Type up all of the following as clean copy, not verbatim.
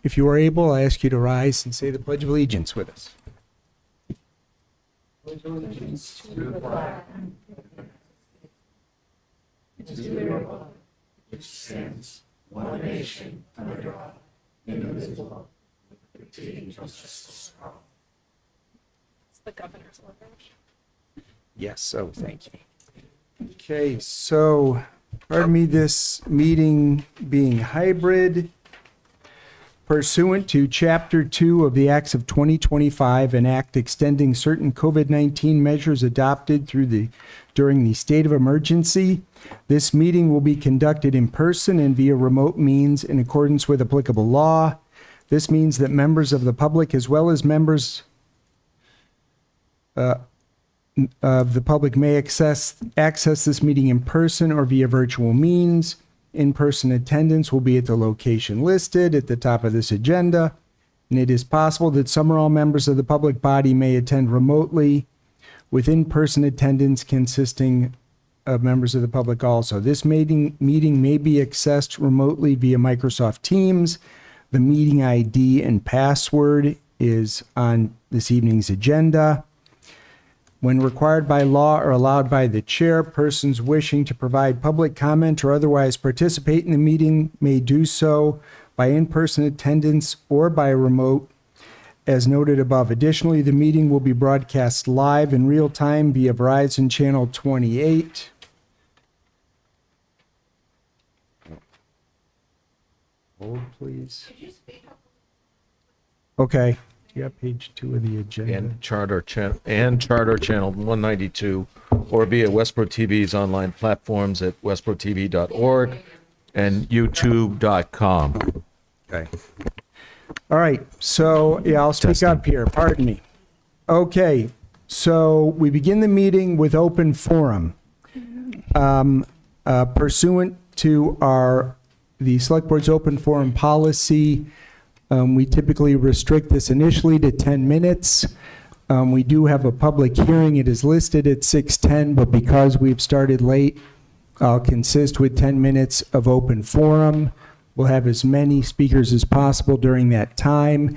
If you are able, I ask you to rise and say the Pledge of Allegiance with us. Pledge of allegiance to the flag to the republic which stands one nation under God, indivisible, with liberty and justice for all. It's the governor's order. Yes, so thank you. Okay, so pardon me, this meeting being hybrid pursuant to Chapter 2 of the Acts of 2025, an act extending certain COVID-19 measures adopted during the state of emergency. This meeting will be conducted in person and via remote means in accordance with applicable law. This means that members of the public as well as members of the public may access this meeting in person or via virtual means. In-person attendance will be at the location listed at the top of this agenda, and it is possible that some or all members of the public body may attend remotely, with in-person attendance consisting of members of the public also. This meeting may be accessed remotely via Microsoft Teams. The meeting ID and password is on this evening's agenda. When required by law or allowed by the chair, persons wishing to provide public comment or otherwise participate in the meeting may do so by in-person attendance or by remote, as noted above. Additionally, the meeting will be broadcast live in real time via Verizon Channel 28. Hold, please. Okay. Yeah, page 2 of the agenda. And Charter Channel 192, or via Westborough TV's online platforms at westboroughTV.org and youtube.com. Okay. All right. So, yeah, I'll speak up here. Pardon me. Okay. So we begin the meeting with open forum. Pursuant to the Select Board's open forum policy, we typically restrict this initially to 10 minutes. We do have a public hearing. It is listed at 6:10, but because we've started late, I'll consist with 10 minutes of open forum. We'll have as many speakers as possible during that time.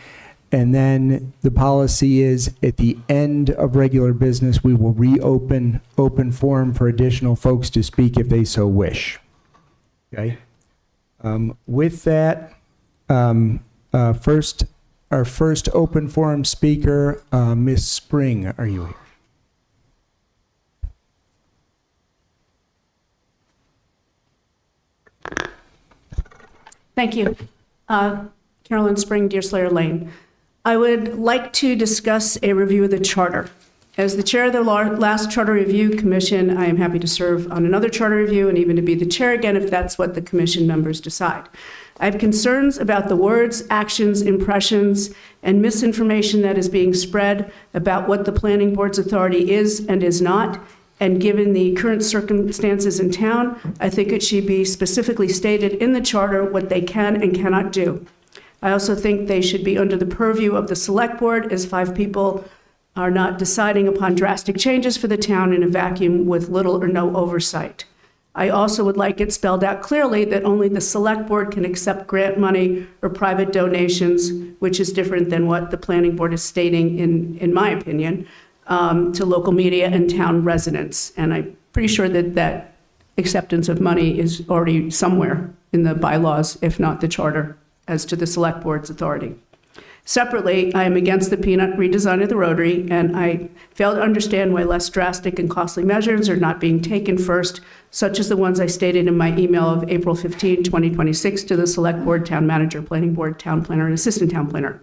And then the policy is at the end of regular business, we will reopen open forum for additional folks to speak if they so wish. Okay. With that, our first open forum speaker, Ms. Spring, are you here? Thank you. Carolyn Spring, Deerslayer Lane. I would like to discuss a review of the charter. As the chair of the last Charter Review Commission, I am happy to serve on another charter review and even to be the chair again if that's what the commission members decide. I have concerns about the words, actions, impressions, and misinformation that is being spread about what the planning board's authority is and is not. And given the current circumstances in town, I think it should be specifically stated in the charter what they can and cannot do. I also think they should be under the purview of the select board, as 5 people are not deciding upon drastic changes for the town in a vacuum with little or no oversight. I also would like it spelled out clearly that only the select board can accept grant money or private donations, which is different than what the planning board is stating, in my opinion, to local media and town residents. And I'm pretty sure that that acceptance of money is already somewhere in the bylaws, if not the charter, as to the select board's authority. Separately, I am against the peanut redesign of the Rotary, and I fail to understand why less drastic and costly measures are not being taken first, such as the ones I stated in my email of April 15, 2026 to the Select Board, Town Manager, Planning Board, Town Planner, and Assistant Town Planner.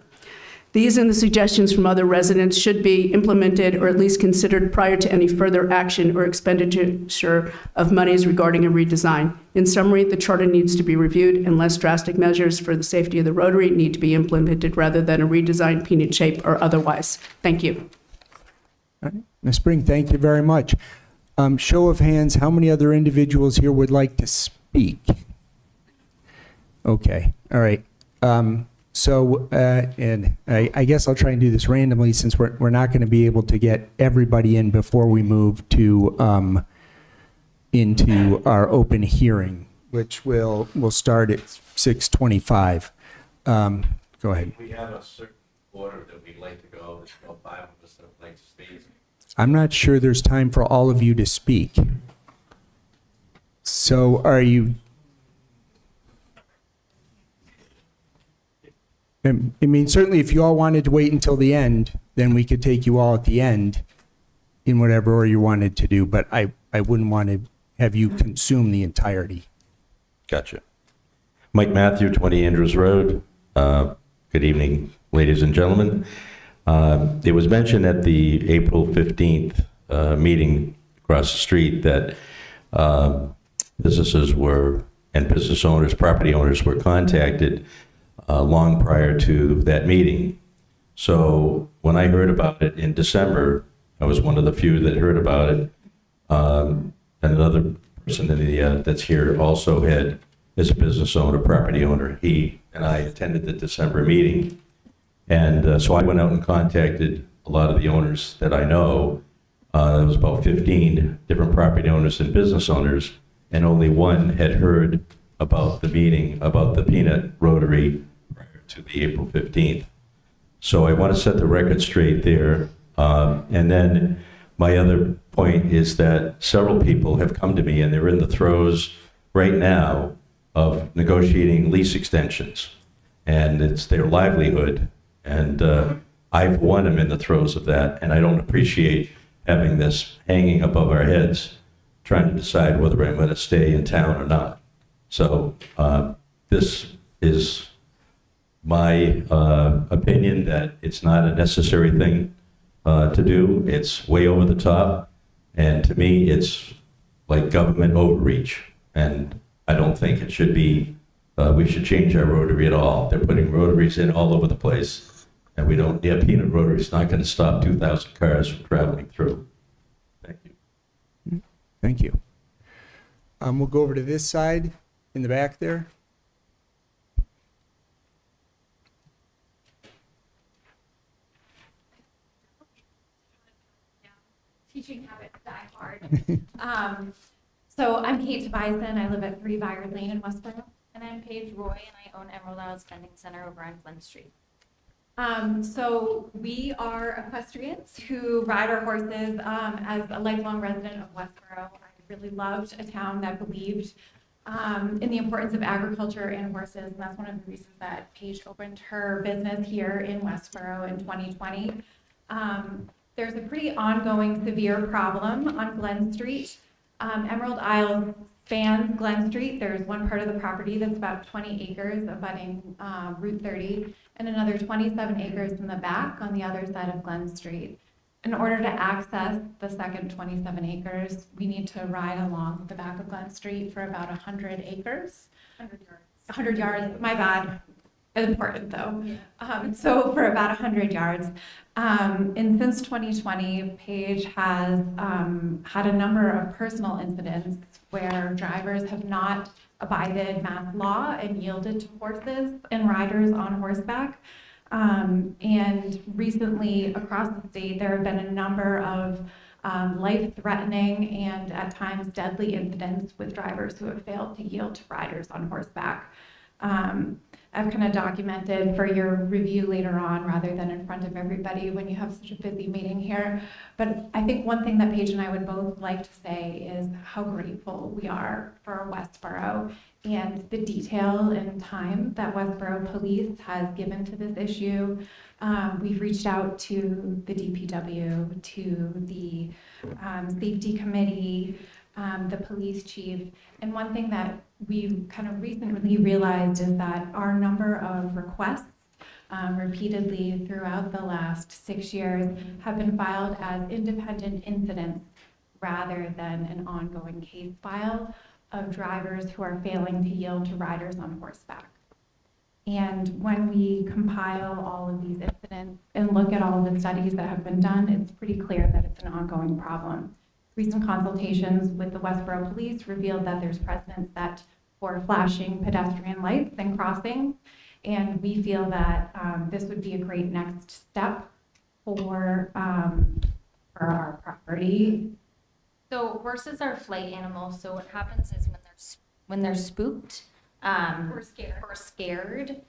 These and the suggestions from other residents should be implemented or at least considered prior to any further action or expenditure of monies regarding a redesign. In summary, the charter needs to be reviewed and less drastic measures for the safety of the Rotary need to be implemented rather than a redesign, peanut shape, or otherwise. Thank you. All right. Ms. Spring, thank you very much. Show of hands, how many other individuals here would like to speak? Okay, all right. And I guess I'll try and do this randomly since we're not going to be able to get everybody in before we move to into our open hearing, which will start at 6:25. Go ahead. We have a certain order that we'd like to go. There's no 5 of us that would like to speak. I'm not sure there's time for all of you to speak. So are you? I mean, certainly if you all wanted to wait until the end, then we could take you all at the end in whatever order you wanted to do, but I wouldn't want to have you consume the entirety. Gotcha. Mike Matthew, 20 Andrews Road. Good evening, ladies and gentlemen. It was mentioned at the April 15th meeting across the street that businesses were, and business owners, property owners were contacted long prior to that meeting. So when I heard about it in December, I was one of the few that heard about it. And another person in the, that's here also is a business owner, property owner. He and I attended the December meeting. And so I went out and contacted a lot of the owners that I know. There was about 15 different property owners and business owners, and only one had heard about the meeting, about the peanut rotary prior to the April 15th. So I want to set the record straight there. And then my other point is that several people have come to me, and they're in the throes right now of negotiating lease extensions, and it's their livelihood. And I, for one, am in the throes of that, and I don't appreciate having this hanging above our heads, trying to decide whether I'm going to stay in town or not. So this is my opinion that it's not a necessary thing to do. It's way over the top, and to me, it's like government overreach, and I don't think it should be. We should change our rotary at all. They're putting rotaries in all over the place, and we don't. Yeah, peanut rotary is not going to stop 2,000 cars from traveling through. Thank you. Thank you. We'll go over to this side in the back there. Teaching habits die hard. So I'm Kate Bison. I live at 3 Byard Lane in Westborough. And I'm Paige Roy, and I own Emerald Isles Vending Center over on Glen Street. So we are equestrians who ride our horses. As a lifelong resident of Westborough, I really loved a town that believed in the importance of agriculture and horses. And that's one of the reasons that Paige opened her business here in Westborough in 2020. There's a pretty ongoing severe problem on Glen Street. Emerald Isles spans Glen Street. There's one part of the property that's about 20 acres abutting Route 30, and another 27 acres in the back on the other side of Glen Street. In order to access the second 27 acres, we need to ride along the back of Glen Street for about 100 acres. 100 yards. 100 yards, my bad. Important though. Yeah. So for about 100 yards. And since 2020, Paige has had a number of personal incidents where drivers have not abided mass law and yielded to horses and riders on horseback. And recently across the state, there have been a number of life-threatening and at times deadly incidents with drivers who have failed to yield to riders on horseback. I've kind of documented for your review later on rather than in front of everybody when you have such a busy meeting here. But I think one thing that Paige and I would both like to say is how grateful we are for Westborough and the detail and time that Westborough Police has given to this issue. We've reached out to the DPW, to the safety committee, the police chief. And one thing that we kind of recently realized is that our number of requests repeatedly throughout the last 6 years have been filed as independent incidents rather than an ongoing case file of drivers who are failing to yield to riders on horseback. And when we compile all of these incidents and look at all of the studies that have been done, it's pretty clear that it's an ongoing problem. Recent consultations with the Westborough Police revealed that there's precedent set for flashing pedestrian lights and crossings, and we feel that this would be a great next step for our property. So horses are flight animals. So what happens is when they're spooked Or scared. or scared,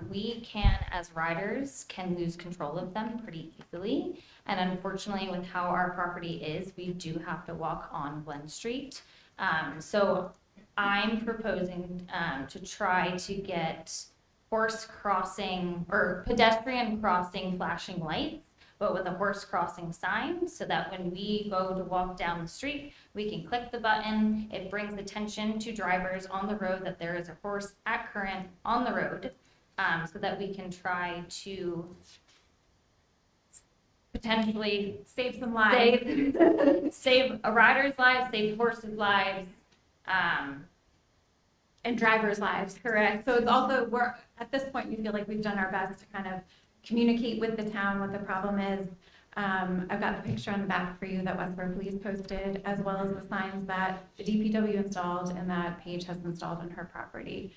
We can, as riders, can lose control of them pretty easily. And unfortunately, with how our property is, we do have to walk on Glen Street. So I'm proposing to try to get horse crossing or pedestrian crossing flashing lights, but with a horse crossing sign, so that when we go to walk down the street, we can click the button. It brings attention to drivers on the road that there is a horse at current on the road, so that we can try to potentially Save some lives. save a rider's life, save horses' lives. And drivers' lives. Correct. So it's also, at this point, we feel like we've done our best to kind of communicate with the town what the problem is. I've got the picture on the back for you that Westborough Police posted, as well as the signs that the DPW installed and that Paige has installed on her property.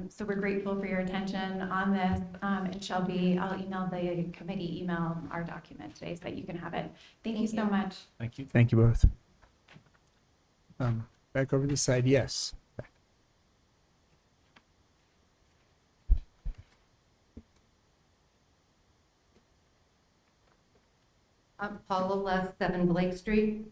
So we're grateful for your attention on this. And Shelby, I'll email the committee our document today so that you can have it. Thank you so much. Thank you. Thank you both. Back over this side, yes. I'm Paula Les, 7 Blake Street.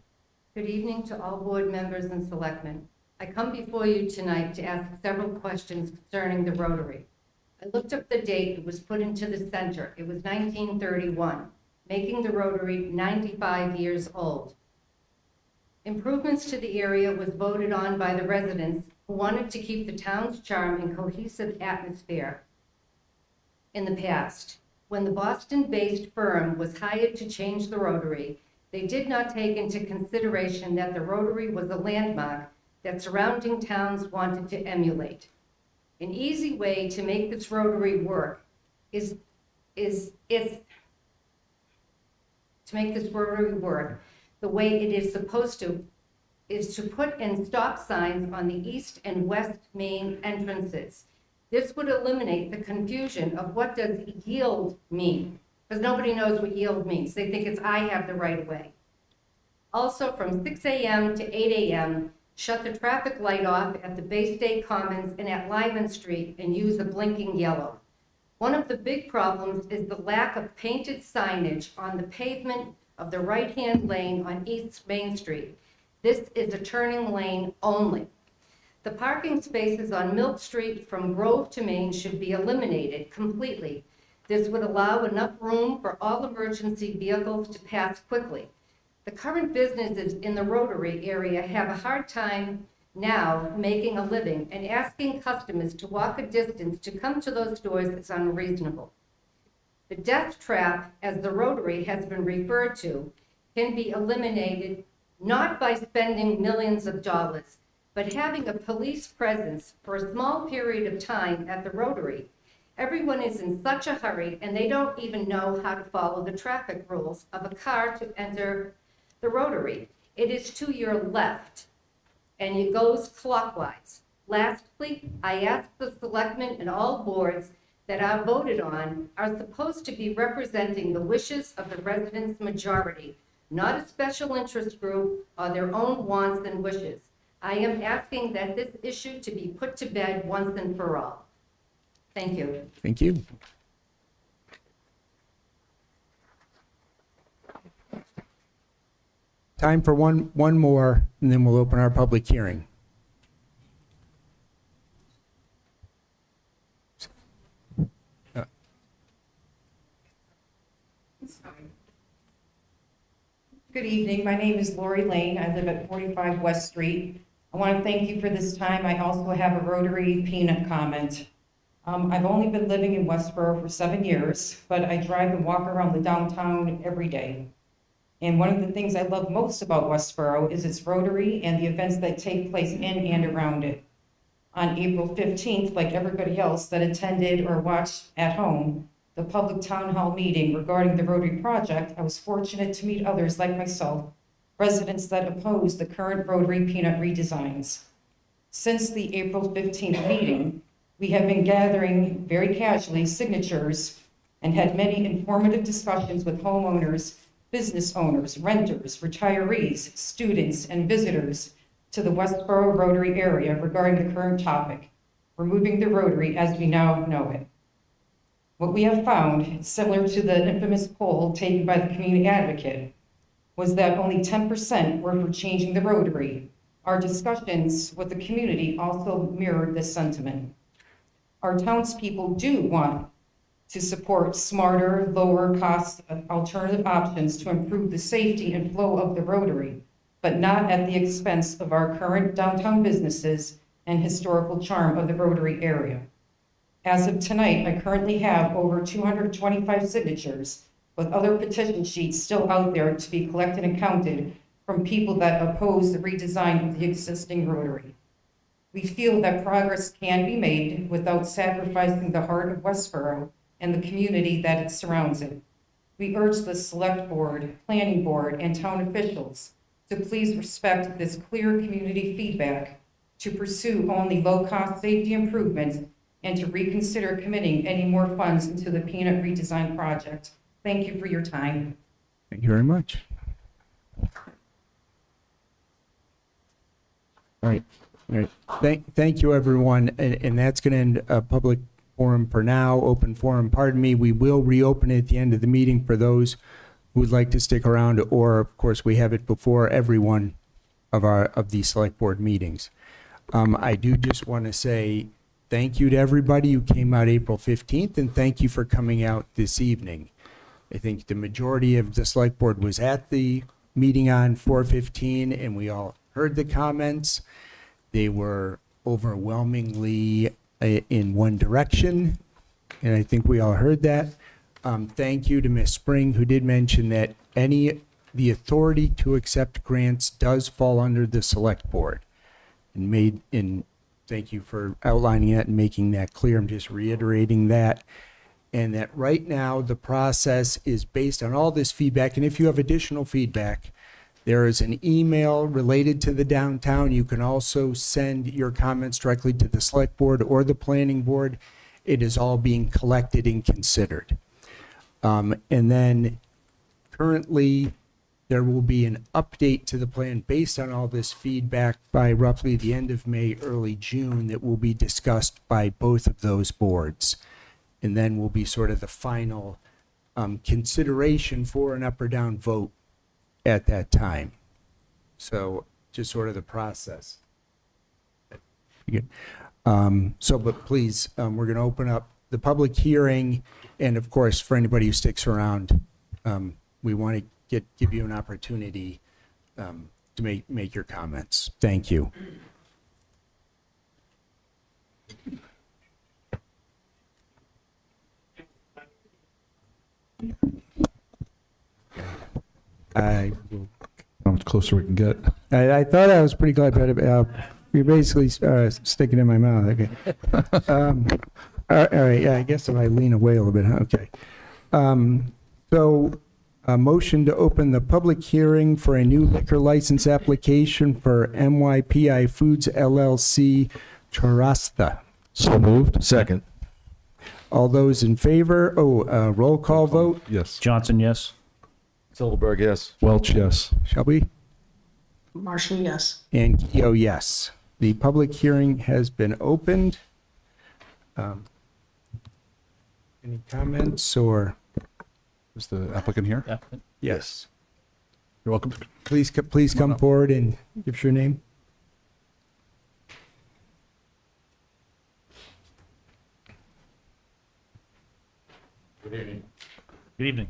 Good evening to all board members and selectmen. I come before you tonight to ask several questions concerning the Rotary. I looked up the date it was put into the center. It was 1931, making the Rotary 95 years old. Improvements to the area was voted on by the residents who wanted to keep the town's charm and cohesive atmosphere in the past. When the Boston-based firm was hired to change the Rotary, they did not take into consideration that the Rotary was a landmark that surrounding towns wanted to emulate. An easy way to make this Rotary work is the way it is supposed to, is to put in stop signs on the east and west main entrances. This would eliminate the confusion of what does yield mean, because nobody knows what yield means. They think it's I have the right of way. Also, from 6 a.m. to 8 a.m., shut the traffic light off at the Bay State Commons and at Lyman Street and use a blinking yellow. One of the big problems is the lack of painted signage on the pavement of the right-hand lane on East Main Street. This is a turning lane only. The parking spaces on Milk Street from Grove to Main should be eliminated completely. This would allow enough room for all emergency vehicles to pass quickly. The current businesses in the Rotary area have a hard time now making a living, and asking customers to walk a distance to come to those stores is unreasonable. The death trap, as the Rotary has been referred to, can be eliminated not by spending millions of dollars, but having a police presence for a small period of time at the Rotary. Everyone is in such a hurry and they don't even know how to follow the traffic rules of a car to enter the Rotary. It is to your left and it goes clockwise. Lastly, I ask the selectmen and all boards that are voted on are supposed to be representing the wishes of the residents' majority, not a special interest group or their own wants and wishes. I am asking that this issue to be put to bed once and for all. Thank you. Thank you. Time for one more, and then we'll open our public hearing. Good evening. My name is Lori Lane. I live at 45 West Street. I want to thank you for this time. I also have a Rotary peanut comment. I've only been living in Westborough for 7 years, but I drive and walk around the downtown every day. And one of the things I love most about Westborough is its Rotary and the events that take place in and around it. On April 15th, like everybody else that attended or watched at home, the public town hall meeting regarding the Rotary project, I was fortunate to meet others like myself, residents that oppose the current Rotary peanut redesigns. Since the April 15th meeting, we have been gathering very casually signatures and had many informative discussions with homeowners, business owners, renters, retirees, students, and visitors to the Westborough Rotary area regarding the current topic, removing the Rotary as we now know it. What we have found, similar to the infamous poll taken by the community advocate, was that only 10% were for changing the rotary. Our discussions with the community also mirrored this sentiment. Our townspeople do want to support smarter, lower cost alternative options to improve the safety and flow of the rotary, but not at the expense of our current downtown businesses and historical charm of the rotary area. As of tonight, I currently have over 225 signatures, with other petition sheets still out there to be collected and counted from people that oppose the redesign of the existing rotary. We feel that progress can be made without sacrificing the heart of Westborough and the community that it surrounds it. We urge the select board, planning board, and town officials to please respect this clear community feedback, to pursue only low-cost safety improvements, and to reconsider committing any more funds into the peanut redesign project. Thank you for your time. Thank you very much. All right. All right. Thank you, everyone. And that's going to end a public forum for now, open forum, pardon me. We will reopen it at the end of the meeting for those who would like to stick around, or of course, we have it before every one of these select board meetings. I do just want to say thank you to everybody who came out April 15th, and thank you for coming out this evening. I think the majority of the select board was at the meeting on 4/15, and we all heard the comments. They were overwhelmingly in one direction, and I think we all heard that. Thank you to Ms. Spring, who did mention that the authority to accept grants does fall under the select board, and thank you for outlining that and making that clear. I'm just reiterating that. And that right now, the process is based on all this feedback. And if you have additional feedback, there is an email related to the downtown. You can also send your comments directly to the select board or the planning board. It is all being collected and considered. And then currently, there will be an update to the plan based on all this feedback by roughly the end of May, early June, that will be discussed by both of those boards. And then will be sort of the final consideration for an up or down vote at that time. So just sort of the process. But please, we're going to open up the public hearing. And of course, for anybody who sticks around, we want to give you an opportunity to make your comments. Thank you. How much closer we can get. I thought I was pretty glad, but you're basically sticking it in my mouth. Okay. All right. Yeah, I guess if I lean away a little bit. Okay. So a motion to open the public hearing for a new liquor license application for MYPI Foods LLC Chorasta. So moved. Second. All those in favor? Roll call vote. Yes. Johnson, yes. Silverberg, yes. Welch, yes. Shelby? Marshall, yes. And Keough, yes. The public hearing has been opened. Any comments or? Is the applicant here? Yeah. Yes. You're welcome. Please come forward and give us your name. Good evening.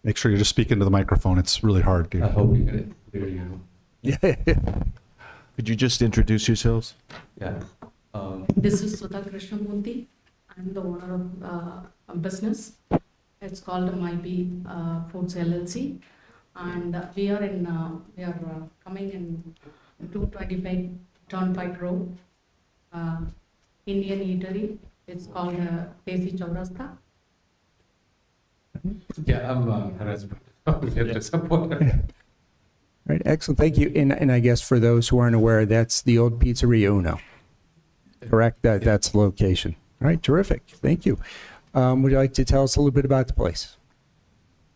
Make sure you just speak into the microphone. It's really hard. I hope you can hear you. Yeah. Could you just introduce yourselves? Yeah. This is Sudha Krishnamurthy. I'm the owner of a business. It's called MyB Foods LLC. And we are coming in 225 Turnpike Road, Indian Eatery. It's called Desi Chaurasta. Yeah, I'm husband. To support. Right, excellent, thank you. And I guess for those who aren't aware, that's the old Pizzeria Uno, correct? That's the location. All right, terrific, thank you. Would you like to tell us a little bit about the place?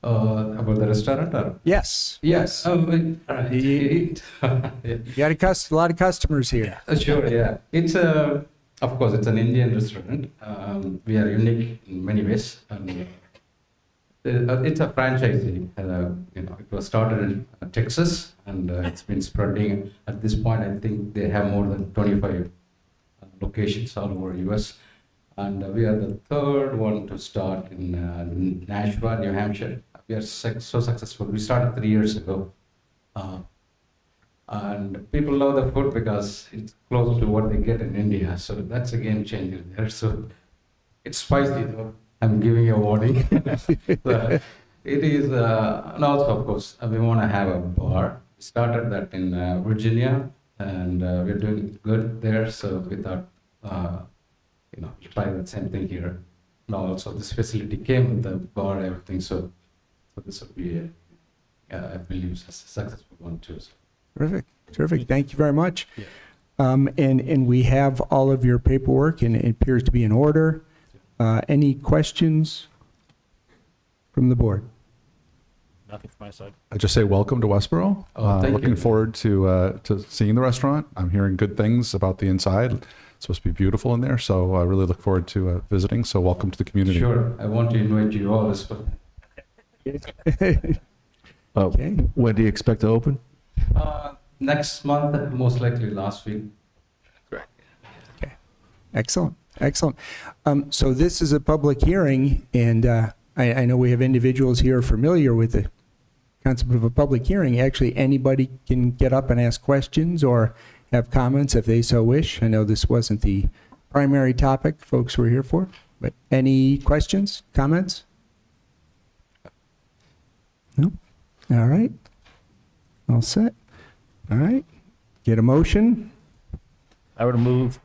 About the restaurant? Or? Yes. Yes. You got a lot of customers here. Sure, yeah. It's a of course, it's an Indian restaurant. We are unique in many ways. And it's a franchisee. It was started in Texas, and it's been spreading. At this point, I think they have more than 25 locations all over U.S. And we are the third one to start in Nashua, New Hampshire. We are so successful. We started 3 years ago. And people love the food because it's close to what they get in India. So that's a game changer there. So it's spicy though. I'm giving you a warning. So it is, and also of course, we want to have a bar. We started that in Virginia, and we're doing good there. So we thought, try the same thing here. And also this facility came with the bar and everything. So this will be, I believe, a successful one too. So. Terrific. Thank you very much. And we have all of your paperwork, and it appears to be in order. Any questions from the board? Nothing from my side. I just say welcome to Westborough. Oh, thank Looking you. forward to seeing the restaurant. I'm hearing good things about the inside. It's supposed to be beautiful in there, so I really look forward to visiting. So welcome to the community. Sure, I want to invite you all as well. Okay. When do you expect to open? Next month, most likely last week. Excellent. So this is a public hearing, and I know we have individuals here familiar with the concept of a public hearing. Actually, anybody can get up and ask questions or have comments if they so wish. I know this wasn't the primary topic folks were here for, but any questions, comments? No? All right. All set. All right. Get a motion? I would move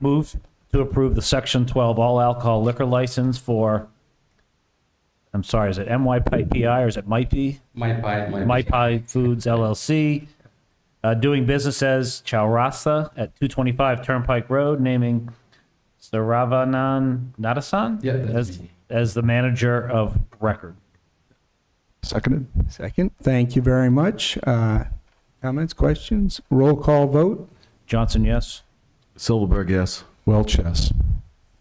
to approve the Section 12 all alcohol liquor license for, I'm sorry, is it MYPI or is it MIPI? My pie. MyPie Foods LLC, doing business as Chaurasta at 225 Turnpike Road, naming Saravanan Nadasan Yeah, that's me. as the manager of record. Seconded. Second. Thank you very much. Comments, questions? Roll call vote. Johnson, yes. Silverberg, yes. Welch, yes.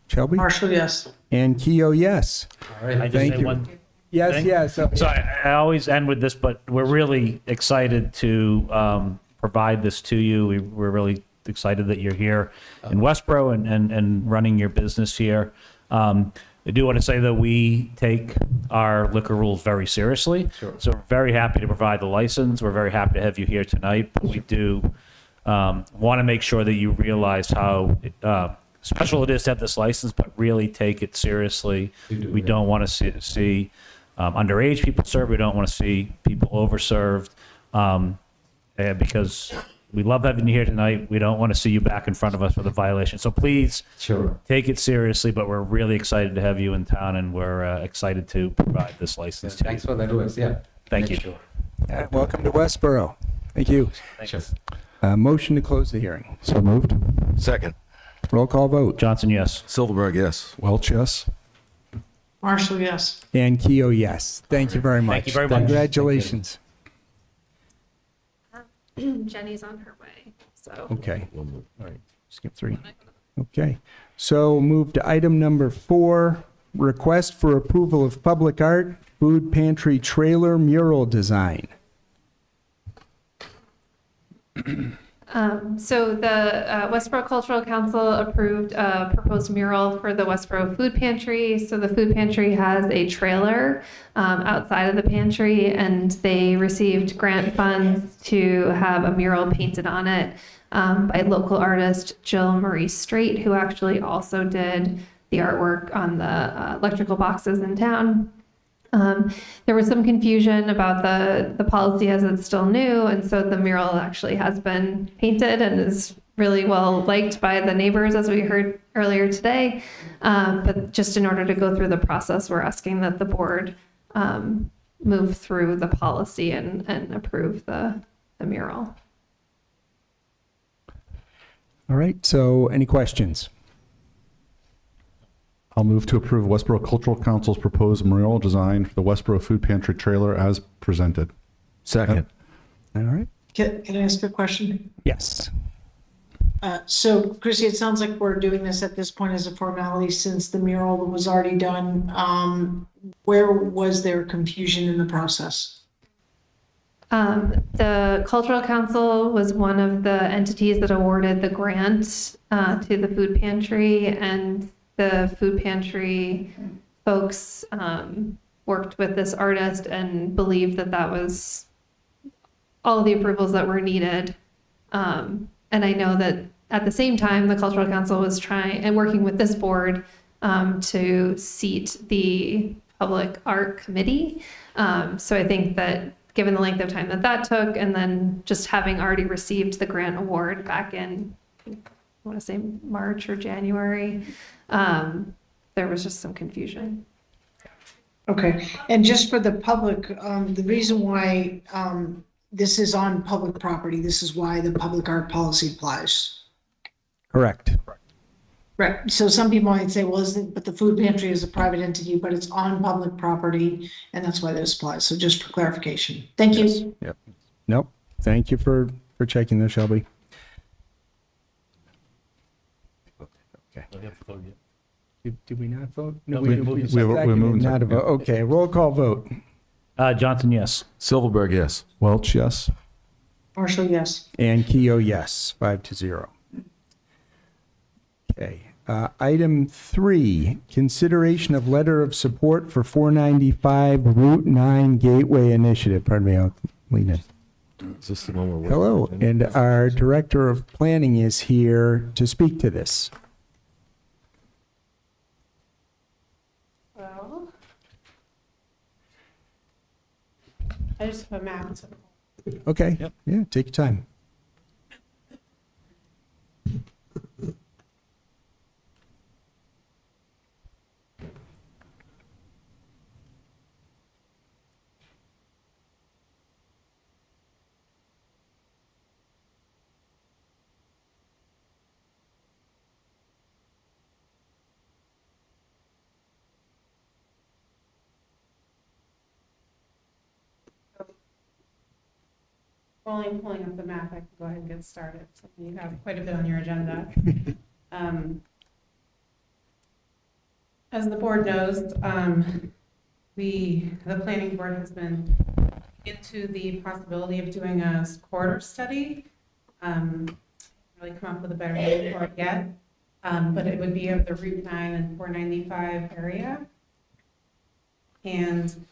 Shelby? Marshall, yes. And Keo, yes. All I right. just Thank say you. one Yes, Thing? yes. So I always end with this, but we're really excited to provide this to you. We're really excited that you're here in Westborough and running your business here. I do want to say that we take our liquor rules very seriously. Sure. So we're very happy to provide the license. We're very happy to have you here tonight. But we do want to make sure that you realize how special it is to have this license, but really take it seriously. We don't want to see underage people served. We don't want to see people overserved, because we love having you here tonight. We don't want to see you back in front of us with a violation. So please Sure. take it seriously, but we're really excited to have you in town, and we're excited to provide this license to you. Thanks for the advice. Yeah. Thank you. Sure. Welcome to Westborough. Thank you. Sure. Motion to close the hearing. So moved. Second. Roll call vote. Johnson, yes. Silverberg, yes. Welch, yes. Marshall, yes. And Keo, yes. Thank you very much. Thank you very much. Congratulations. Jenny's on her way, so. Okay. All right. Skip 3. Okay. So move to item number 4, request for approval of public art food pantry trailer mural design. So the Westborough Cultural Council approved a proposed mural for the Westborough Food Pantry. So the food pantry has a trailer outside of the pantry, and they received grant funds to have a mural painted on it by local artist Jill Marie Straight, who actually also did the artwork on the electrical boxes in town. There was some confusion about the policy as it's still new, and so the mural actually has been painted and is really well liked by the neighbors, as we heard earlier today. But just in order to go through the process, we're asking that the board move through the policy and approve the mural. All right. So any questions? I'll move to approve Westborough Cultural Council's proposed mural design for the Westborough Food Pantry trailer as presented. Second. All right. Can I ask a question? Yes. So Chrissy, it sounds like we're doing this at this point as a formality since the mural was already done. Where was there confusion in the process? The Cultural Council was one of the entities that awarded the grant to the food pantry, and the food pantry folks worked with this artist and believed that that was all of the approvals that were needed. And I know that at the same time, the Cultural Council was trying and working with this board to seat the Public Art Committee. So I think that given the length of time that that took, and then just having already received the grant award back in, I want to say March or January, there was just some confusion. Okay, and just for the public, the reason why this is on public property, this is why the public art policy applies. Correct. Right, so some people might say, well, but the food pantry is a private entity, but it's on public property, and that's why this applies. So just for clarification. Thank you. Yep. Nope. Thank you for checking this, Shelby. Okay. Did we not vote? No, we're moving not a vote. Okay, roll call vote. Johnson, yes. Silverberg, yes. Welch, yes. Marshall, yes. And Keough, yes, 5-0. Okay. Item 3, consideration of letter of support for 495 Route 9 Gateway Initiative. Pardon me, I'll lean in. Is this the one we're Hello, waiting for? and our Director of Planning is here to speak to this. Well, I just have a map. Okay, Yep. yeah, take your time. While I'm pulling up the map, I can go ahead and get started. So you have quite a bit on your agenda. As the board knows, the planning board has been into the possibility of doing a corridor study. Really come up with a better name for it yet, but it would be of the Route 9 and 495 area. And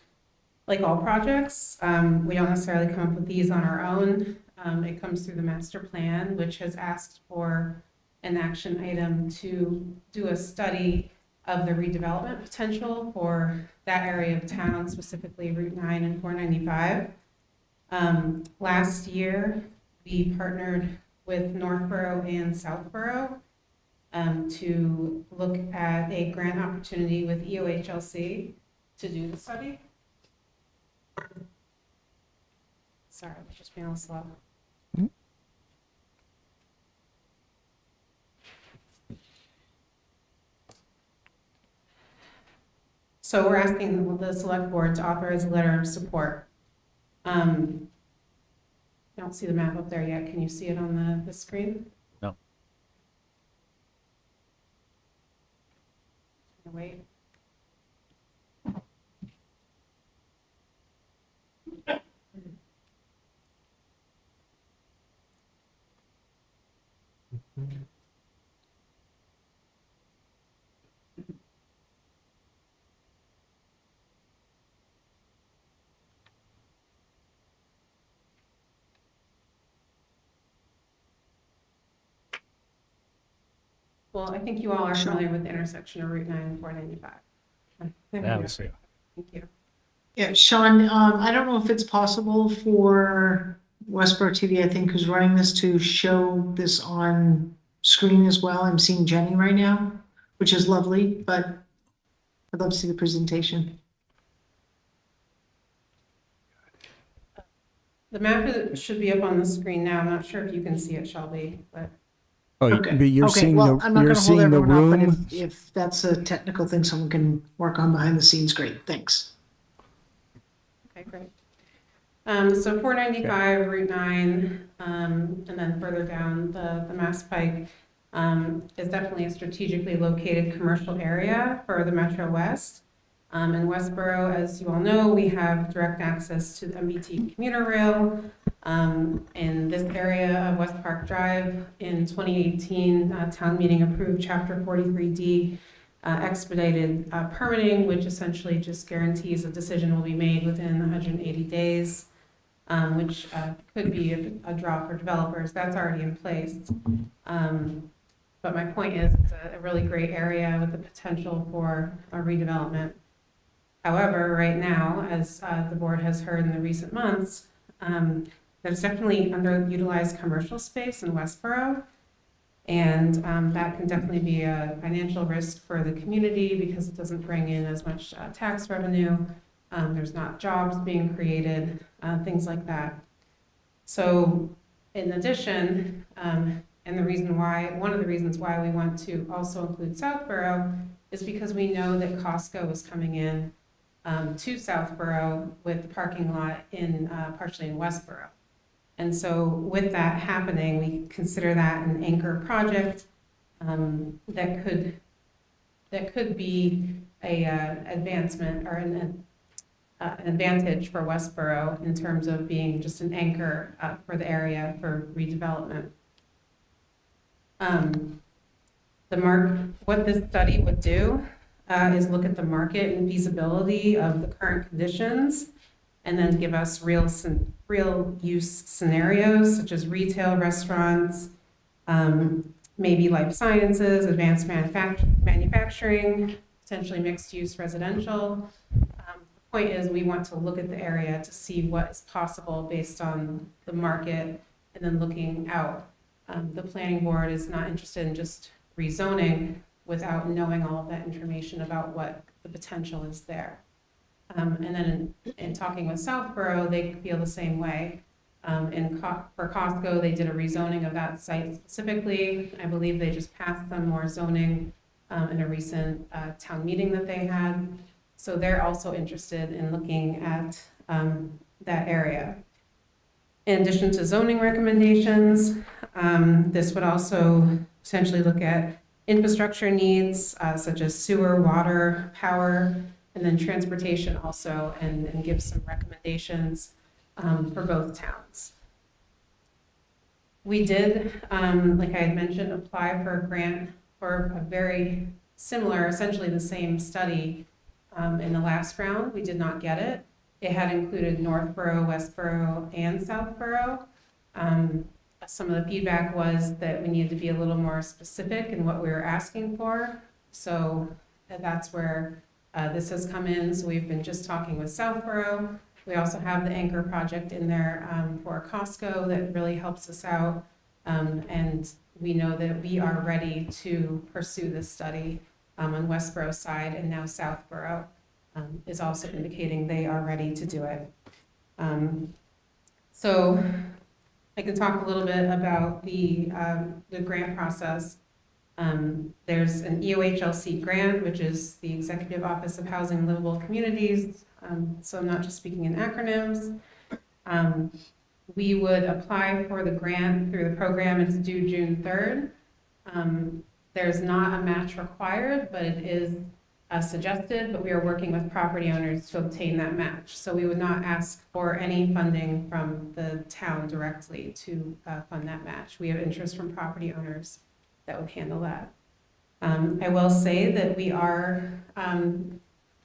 like all projects, we don't necessarily come up with these on our own. It comes through the master plan, which has asked for an action item to do a study of the redevelopment potential for that area of town, specifically Route 9 and 495. Last year, we partnered with Northborough and Southborough to look at a grant opportunity with EOHLC to do the study. Sorry, I was just being a little slow. So we're asking the select board to authorize a letter of support. I don't see the map up there yet. Can you see it on the screen? No. Wait. Well, I think you all are familiar with the intersection of Route 9 and 495. That was it. Thank you. Yeah, Sean, I don't know if it's possible for Westborough TV, I think, who's running this, to show this on screen as well. I'm seeing Jenny right now, which is lovely, but I'd love to see the presentation. The map should be up on the screen now. I'm not sure if you can see it, Shelby, but Oh, Okay. but you're Okay, seeing well, the, I'm not you're gonna hold seeing the everyone up, but room? if that's a technical thing someone can work on behind the scenes, great, thanks. okay, great. So 495, Route 9, and then further down the Mass Pike is definitely a strategically located commercial area for the Metro West. In Westborough, as you all know, we have direct access to the MBT commuter rail. In this area of West Park Drive, in 2018, town meeting approved Chapter 43D expedited permitting, which essentially just guarantees a decision will be made within 180 days, which could be a draw for developers. That's already in place. But my point is, it's a really great area with the potential for a redevelopment. However, right now, as the board has heard in the recent months, there's definitely underutilized commercial space in Westborough. And that can definitely be a financial risk for the community because it doesn't bring in as much tax revenue. There's not jobs being created, things like that. So in addition, and one of the reasons why we want to also include Southborough is because we know that Costco is coming in to Southborough with the parking lot partially in Westborough. And so with that happening, we consider that an anchor project that could be a advancement or an advantage for Westborough in terms of being just an anchor for the area for redevelopment. What this study would do is look at the market and feasibility of the current conditions, and then give us real use scenarios such as retail, restaurants, maybe life sciences, advanced manufacturing, potentially mixed use residential. The point is we want to look at the area to see what is possible based on the market and then looking out. The planning board is not interested in just rezoning without knowing all of that information about what the potential is there. And then in talking with Southborough, they feel the same way. For Costco, they did a rezoning of that site specifically. I believe they just passed them more zoning in a recent town meeting that they had. So they're also interested in looking at that area. In addition to zoning recommendations, this would also potentially look at infrastructure needs such as sewer, water, power, and then transportation also, and give some recommendations for both towns. We did, like I had mentioned, apply for a grant for a very similar, essentially the same study in the last round. We did not get it. It had included Northborough, Westborough, and Southborough. Some of the feedback was that we needed to be a little more specific in what we were asking for. So that's where this has come in. So we've been just talking with Southborough. We also have the anchor project in there for Costco that really helps us out. And we know that we are ready to pursue this study on Westborough's side, and now Southborough is also indicating they are ready to do it. So I can talk a little bit about the grant process. There's an EOHLC grant, which is the Executive Office of Housing and Livable Communities. So I'm not just speaking in acronyms. We would apply for the grant through the program. It's due June 3rd. There's not a match required, but it is suggested, but we are working with property owners to obtain that match. So we would not ask for any funding from the town directly to fund that match. We have interest from property owners that would handle that. I will say that we are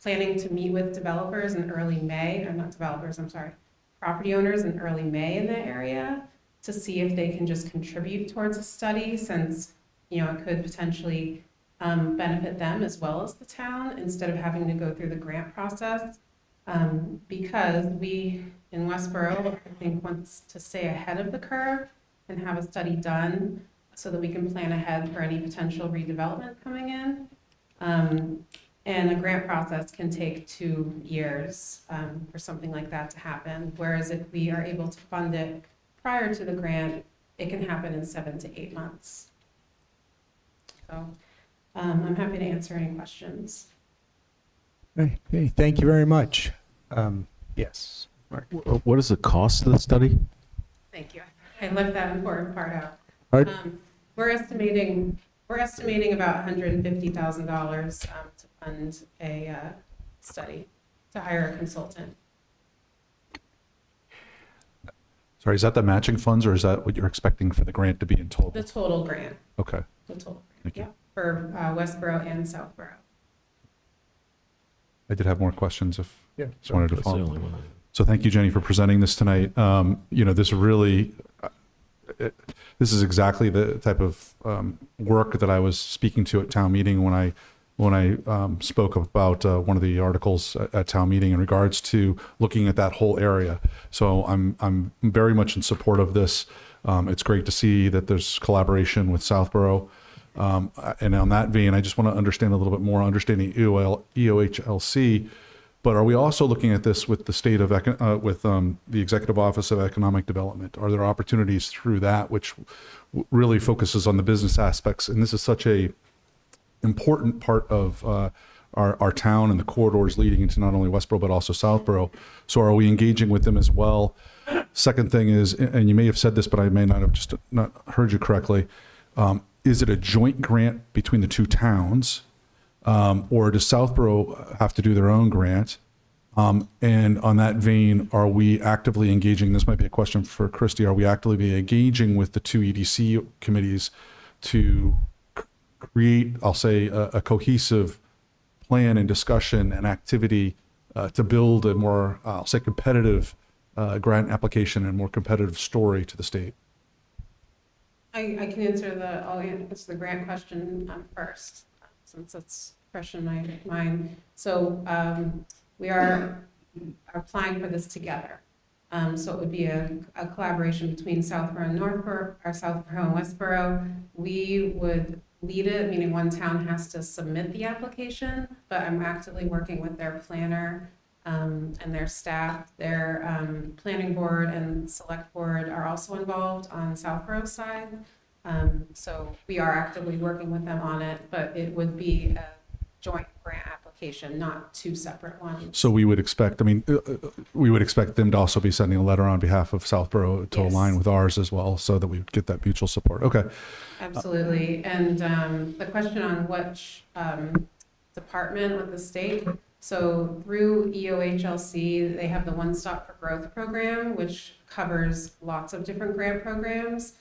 planning to meet with developers in early May, or not developers, I'm sorry, property owners in early May in that area to see if they can just contribute towards a study, since it could potentially benefit them as well as the town instead of having to go through the grant process. Because we in Westborough, I think, wants to stay ahead of the curve and have a study done so that we can plan ahead for any potential redevelopment coming in. And a grant process can take 2 years for something like that to happen. Whereas if we are able to fund it prior to the grant, it can happen in 7 to 8 months. So I'm happy to answer any questions. Okay, thank you very much. Yes. What is the cost of the study? Thank you. I left that important part out. All right. We're estimating about $150,000 to fund a study, to hire a consultant. Sorry, is that the matching funds or is that what you're expecting for the grant to be in total? The total grant, Okay. the total grant, Thank you. yeah, for Westborough and Southborough. I did have more questions if Yeah. just wanted to That's the follow. only one. So thank you, Jenny, for presenting this tonight. This really, this is exactly the type of work that I was speaking to at town meeting when I spoke about one of the articles at town meeting in regards to looking at that whole area. So I'm very much in support of this. It's great to see that there's collaboration with Southborough. And on that vein, I just want to understand a little bit more, understanding EOHLC. But are we also looking at this with the state of, the Executive Office of Economic Development? Are there opportunities through that which really focuses on the business aspects? And this is such a important part of our town and the corridors leading into not only Westborough, but also Southborough. So are we engaging with them as well? Second thing is, and you may have said this, but I may not have just not heard you correctly. Is it a joint grant between the two towns? Or does Southborough have to do their own grant? And on that vein, are we actively engaging, this might be a question for Christy, are we actively engaging with the two EDC committees to create, I'll say, a cohesive plan and discussion and activity to build a more, I'll say, competitive grant application and more competitive story to the state? I'll answer the grant question first, since it's fresh in my mind. So we are applying for this together. So it would be a collaboration between Southborough and Northborough, or Southborough and Westborough. We would lead it, meaning one town has to submit the application, but I'm actively working with their planner and their staff. Their planning board and select board are also involved on Southborough's side. So we are actively working with them on it, but it would be a joint grant application, not two separate ones. So we would expect, we would expect them to also be sending a letter on behalf of Southborough to Yes. align with ours as well, so that we would get that mutual support. Okay. Absolutely. And the question on which department with the state. So through EOHLC, they have the One Stop for Growth program, which covers lots of different grant programs.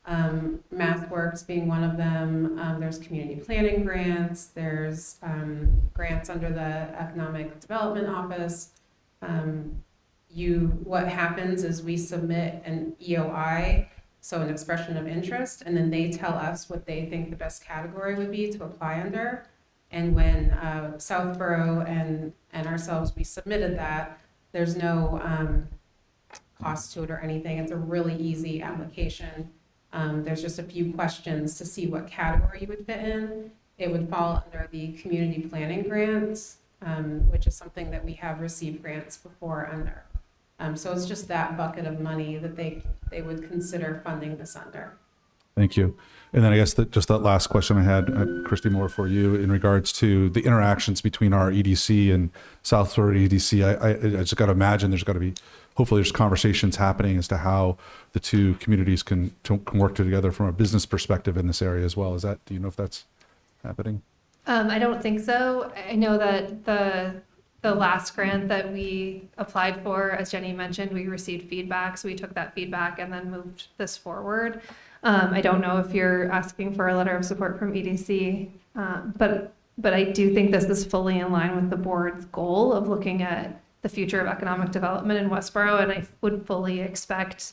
MathWorks being one of them. There's community planning grants. There's grants under the Economic Development Office. What happens is we submit an EOI, so an expression of interest, and then they tell us what they think the best category would be to apply under. And when Southborough and ourselves, we submitted that, there's no cost to it or anything. It's a really easy application. There's just a few questions to see what category you would fit in. It would fall under the community planning grants, which is something that we have received grants before under. So it's just that bucket of money that they would consider funding this under. Thank you. And then I guess just that last question I had, Christy, more for you in regards to the interactions between our EDC and Southborough EDC. I just got to imagine there's got to be, hopefully there's conversations happening as to how the two communities can work together from a business perspective in this area as well. Do you know if that's happening? I don't think so. I know that the last grant that we applied for, as Jenny mentioned, we received feedback, so we took that feedback and then moved this forward. I don't know if you're asking for a letter of support from EDC, but I do think this is fully in line with the board's goal of looking at the future of economic development in Westborough, and I would fully expect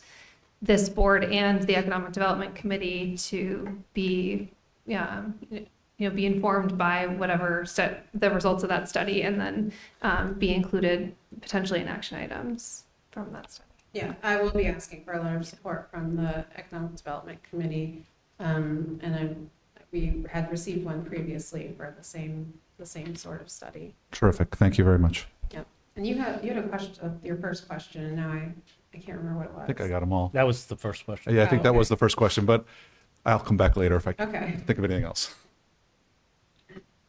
this board and the Economic Development Committee to be, be informed by whatever the results of that study, and then be included potentially in action items from that study. Yeah, I will be asking for a letter of support from the Economic Development Committee, and we had received one previously for the same sort of study. Terrific. Thank you very much. Yep. And you had a question, your first question, and now I can't remember what it was. I think I got them all. That was the first question. Yeah, I think that okay. was the first question, but I'll come back later if I Okay. think of anything else.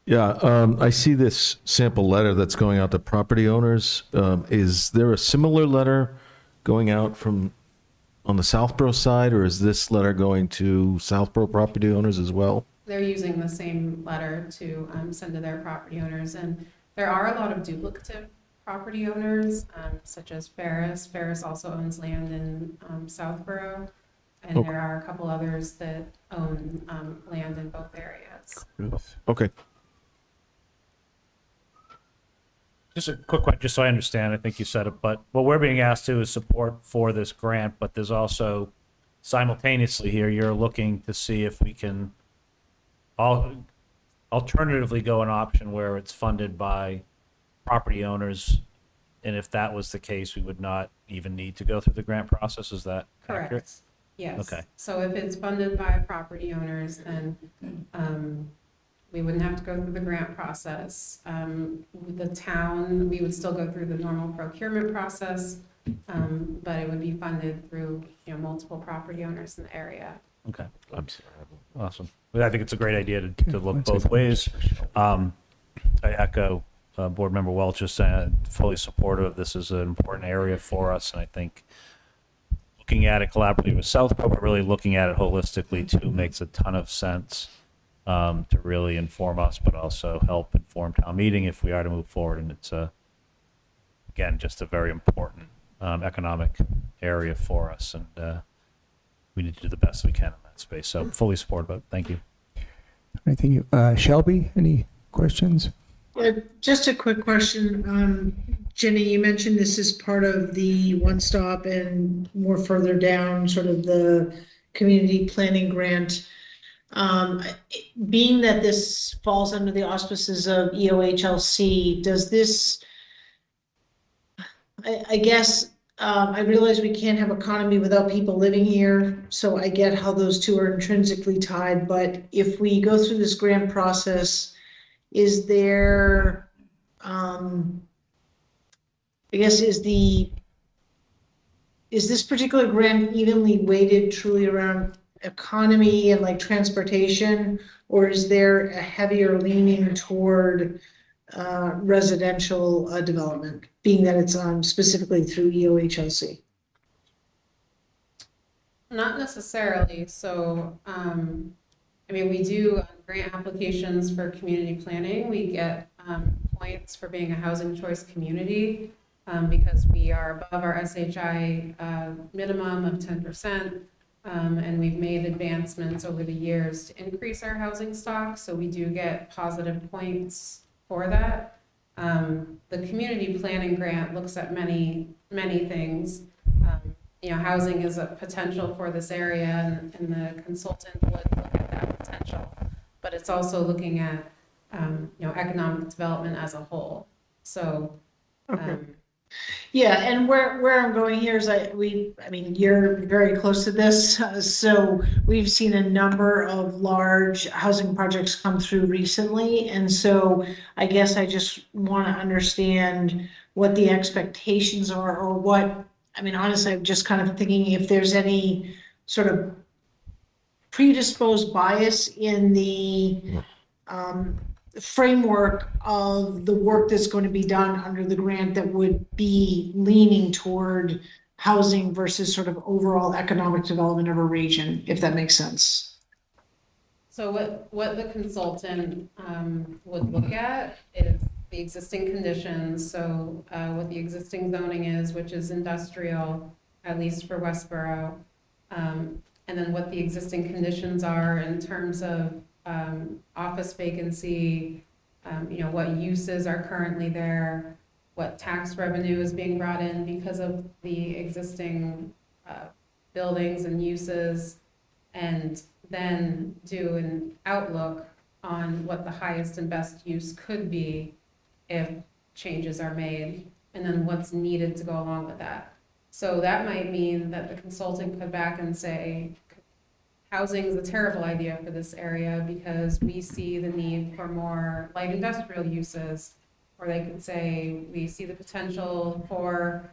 Yeah, I see this sample letter that's going out to property owners. Is there a similar letter going out from on the Southborough side, or is this letter going to Southborough property owners as well? They're using the same letter to send to their property owners, and there are a lot of duplicative property owners, such as Ferris. Ferris also owns land in Southborough, and Okay. there are a couple others that own land in both areas. Okay. Just a quick question, just so I understand, I think you said it, but what we're being asked to is support for this grant, but there's also simultaneously here, you're looking to see if we can alternatively go an option where it's funded by property owners, and if that was the case, we would not even need to go through the grant process. Is that accurate? Correct. Yes. Okay. So if it's funded by property owners, then we wouldn't have to go through the grant process. The town, we would still go through the normal procurement process, but it would be funded through, multiple property owners in the area. Okay. Awesome. Well, I think it's a great idea to look both ways. I echo Board Member Welch's fully supportive of this. Is an important area for us, and I think looking at it collaboratively with Southborough, but really looking at it holistically too makes a ton of sense to really inform us, but also help inform town meeting if we are to move forward. And it's again, just a very important economic area for us, and we need to do the best we can in that space. So fully supportive of it. Thank you. I think Shelby, any questions? Just a quick question. Jenny, you mentioned this is part of the One Stop and more further down, sort of the community planning grant. Being that this falls under the auspices of EOHLC, does this, I guess, I realize we can't have economy without people living here, so I get how those two are intrinsically tied, but if we go through this grant process, is there, I guess, is this particular grant evenly weighted truly around economy and like transportation, or is there a heavier leaning toward residential development, being that it's specifically through EOHLC? Not necessarily. So, we do grant applications for community planning. We get points for being a housing choice community because we are above our SHI minimum of 10%. And we've made advancements over the years to increase our housing stock. So we do get positive points for that. The community planning grant looks at many things. Housing is a potential for this area, and the consultant would look at that potential. But it's also looking at, economic development as a whole. So, Okay. Yeah, and where I'm going here is you're very close to this. So we've seen a number of large housing projects come through recently. And so I guess I just want to understand what the expectations are, or what, honestly, I'm just kind of thinking if there's any sort of predisposed bias in the framework of the work that's going to be done under the grant that would be leaning toward housing versus sort of overall economic development of a region, if that makes sense. So what the consultant would look at is the existing conditions. So what the existing zoning is, which is industrial, at least for Westborough, and then what the existing conditions are in terms of office vacancy, what uses are currently there, what tax revenue is being brought in because of the existing buildings and uses, and then do an outlook on what the highest and best use could be if changes are made, and then what's needed to go along with that. So that might mean that the consultant could back and say, housing is a terrible idea for this area because we see the need for more light industrial uses. Or they could say, we see the potential for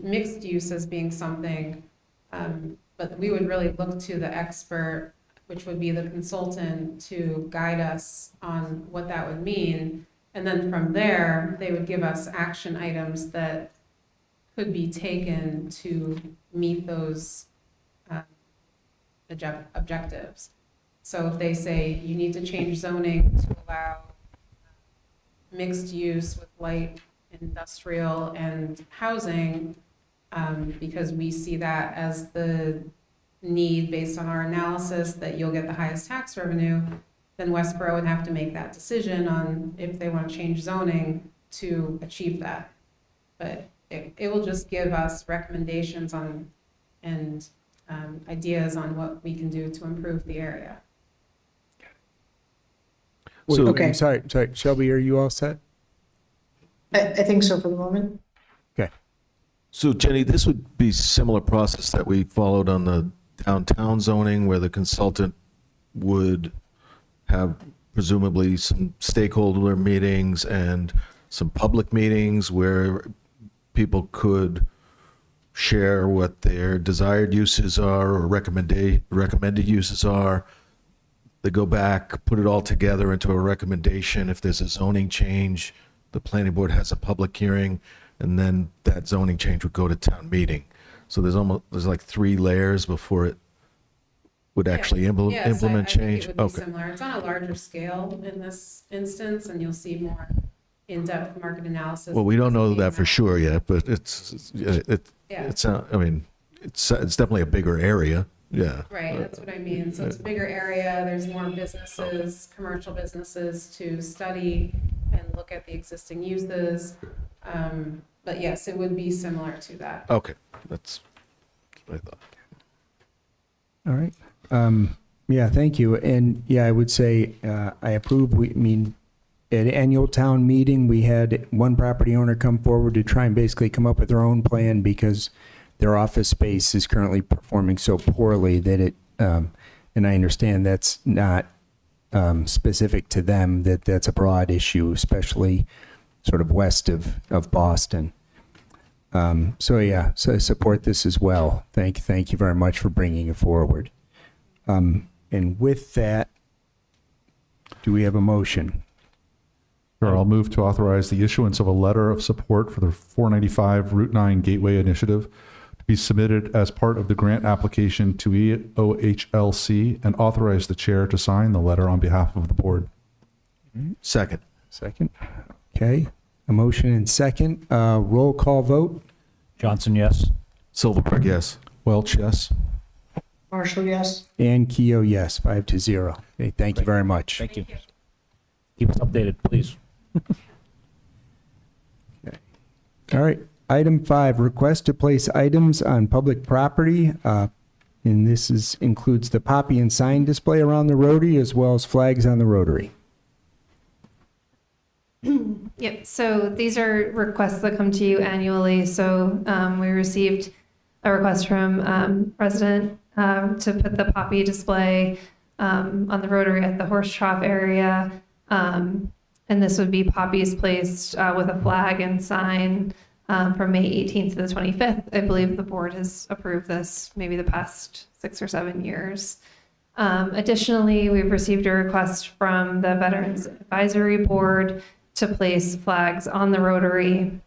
mixed use as being something. But we would really look to the expert which would be the consultant, to guide us on what that would mean. And then from there, they would give us action items that could be taken to meet those objectives. So if they say you need to change zoning to allow mixed use with light industrial and housing, because we see that as the need based on our analysis that you'll get the highest tax revenue, then Westborough would have to make that decision on if they want to change zoning to achieve that. But it will just give us recommendations on and ideas on what we can do to improve the area. Wait, So- Okay. I'm sorry, Shelby, are you all set? I think so for the moment. Okay. So Jenny, this would be similar process that we followed on the downtown zoning, where the consultant would have presumably some stakeholder meetings and some public meetings where people could share what their desired uses are or recommended uses are. They go back, put it all together into a recommendation. If there's a zoning change, the planning board has a public hearing, and then that zoning change would go to town meeting. So there's like 3 layers before it would actually implement Yes, I think change. it would be Okay. similar. It's on a larger scale in this instance, and you'll see more in-depth market analysis. Well, we don't know being that for done. sure yet, but it's I mean, it's definitely a bigger area. Yeah. Right, that's what I mean. So it's a bigger area, there's more businesses, commercial businesses to study and look at the existing uses. But yes, it would be similar to that. Okay, that's what I thought. All right. Yeah, thank you. And yeah, I would say I approve. At annual town meeting, we had one property owner come forward to try and basically come up with their own plan because their office space is currently performing so poorly that it, and I understand that's not specific to them, that's a broad issue, especially sort of west of Boston. So yeah, so I support this as well. Thank you very much for bringing it forward. And with that, do we have a motion? Sure, I'll move to authorize the issuance of a letter of support for the 495 Route 9 Gateway Initiative to be submitted as part of the grant application to EOHLC and authorize the chair to sign the letter on behalf of the board. Second. Second. Okay. A motion and second. Roll call vote. Johnson, yes. Silverberg, yes. Welch, yes. Marshall, yes. And Keo, yes, 5-0. Okay, thank you very much. Thank you. Keep us updated, please. All right. Item 5, request to place items on public property. And this includes the poppy and sign display around the Rotary as well as flags on the Rotary. Yep, so these are requests that come to you annually. So we received a request from resident to put the poppy display on the Rotary at the horse trough area. And this would be poppies placed with a flag and sign from May 18th to the 25th. I believe the board has approved this maybe the past 6 or 7 years. Additionally, we've received a request from the Veterans Advisory Board to place flags on the Rotary.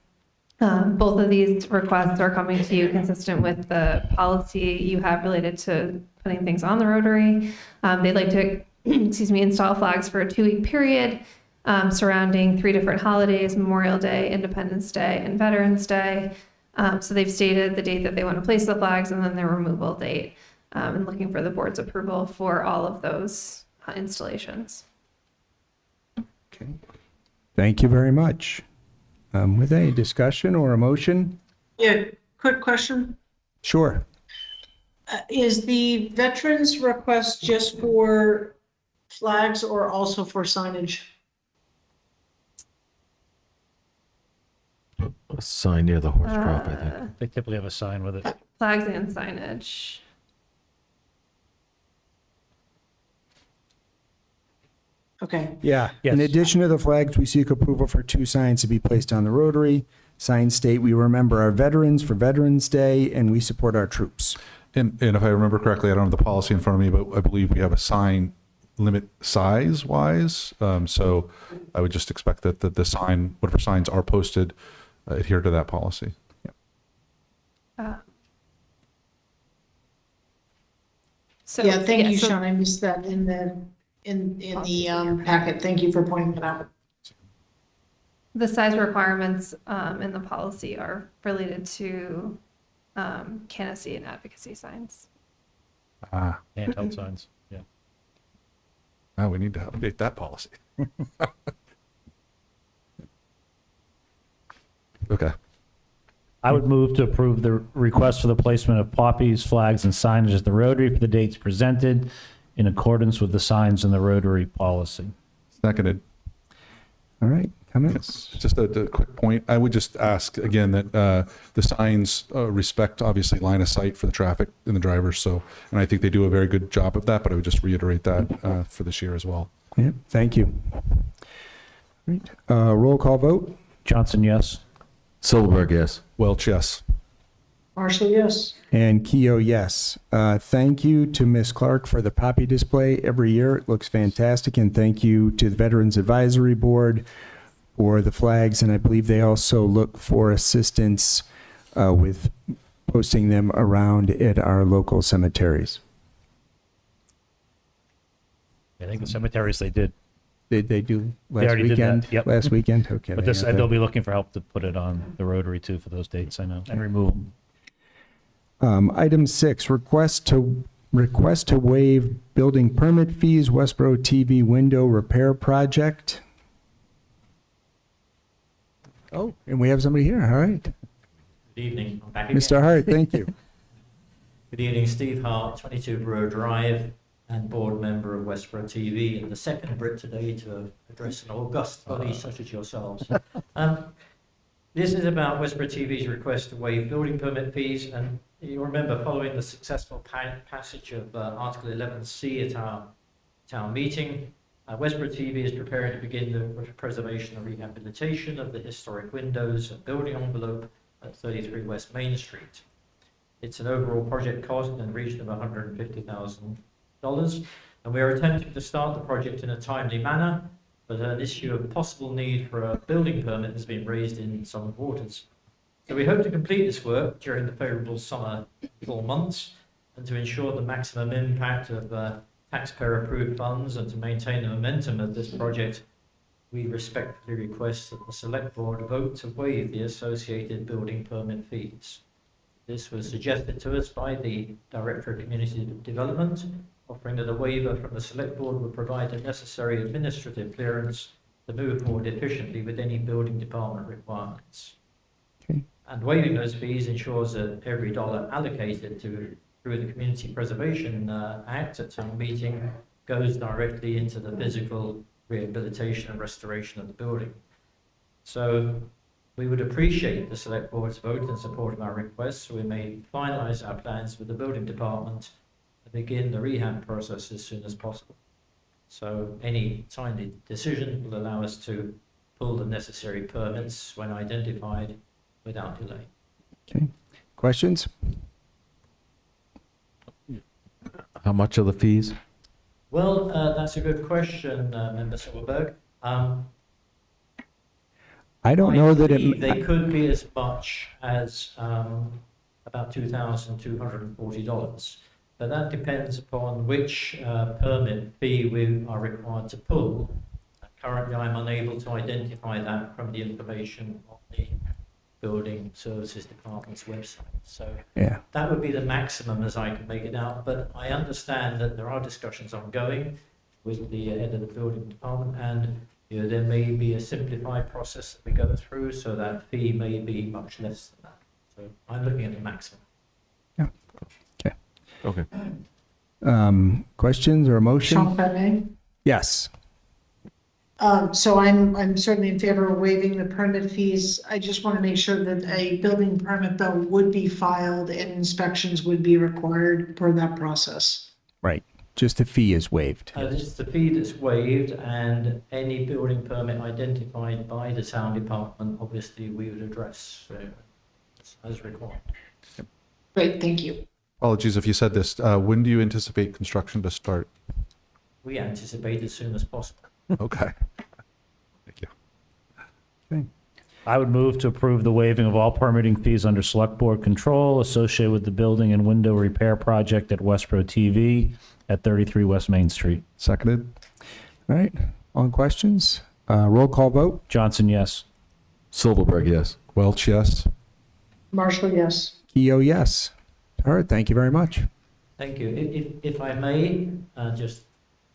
Both of these requests are coming to you consistent with the policy you have related to putting things on the Rotary. They'd like to, install flags for a 2-week period surrounding 3 different holidays: Memorial Day, Independence Day, and Veterans Day. So they've stated the date that they want to place the flags and then their removal date, and looking for the board's approval for all of those installations. Okay. Thank you very much. With any discussion or a motion? Yeah, quick question. Sure. Is the veterans request just for flags or also for signage? A sign near the horse trough, I think. They typically have a sign with it. Flags and signage. Okay. Yeah. Yes. In addition to the flags, we seek approval for 2 signs to be placed on the Rotary. Signs state we remember our veterans for Veterans Day and we support our troops. And if I remember correctly, I don't have the policy in front of me, but I believe we have a sign limit size-wise. So I would just expect that the sign, whatever signs are posted, adhere to that policy. So, Yeah, thank you, so Sean. I missed that in the packet. Thank you for pointing that out. the size requirements in the policy are related to canopy and advocacy signs. Handheld signs, yeah. Now we need to update that policy. Okay. I would move to approve the request for the placement of poppies, flags, and signage at the Rotary for the dates presented in accordance with the signs in the Rotary policy. Seconded. All right, comments? Just a quick point. I would just ask again that the signs respect obviously line of sight for the traffic and the drivers. So, and I think they do a very good job of that, but I would just reiterate that for this year as well. Yeah, thank you. All right, roll call vote. Johnson, yes. Silverberg, yes. Welch, yes. Marshall, yes. And Keough, yes. Thank you to Ms. Clark for the poppy display every year. It looks fantastic. And thank you to the Veterans Advisory Board for the flags. And I believe they also look for assistance with posting them around at our local cemeteries. I think the cemeteries they did. Did they do They last already did that, weekend? yep. Last weekend? Okay. But they this, got and that. they'll be looking for help to put it on the Rotary too for those dates, I know, and remove them. Item 6, request to waive building permit fees, Westborough TV window repair project. Oh, and we have somebody here. All right. Good evening. I'm back again. Mr. Hart, thank you. Good evening, Steve Hart, 22 Brewer Drive, and board member of Westborough TV, and the second Brit today to address an august body such as yourselves. This is about Westborough TV's request to waive building permit fees, and you remember following the successful passage of Article 11C at our town meeting, Westborough TV is preparing to begin the preservation and rehabilitation of the historic windows and building envelope at 33 West Main Street. It's an overall project cost in the region of $150,000, and we are attempting to start the project in a timely manner, but an issue of possible need for a building permit has been raised in some quarters. So we hope to complete this work during the favourable summer 4 months, and to ensure the maximum impact of taxpayer-approved funds and to maintain the momentum of this project, we respectfully request that the Select Board vote to waive the associated building permit fees. This was suggested to us by the Director of Community Development, offering that a waiver from the Select Board would provide the necessary administrative clearance to move forward efficiently with any building department requirements. Okay. And waiving those fees ensures that every dollar allocated through the Community Preservation Act at town meeting goes directly into the physical rehabilitation and restoration of the building. So we would appreciate the Select Board's vote in support of our request, so we may finalise our plans with the building department and begin the rehab process as soon as possible. So any timely decision will allow us to pull the necessary permits when identified without delay. Okay. Questions? How much are the fees? Well, that's a good question, Member Silverberg. I don't know that believe it. they could be as much as about $2,240, but that depends upon which permit fee we are required to pull. Currently, I'm unable to identify that from the information on the Building Services Department's website. So Yeah. that would be the maximum as I can make it out, but I understand that there are discussions ongoing with the head of the building department, and there may be a simplified process that we go through, so that fee may be much less than that. So I'm looking at the maximum. Okay. Questions or a motion? Sean, if I may? Yes. So I'm certainly in favor of waiving the permit fees. I just want to make sure that a building permit though would be filed and inspections would be required per that process. Right. Just the fee is waived. It's the fee that's waived, and any building permit identified by the town department, obviously we would address as required. Great, thank you. Apologies if you said this. When do you anticipate construction to start? We anticipate as soon as possible. Okay. Thank you. Okay. I would move to approve the waiving of all permitting fees under select board control associated with the building and window repair project at Westborough TV at 33 West Main Street. Seconded. All right. On questions? Roll call vote. Johnson, yes. Silverberg, yes. Welch, yes. Marshall, yes. Keo, yes. All right. Thank you very much. Thank you. If I may, just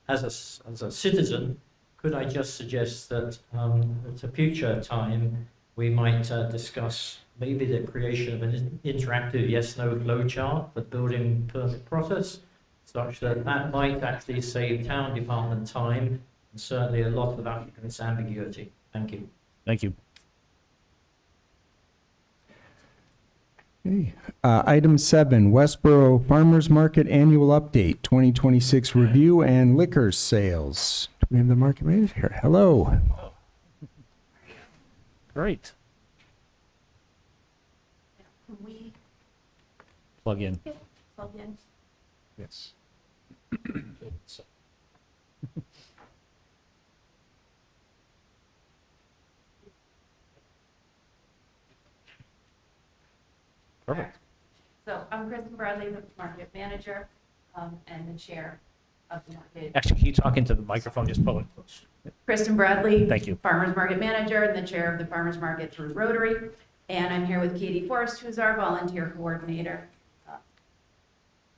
as a citizen, could I just suggest that at a future time, we might discuss maybe the creation of an interactive yes/no flow chart for building permit process, such that might actually save town department time and certainly a lot of applicants' ambiguity. Thank you. Thank you. Okay. Item 7, Westborough Farmers Market Annual Update, 2026 Review and Liquor Sales. Do we have the market manager here? Hello. Great. Can we Plug in. plug in? Yes. Perfect. So I'm Kristen Bradley, the market manager, and the chair of the market. Actually, can you talk into the microphone? Just pull it close. Kristen Bradley. Thank you. Farmers Market Manager and the chair of the Farmers Market through Rotary. And I'm here with Katie Forrest, who's our volunteer coordinator.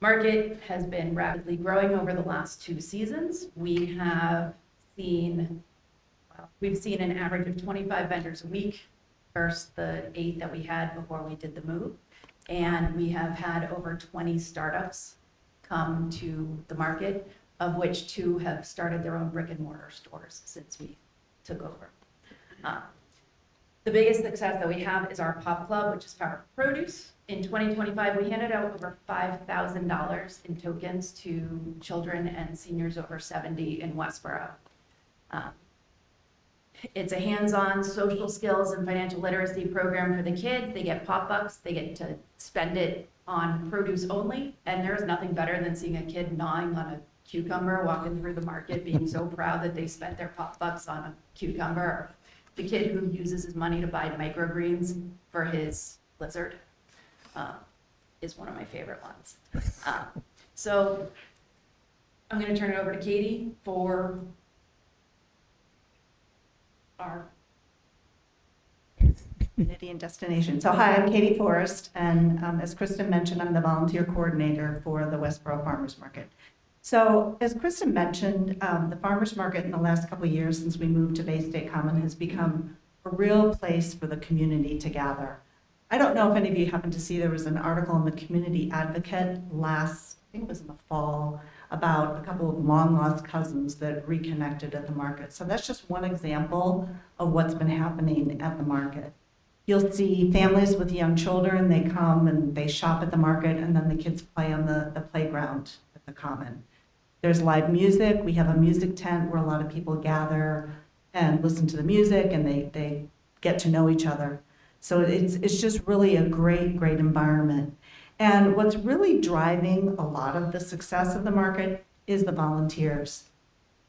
Market has been rapidly growing over the last 2 seasons. We've seen an average of 25 vendors a week versus the 8 that we had before we did the move. And we have had over 20 startups come to the market, of which 2 have started their own brick and mortar stores since we took over. The biggest success that we have is our Pop Club, which is Power Produce. In 2025, we handed out over $5,000 in tokens to children and seniors over 70 in Westborough. It's a hands-on social skills and financial literacy program for the kids. They get pop bucks. They get to spend it on produce only. And there's nothing better than seeing a kid gnawing on a cucumber, walking through the market, being so proud that they spent their pop bucks on a cucumber. Or the kid who uses his money to buy microgreens for his lizard is one of my favorite ones. So I'm going to turn it over to Katie for our community and destination. So hi, I'm Katie Forrest, and as Kristen mentioned, I'm the volunteer coordinator for the Westborough Farmers Market. So as Kristen mentioned, the Farmers Market in the last couple of years since we moved to Bay State Common has become a real place for the community to gather. I don't know if any of you happened to see, there was an article in the Community Advocate I think it was in the fall, about a couple of long-lost cousins that reconnected at the market. So that's just one example of what's been happening at the market. You'll see families with young children, they come and they shop at the market, and then the kids play on the playground at the common. There's live music. We have a music tent where a lot of people gather and listen to the music, and they get to know each other. So it's just really a great environment. And what's really driving a lot of the success of the market is the volunteers.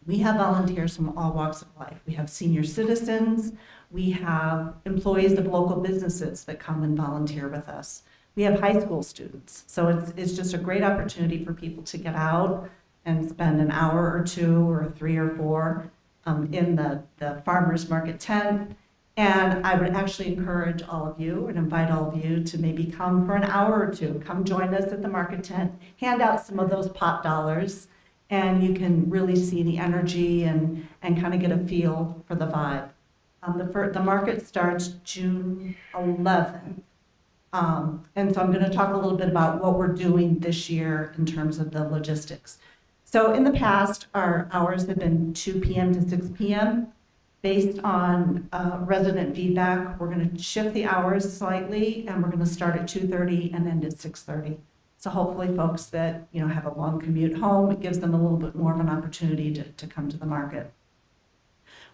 We have volunteers from all walks of life. We have senior citizens. We have employees of local businesses that come and volunteer with us. We have high school students. So it's just a great opportunity for people to get out and spend an hour or 2 or 3 or 4 in the farmers market tent. And I would actually encourage all of you and invite all of you to maybe come for an hour or 2. Come join us at the market tent, hand out some of those pop dollars, and you can really see the energy and kind of get a feel for the vibe. The market starts June 11th. And so I'm going to talk a little bit about what we're doing this year in terms of the logistics. So in the past, our hours have been 2 p.m. to 6 p.m. Based on resident feedback, we're going to shift the hours slightly, and we're going to start at 2:30 and end at 6:30. So hopefully folks that have a long commute home, it gives them a little bit more of an opportunity to come to the market.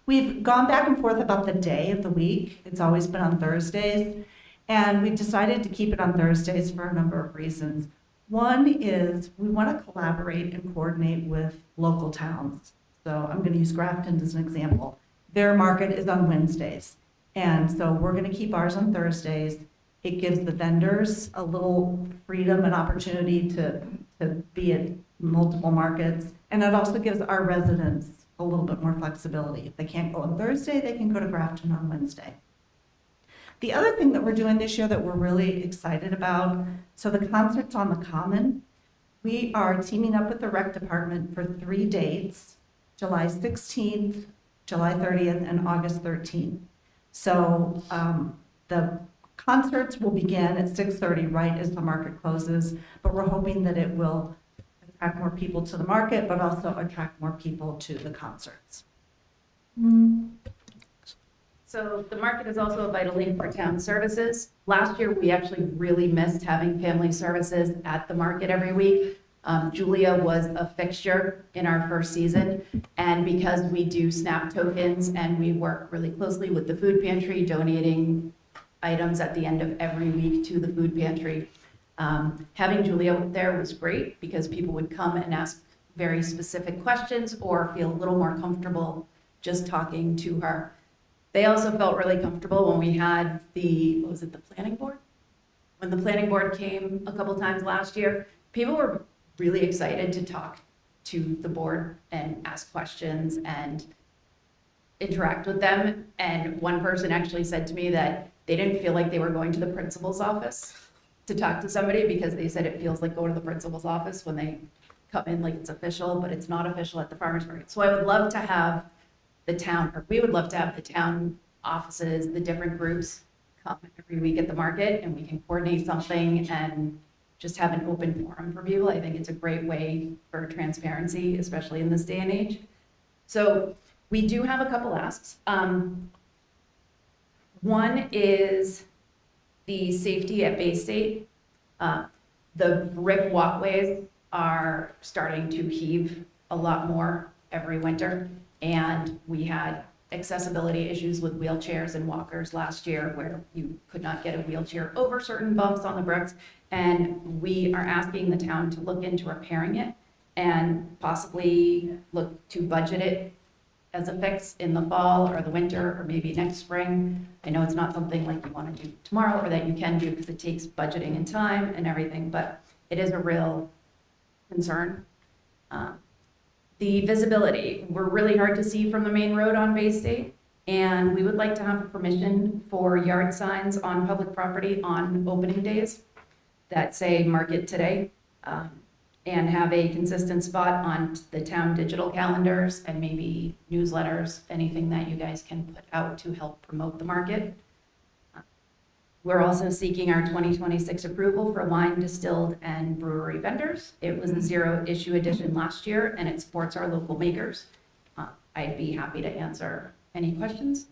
We've gone back and forth about the day of the week. It's always been on Thursdays, and we decided to keep it on Thursdays for a number of reasons. One is we want to collaborate and coordinate with local towns. So I'm going to use Grafton as an example. Their market is on Wednesdays. And so we're going to keep ours on Thursdays. It gives the vendors a little freedom and opportunity to be at multiple markets. And it also gives our residents a little bit more flexibility. If they can't go on Thursday, they can go to Grafton on Wednesday. The other thing that we're doing this year that we're really excited about, so the concerts on the Common, we are teaming up with the rec department for 3 dates, July 16th, July 30th, and August 13th. So the concerts will begin at 6:30, right as the market closes, but we're hoping that it will attract more people to the market, but also attract more people to the concerts. So the market is also a vital link for town services. Last year, we actually really missed having family services at the market every week. Julia was a fixture in our first season, and because we do SNAP tokens and we work really closely with the food pantry, donating items at the end of every week to the food pantry, having Julia there was great because people would come and ask very specific questions or feel a little more comfortable just talking to her. They also felt really comfortable when we had the planning board? When the planning board came a couple times last year, people were really excited to talk to the board and ask questions and interact with them. And one person actually said to me that they didn't feel like they were going to the principal's office to talk to somebody because they said it feels like going to the principal's office when they come in like it's official, but it's not official at the farmer's market. So I would love to have we would love to have the town offices, the different groups come every week at the market and we can coordinate something and just have an open forum for people. I think it's a great way for transparency, especially in this day and age. So we do have a couple asks. One is the safety at Bay State. The brick walkways are starting to heave a lot more every winter. And we had accessibility issues with wheelchairs and walkers last year where you could not get a wheelchair over certain bumps on the bricks. And we are asking the town to look into repairing it and possibly look to budget it as a fix in the fall or the winter or maybe next spring. I know it's not something like you want to do tomorrow or that you can do because it takes budgeting and time and everything, but it is a real concern. The visibility, we're really hard to see from the main road on Bay State, and we would like to have permission for yard signs on public property on opening days that say market today, and have a consistent spot on the town digital calendars and maybe newsletters, anything that you guys can put out to help promote the market. We're also seeking our 2026 approval for wine, distilled, and brewery vendors. It was a 0-issue edition last year, and it supports our local makers. I'd be happy to answer any questions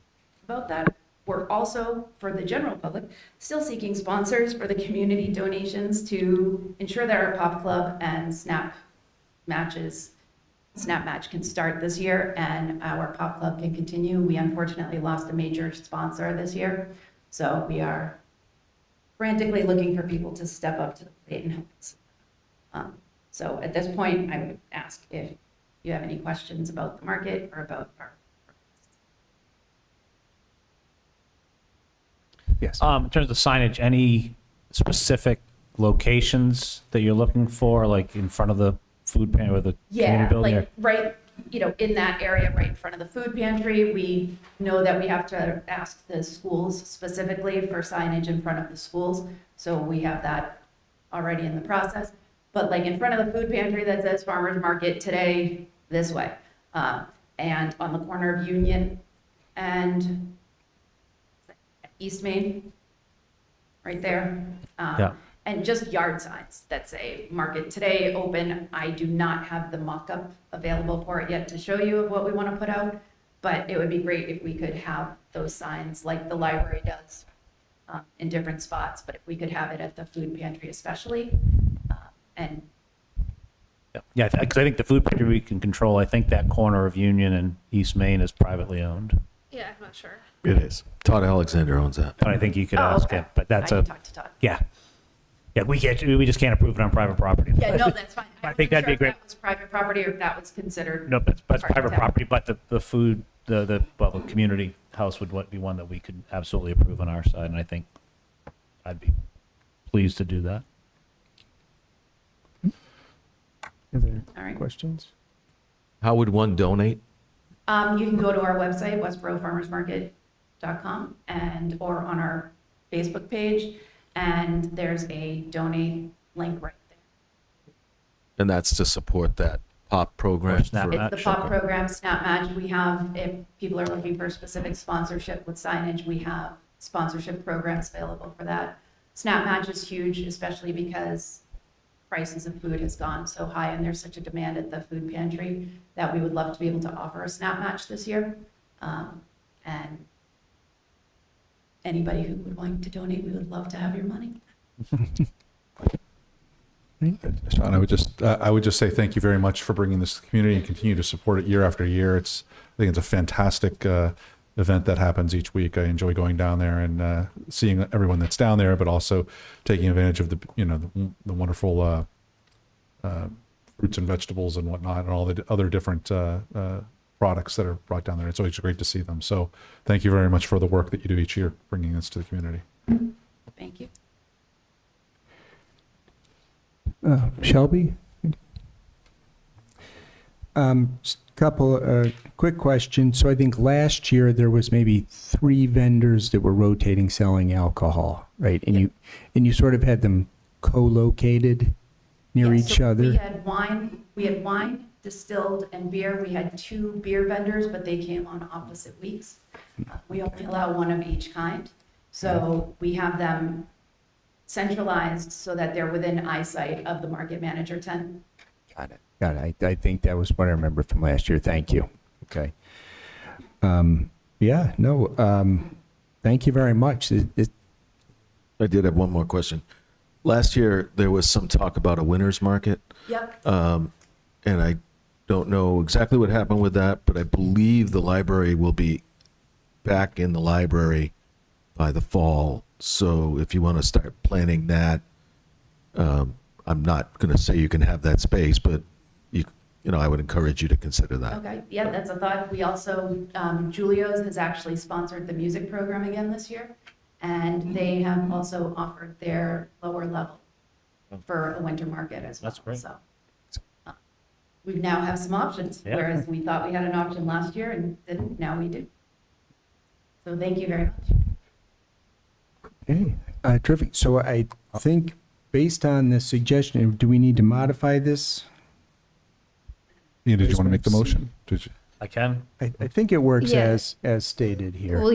about that. We're also, for the general public, still seeking sponsors for the community donations to ensure that our Pop Club and Snap Match can start this year, and our Pop Club can continue. We unfortunately lost a major sponsor this year, so we are frantically looking for people to step up to the plate and help us. So at this point, I would ask if you have any questions about the market or about our. Yes. In terms of signage, any specific locations that you're looking for, like in front of the food pantry or the community building? Like right, in that area right in front of the food pantry. We know that we have to ask the schools specifically for signage in front of the schools. So we have that already in the process. But like in front of the food pantry that says farmer's market today this way. And on the corner of Union and East Main, right there. Yeah. And just yard signs that say market today open. I do not have the mock-up available for it yet to show you of what we want to put out, but it would be great if we could have those signs like the library does in different spots, but if we could have it at the food pantry especially. And Yeah, because I think the food pantry we can control. I think that corner of Union and East Main is privately owned. Yeah, I'm not sure. It is. Todd Alexander owns that. But I think you could ask okay. him, but that's I can talk to Todd. yeah. Yeah, we just can't approve it on private property. Yeah, no, that's fine. I think that'd be wasn't sure if great. that was private property or if that was considered. No, that's part of private town. property, but the food, the community house would be one that we could absolutely approve on our side, and I think I'd be pleased to do that. Other All right. questions? How would one donate? You can go to our website, westboroughfarmersmarket.com, or on our Facebook page, and there's a donate link right there. And that's to support that POP program? Or Snap for- Match. It's the POP program, Snap Match. We have, if people are looking for specific sponsorship with signage, we have sponsorship programs available for that. Snap Match is huge, especially because prices of food has gone so high and there's such a demand at the food pantry that we would love to be able to offer a Snap Match this year. And anybody who would like to donate, we would love to have your money. Sean, I would just say thank you very much for bringing this to the community and continue to support it year after year. I think it's a fantastic event that happens each week. I enjoy going down there and seeing everyone that's down there, but also taking advantage of the wonderful fruits and vegetables and whatnot, and all the other different products that are brought down there. It's always great to see them. So thank you very much for the work that you do each year, bringing this to the community. Thank you. Shelby? Just a couple quick questions. So I think last year there was maybe 3 vendors that were rotating selling alcohol, right? And you sort of had them co-located near Yeah, each so other. We had wine, distilled, and beer. We had 2 beer vendors, but they came on opposite weeks. We only allow 1 of each kind. So we have them centralized so that they're within eyesight of the market manager tent. Got it. I think that was what I remember from last year. Thank you. Okay. Thank you very much. I did have one more question. Last year, there was some talk about a winter's market. Yep. And I don't know exactly what happened with that, but I believe the library will be back in the library by the fall. So if you want to start planning that, I'm not going to say you can have that space, but I would encourage you to consider that. Okay, yeah, that's a thought. We also, Julio's has actually sponsored the music program again this year. And they have also offered their lower level for a winter market as well. That's great. So we now have some options, Yeah. whereas we thought we had an option last year and didn't, now we do. So thank you very much. Okay. Terrific. So I think based on the suggestion, do we need to modify this? Ian, did you want to make the motion? Did you? I can. I think it works Yeah. as stated here. Well,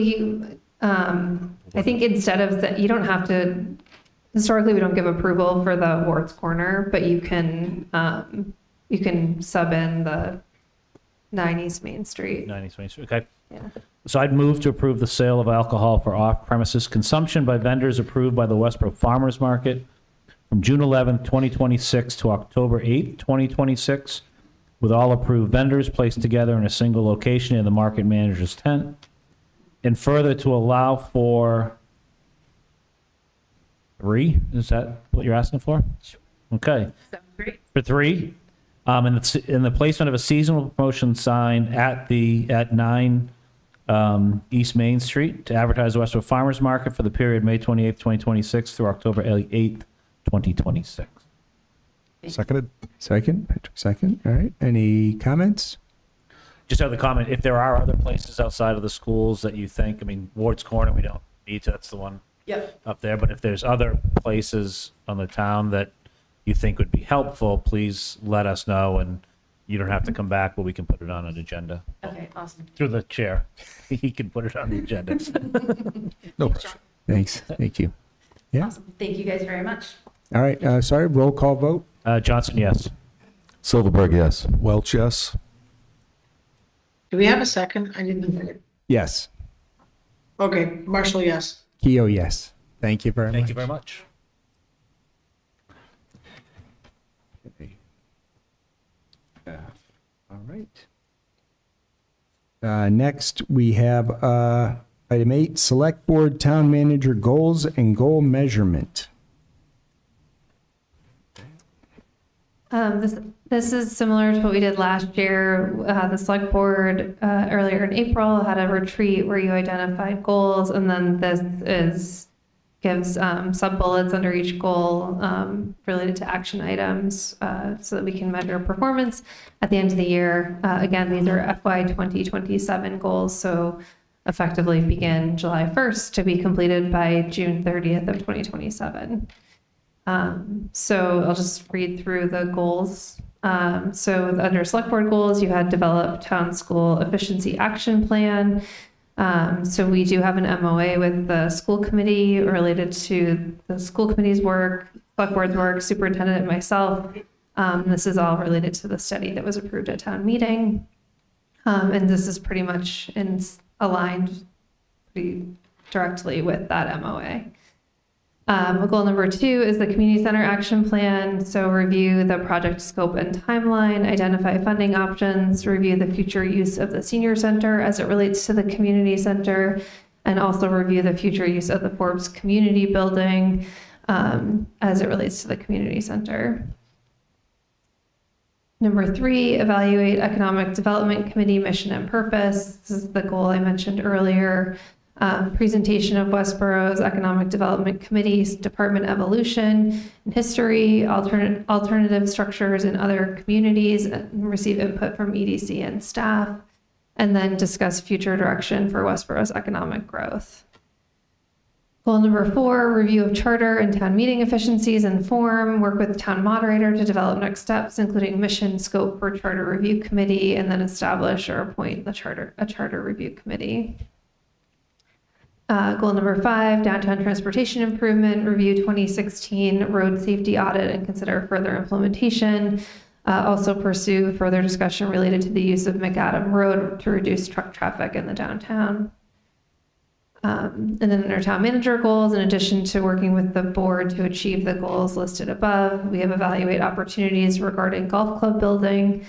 I think instead of that, you don't have to, historically, we don't give approval for the Warts Corner, but you can sub in the 9 East Main Street. 90 Main Street, okay. Yeah. So I'd move to approve the sale of alcohol for off-premises consumption by vendors approved by the Westborough Farmers Market from June 11th, 2026 to October 8th, 2026, with all approved vendors placed together in a single location in the market manager's tent. And further, to allow for 3, is that what you're asking for? Sure. Okay. Sounds great. For 3, in the placement of a seasonal promotion sign at 9 East Main Street to advertise the Westborough Farmers Market for the period May 28th, 2026 through October 8th, 2026. Seconded? Second, Patrick, second. All right. Any comments? Just have the comment, if there are other places outside of the schools that you think, Ward's Corner, we don't need to, that's the one Yep. up there, but if there's other places on the town that you think would be helpful, please let us know, and you don't have to come back, but we can put it on an agenda. Okay, awesome. Through the chair. He can put it on the agenda. No. Thanks. Thank you. Yeah. Awesome. Thank you guys very much. All right. Sorry. Roll call vote. Johnson, yes. Silverberg, yes. Welch, yes. Do we have a second? I didn't hear it. Yes. Okay, Marshall, yes. Keo, yes. Thank you very much. Thank you very much. All right. Next, we have item 8, Select Board Town Manager Goals and Goal Measurement. This is similar to what we did last year. The select board earlier in April had a retreat where you identified goals, and then gives sub-bullets under each goal related to action items so that we can measure performance at the end of the year. Again, these are FY 2027 goals, so effectively begin July 1st to be completed by June 30th of 2027. So I'll just read through the goals. So under select board goals, you had developed town school efficiency action plan. So we do have an MOA with the school committee related to the school committee's work, select board's work, superintendent and myself. This is all related to the study that was approved at town meeting. And this is pretty much aligned pretty directly with that MOA. Goal number 2 is the community center action plan. So review the project scope and timeline, identify funding options, review the future use of the senior center as it relates to the community center, and also review the future use of the Forbes community building as it relates to the community center. Number 3, evaluate economic development committee mission and purpose. This is the goal I mentioned earlier. Presentation of Westborough's Economic Development Committee's department evolution and history, alternative structures in other communities, and receive input from EDC and staff, and then discuss future direction for Westborough's economic growth. Goal number 4, review of charter and town meeting efficiencies and form, work with town moderator to develop next steps, including mission, scope for charter review committee, and then establish or appoint a charter review committee. Goal number 5, downtown transportation improvement, review 2016 road safety audit and consider further implementation. Also pursue further discussion related to the use of McAdam Road to reduce truck traffic in the downtown. And then under town manager goals, in addition to working with the board to achieve the goals listed above, we have evaluate opportunities regarding golf club building,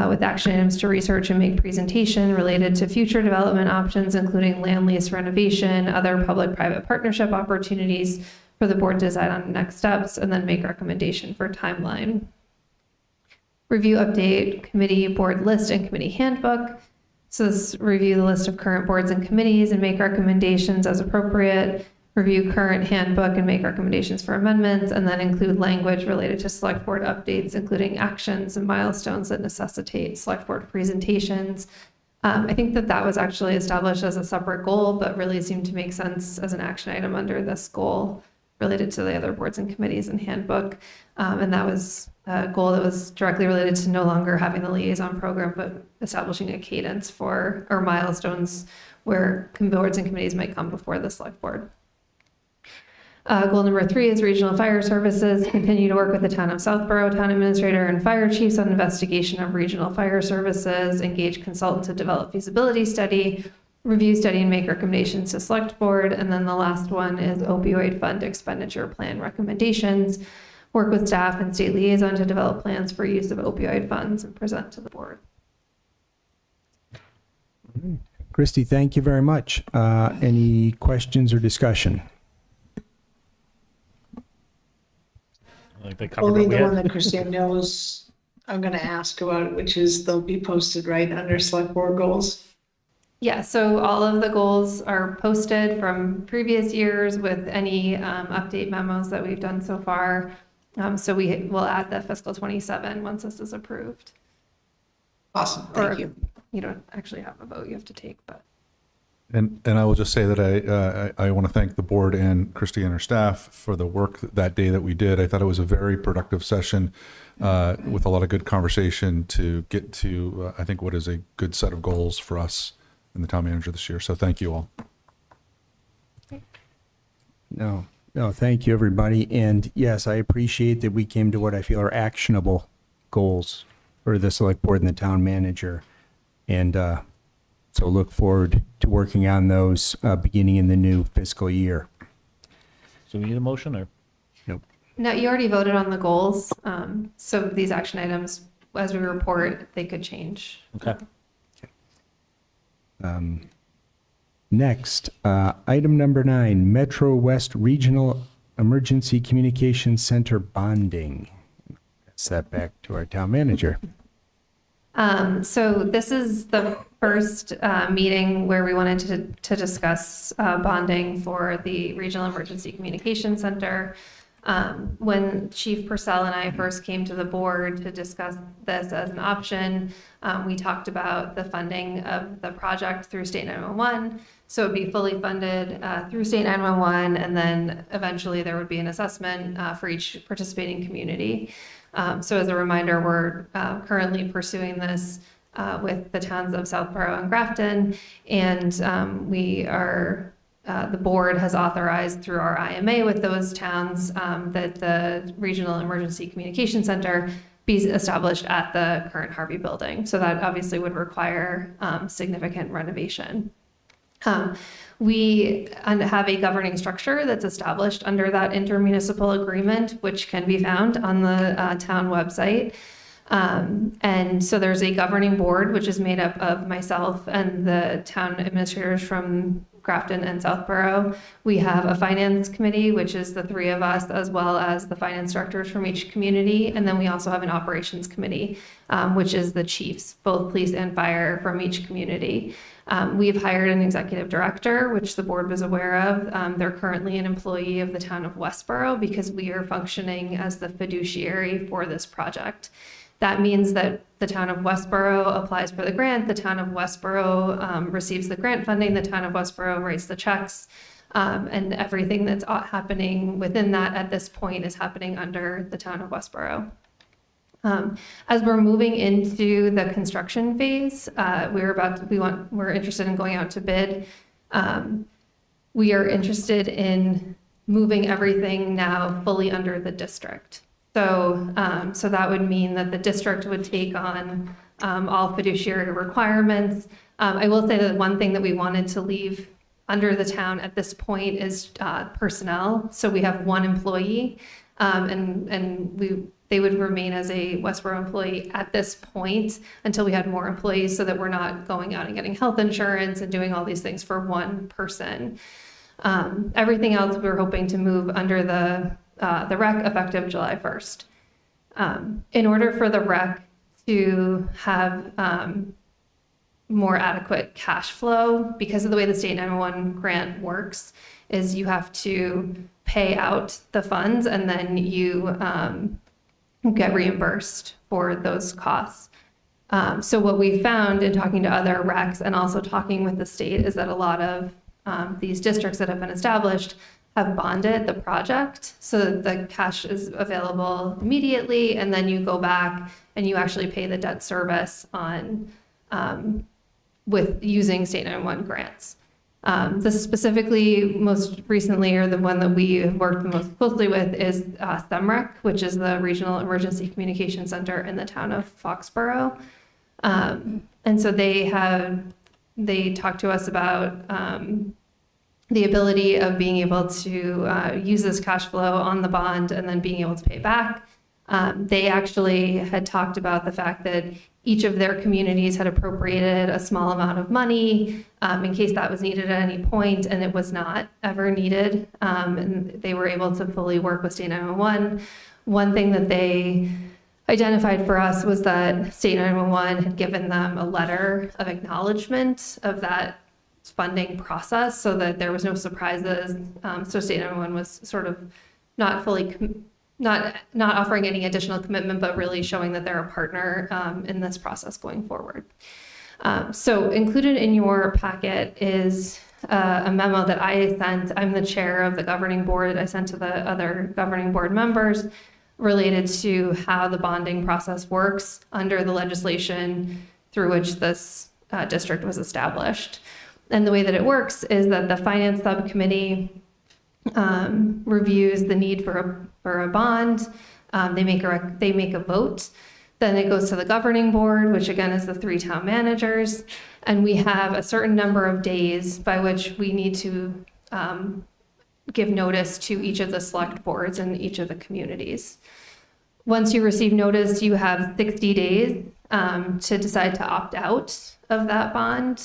with action items to research and make presentation related to future development options, including land lease renovation, other public-private partnership opportunities for the board to decide on next steps, and then make recommendation for timeline. Review, update committee board list and committee handbook. So this review the list of current boards and committees and make recommendations as appropriate. Review current handbook and make recommendations for amendments, and then include language related to select board updates, including actions and milestones that necessitate select board presentations. I think that was actually established as a separate goal, but really seemed to make sense as an action item under this goal related to the other boards and committees and handbook. And that was a goal that was directly related to no longer having the liaison program, but establishing a cadence for, or milestones where boards and committees might come before the select board. Goal number 3 is regional fire services. Continue to work with the town of Southborough, town administrator, and fire chiefs on investigation of regional fire services. Engage consultant to develop feasibility study. Review, study, and make recommendations to select board. And then the last one is opioid fund expenditure plan recommendations. Work with staff and state liaison to develop plans for use of opioid funds and present to the board. Christy, thank you very much. Any questions or discussion? I think they covered Only what we the one had. that Christine knows I'm going to ask about, which is they'll be posted right under select board goals. Yeah, so all of the goals are posted from previous years with any update memos that we've done so far. So we will add the fiscal 27 once this is approved. Awesome, thank you. You don't actually have a vote you have to take, but. And I will just say that I want to thank the board and Christy and her staff for the work that day that we did. I thought it was a very productive session with a lot of good conversation to get to, I think, what is a good set of goals for us and the town manager this year. So thank you all. No, thank you, everybody. And yes, I appreciate that we came to what I feel are actionable goals for the select board and the town manager. And so look forward to working on those beginning in the new fiscal year. So we need a motion or? Nope. No, you already voted on the goals. So these action items, as we report, they could change. Okay. Next, item number 9, Metro West Regional Emergency Communications Center bonding. Pass that back to our town manager. So this is the first meeting where we wanted to discuss bonding for the Regional Emergency Communication Center. When Chief Purcell and I first came to the board to discuss this as an option, we talked about the funding of the project through State 911. So it'd be fully funded through State 911, and then eventually there would be an assessment for each participating community. So as a reminder, we're currently pursuing this with the towns of Southborough and Grafton, and we are the board has authorized through our IMA with those towns that the Regional Emergency Communication Center be established at the current Harvey building. So that obviously would require significant renovation. We have a governing structure that's established under that intermunicipal agreement, which can be found on the town website. And so there's a governing board, which is made up of myself and the town administrators from Grafton and Southborough. We have a finance committee, which is the three of us, as well as the finance directors from each community. And then we also have an operations committee, which is the chiefs, both police and fire from each community. We've hired an executive director, which the board was aware of. They're currently an employee of the town of Westborough because we are functioning as the fiduciary for this project. That means that the town of Westborough applies for the grant, the town of Westborough receives the grant funding, the town of Westborough writes the checks, and everything that's happening within that at this point is happening under the town of Westborough. As we're moving into the construction phase, we're interested in going out to bid. We are interested in moving everything now fully under the district. So that would mean that the district would take on all fiduciary requirements. I will say that one thing that we wanted to leave under the town at this point is personnel. So we have one employee, and they would remain as a Westborough employee at this point until we had more employees, so that we're not going out and getting health insurance and doing all these things for one person. Everything else we're hoping to move under the rec effective July 1st. In order for the rec to have more adequate cash flow, because of the way the State 911 grant works, is you have to pay out the funds and then you get reimbursed for those costs. So what we found in talking to other recs and also talking with the state is that a lot of these districts that have been established have bonded the project so that the cash is available immediately, and then you go back and you actually pay the debt service on with using State 911 grants. This specifically, most recently, or the one that we have worked the most closely with is SEMREC, which is the Regional Emergency Communication Center in the town of Foxborough. And so they talked to us about the ability of being able to use this cash flow on the bond and then being able to pay back. They actually had talked about the fact that each of their communities had appropriated a small amount of money in case that was needed at any point, and it was not ever needed. And they were able to fully work with State 911. One thing that they identified for us was that State 911 had given them a letter of acknowledgement of that funding process so that there was no surprises. So State 911 was sort of not fully not offering any additional commitment, but really showing that they're a partner in this process going forward. So included in your packet is a memo that I sent. I'm the chair of the governing board. I sent to the other governing board members related to how the bonding process works under the legislation through which this district was established. And the way that it works is that the finance subcommittee reviews the need for a bond. They make a vote. Then it goes to the governing board, which again is the 3 town managers. And we have a certain number of days by which we need to give notice to each of the select boards in each of the communities. Once you receive notice, you have 60 days to decide to opt out of that bond,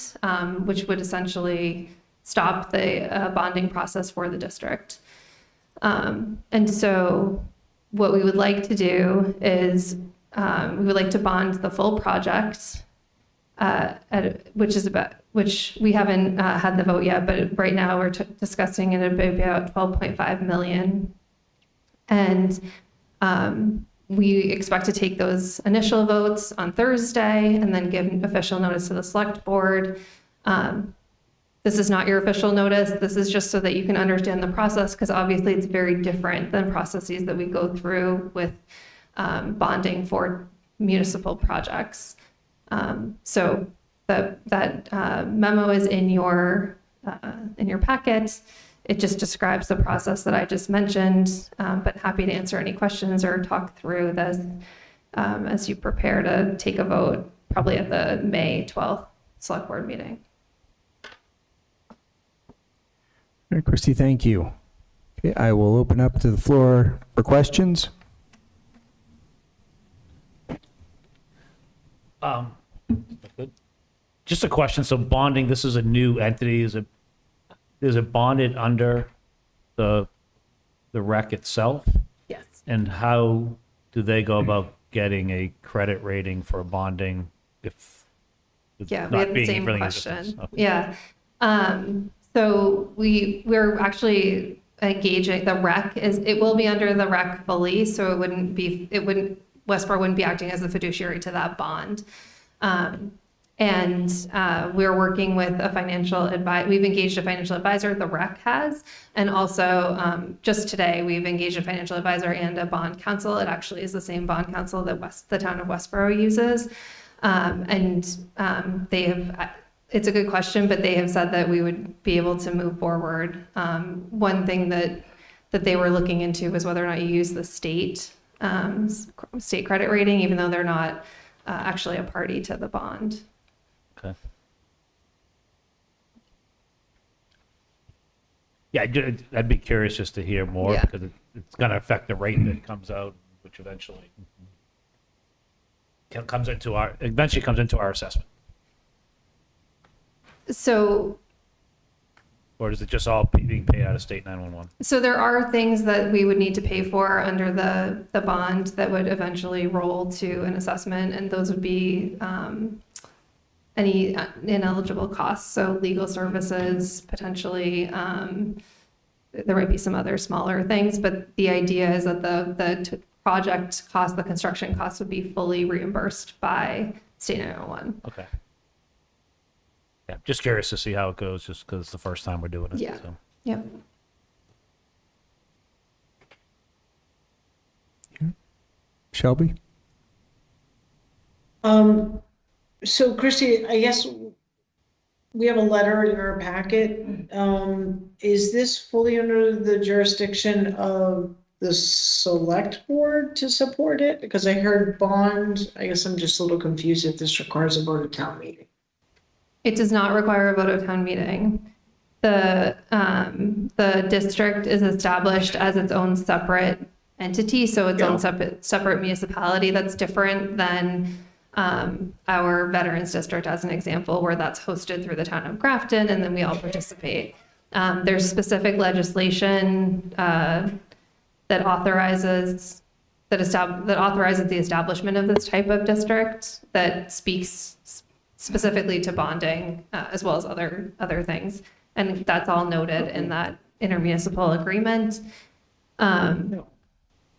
which would essentially stop the bonding process for the district. And so what we would like to do is we would like to bond the full project, which we haven't had the vote yet, but right now we're discussing it at about 12.5 million. And we expect to take those initial votes on Thursday and then give official notice to the select board. This is not your official notice. This is just so that you can understand the process, because obviously it's very different than processes that we go through with bonding for municipal projects. So that memo is in your packet. It just describes the process that I just mentioned, but happy to answer any questions or talk through this as you prepare to take a vote, probably at the May 12th select board meeting. All right, Christy, thank you. Okay, I will open up to the floor for questions. Just a question. So bonding, this is a new entity. Is it bonded under the rec itself? Yes. And how do they go about getting a credit rating for bonding if it's Yeah, we not had the being same really question. existence? Okay. Yeah. So we're actually engaging the rec it will be under the rec fully, so Westborough wouldn't be acting as the fiduciary to that bond. And we're working with a financial advisor. We've engaged a financial advisor, the rec has, and also just today we've engaged a financial advisor and a bond counsel. It actually is the same bond counsel that the town of Westborough uses. They have, it's a good question, but they have said that we would be able to move forward. One thing that they were looking into was whether or not you use the state credit rating, even though they're not actually a party to the bond. Okay. Yeah, I'd be curious just to hear more, Yeah. because it's going to affect the rate that comes out, which eventually comes into our assessment. So Or is it just all being paid out of state 911? So there are things that we would need to pay for under the bond that would eventually roll to an assessment, and those would be any ineligible costs, so legal services, potentially. There might be some other smaller things, but the idea is that the project cost, the construction costs, would be fully reimbursed by state 911. Okay. Yeah, just curious to see how it goes, just because it's the first time we're doing it. Yeah. So. Yep. Shelby? So Christy, I guess we have a letter in our packet. Is this fully under the jurisdiction of the select board to support it? Because I heard bond, I guess I'm just a little confused if this requires a vote of town meeting. It does not require a vote of town meeting. The district is established as its own separate entity, so its own separate municipality. That's different than our Veterans District, as an example, where that's hosted through the town of Grafton, and then we all participate. There's specific legislation that authorizes the establishment of this type of district that speaks specifically to bonding, as well as other things. And that's all noted in that intermunicipal agreement.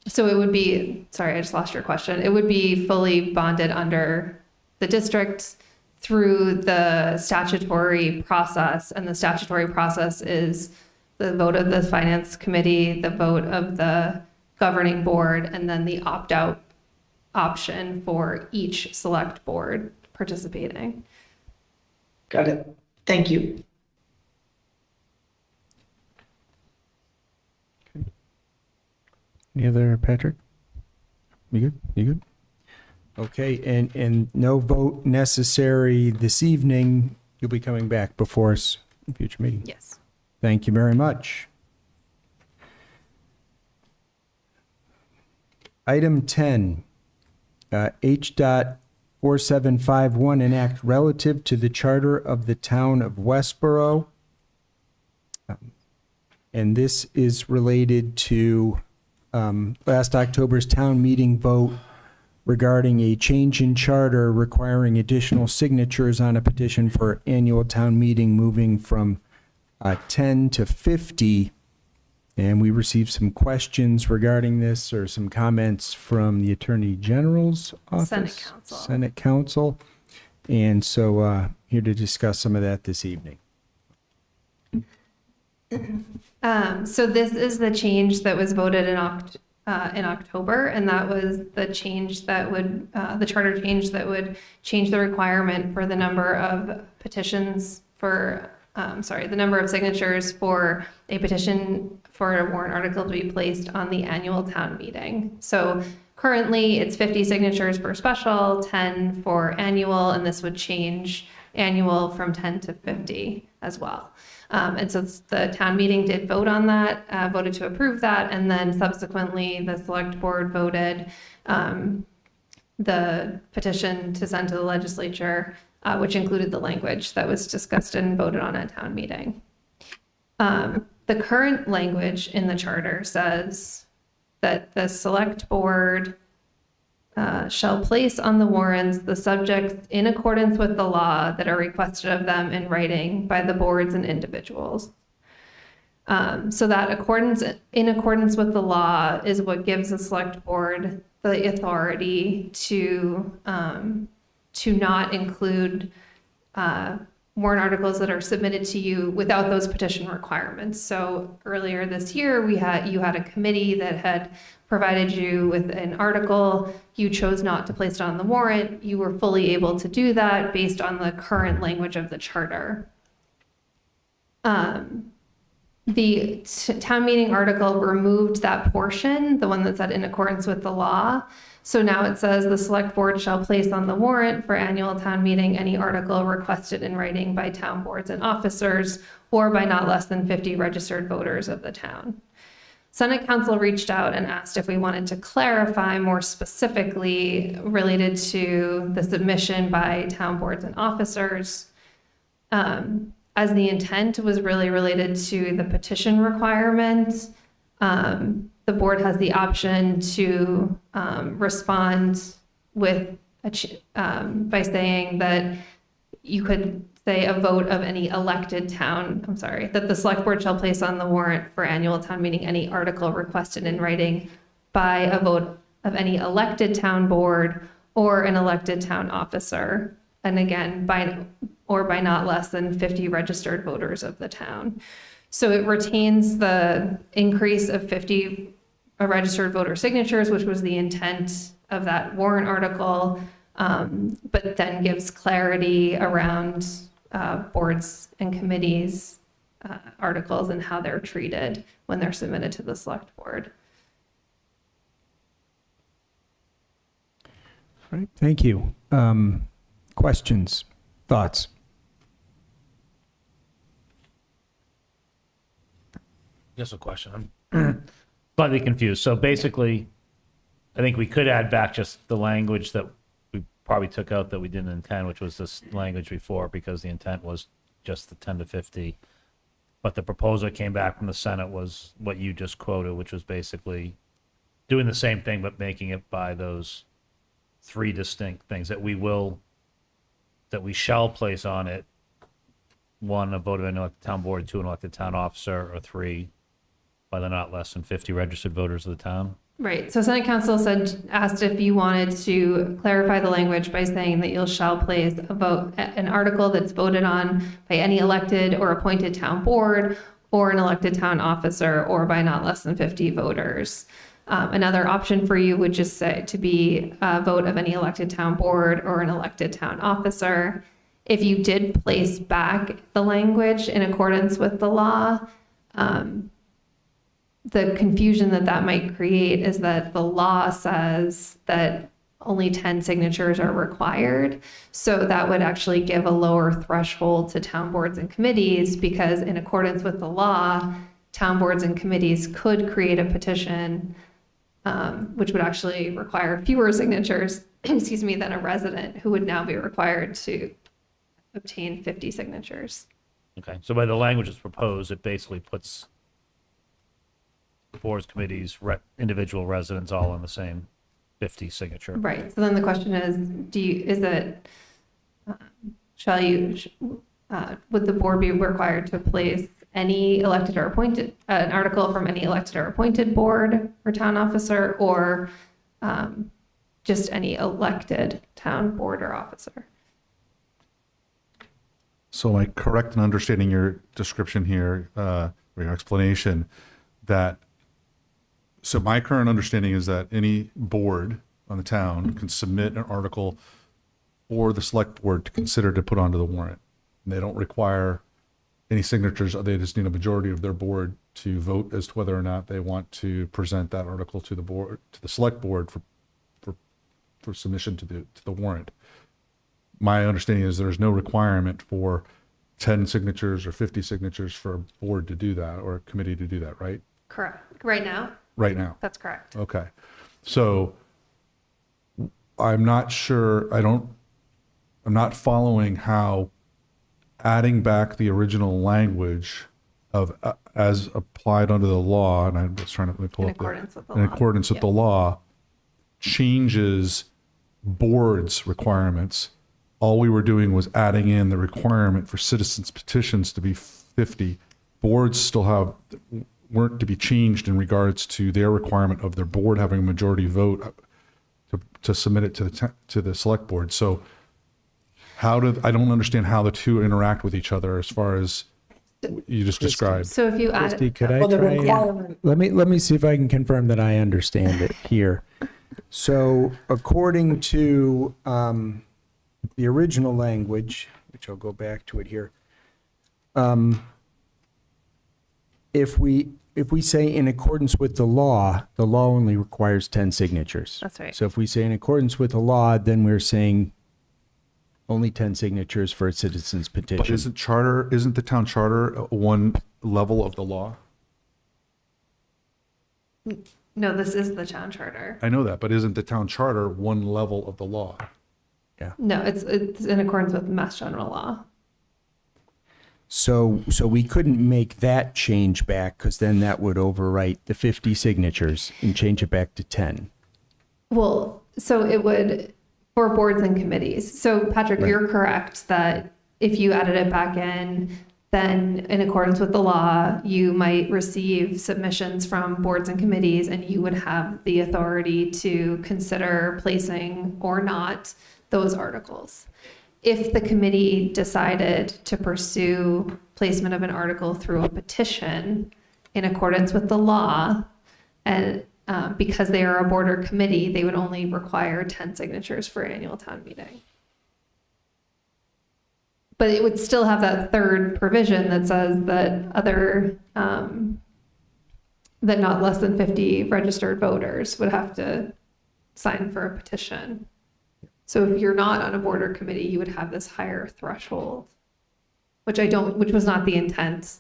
So it would be, sorry, I just lost your question. It would be fully bonded under the district through the statutory process. And the statutory process is the vote of the finance committee, the vote of the governing board, and then the opt-out option for each select board participating. Got it. Thank you. Any other, Patrick? You good? You good? Okay, and no vote necessary this evening. You'll be coming back before us in future meeting. Yes. Thank you very much. Item 10, H.4751, enact relative to the charter of the town of Westborough. And this is related to last October's town meeting vote regarding a change in charter requiring additional signatures on a petition for annual town meeting, moving from 10 to 50. And we received some questions regarding this, or some comments from the Attorney General's office. Senate Counsel. And so here to discuss some of that this evening. So this is the change that was voted in October, and that was the change that would, the charter change that would change the requirement for the number of petitions for, the number of signatures for a petition for a warrant article to be placed on the annual town meeting. So currently, it's 50 signatures for special, 10 for annual, and this would change annual from 10 to 50 as well. And so the town meeting did vote on that, voted to approve that, and then subsequently the select board voted the petition to send to the legislature, which included the language that was discussed and voted on at town meeting. The current language in the charter says that the select board shall place on the warrants the subjects in accordance with the law that are requested of them in writing by the boards and individuals. So that in accordance with the law is what gives the select board the authority to not include warrant articles that are submitted to you without those petition requirements. So earlier this year, you had a committee that had provided you with an article. You chose not to place it on the warrant. You were fully able to do that based on the current language of the charter. The town meeting article removed that portion, the one that said in accordance with the law. So now it says the select board shall place on the warrant for annual town meeting any article requested in writing by town boards and officers or by not less than 50 registered voters of the town. Senate Counsel reached out and asked if we wanted to clarify more specifically related to the submission by town boards and officers, as the intent was really related to the petition requirement. The board has the option to respond with by saying that you could say a vote of any elected town, that the select board shall place on the warrant for annual town meeting any article requested in writing by a vote of any elected town board or an elected town officer. And again, by not less than 50 registered voters of the town. So it retains the increase of 50 registered voter signatures, which was the intent of that warrant article, but then gives clarity around boards and committees articles and how they're treated when they're submitted to the select board. All right, thank you. Questions, thoughts? Just a question. I'm slightly confused. So basically, I think we could add back just the language that we probably took out that we didn't intend, which was this language before, because the intent was just the 10 to 50. But the proposal that came back from the Senate was what you just quoted, which was basically doing the same thing, but making it by those three distinct things that we shall place on it. One, a vote of an elected town board, two, an elected town officer, or three, by the not less than 50 registered voters of the town. Right. So Senate Counsel asked if you wanted to clarify the language by saying that you shall place an article that's voted on by any elected or appointed town board or an elected town officer or by not less than 50 voters. Another option for you would just say to be a vote of any elected town board or an elected town officer. If you did place back the language in accordance with the law, the confusion that might create is that the law says that only 10 signatures are required. So that would actually give a lower threshold to town boards and committees, because in accordance with the law, town boards and committees could create a petition, which would actually require fewer signatures, than a resident who would now be required to obtain 50 signatures. Okay. So by the language that's proposed, it basically puts boards, committees, individual residents all in the same 50 signature. Right, so then the question is, would the board be required to place any elected or appointed, an article from any elected or appointed board or town officer, or just any elected town board or officer? So am I correct in understanding your description here, or your explanation, that, so my current understanding is that any board on the town can submit an article for the select board to consider to put onto the warrant. And they don't require any signatures, they just need a majority of their board to vote as to whether or not they want to present that article to the board, to the select board for submission to the warrant. My understanding is there's no requirement for 10 signatures or 50 signatures for a board to do that, or a committee to do that, right? Correct, right now? Right now. That's correct. Okay. So I'm not sure, I'm not following how adding back the original language of as applied under the law, and I was trying to pull In up accordance with the in law. accordance with Yeah. the law, changes boards' requirements. All we were doing was adding in the requirement for citizens petitions to be 50. Boards still weren't to be changed in regards to their requirement of their board having a majority vote to submit it to the select board. So I don't understand how the two interact with each other as far as you just described. So if you add, Christie, could I Well, the try? requirement- Let me see if I can confirm that I understand it here. So according to the original language, which I'll go back to it here, if we say in accordance with the law only requires 10 signatures. That's right. So if we say in accordance with the law, then we're saying only 10 signatures for a citizen's petition. But isn't the town charter one level of the law? no, this is the town charter. I know that, but isn't the town charter one level of the law? No, it's in accordance with Mass General Law. So we couldn't make that change back, because then that would overwrite the 50 signatures and change it back to 10. Well, so it would, for boards and committees. So Patrick, Right. you're correct that if you added it back in, then in accordance with the law, you might receive submissions from boards and committees, and you would have the authority to consider placing or not those articles. If the committee decided to pursue placement of an article through a petition in accordance with the law, and because they are a board or committee, they would only require 10 signatures for annual town meeting. But it would still have that third provision that says that that not less than 50 registered voters would have to sign for a petition. So if you're not on a board or committee, you would have this higher threshold, which was not the intent.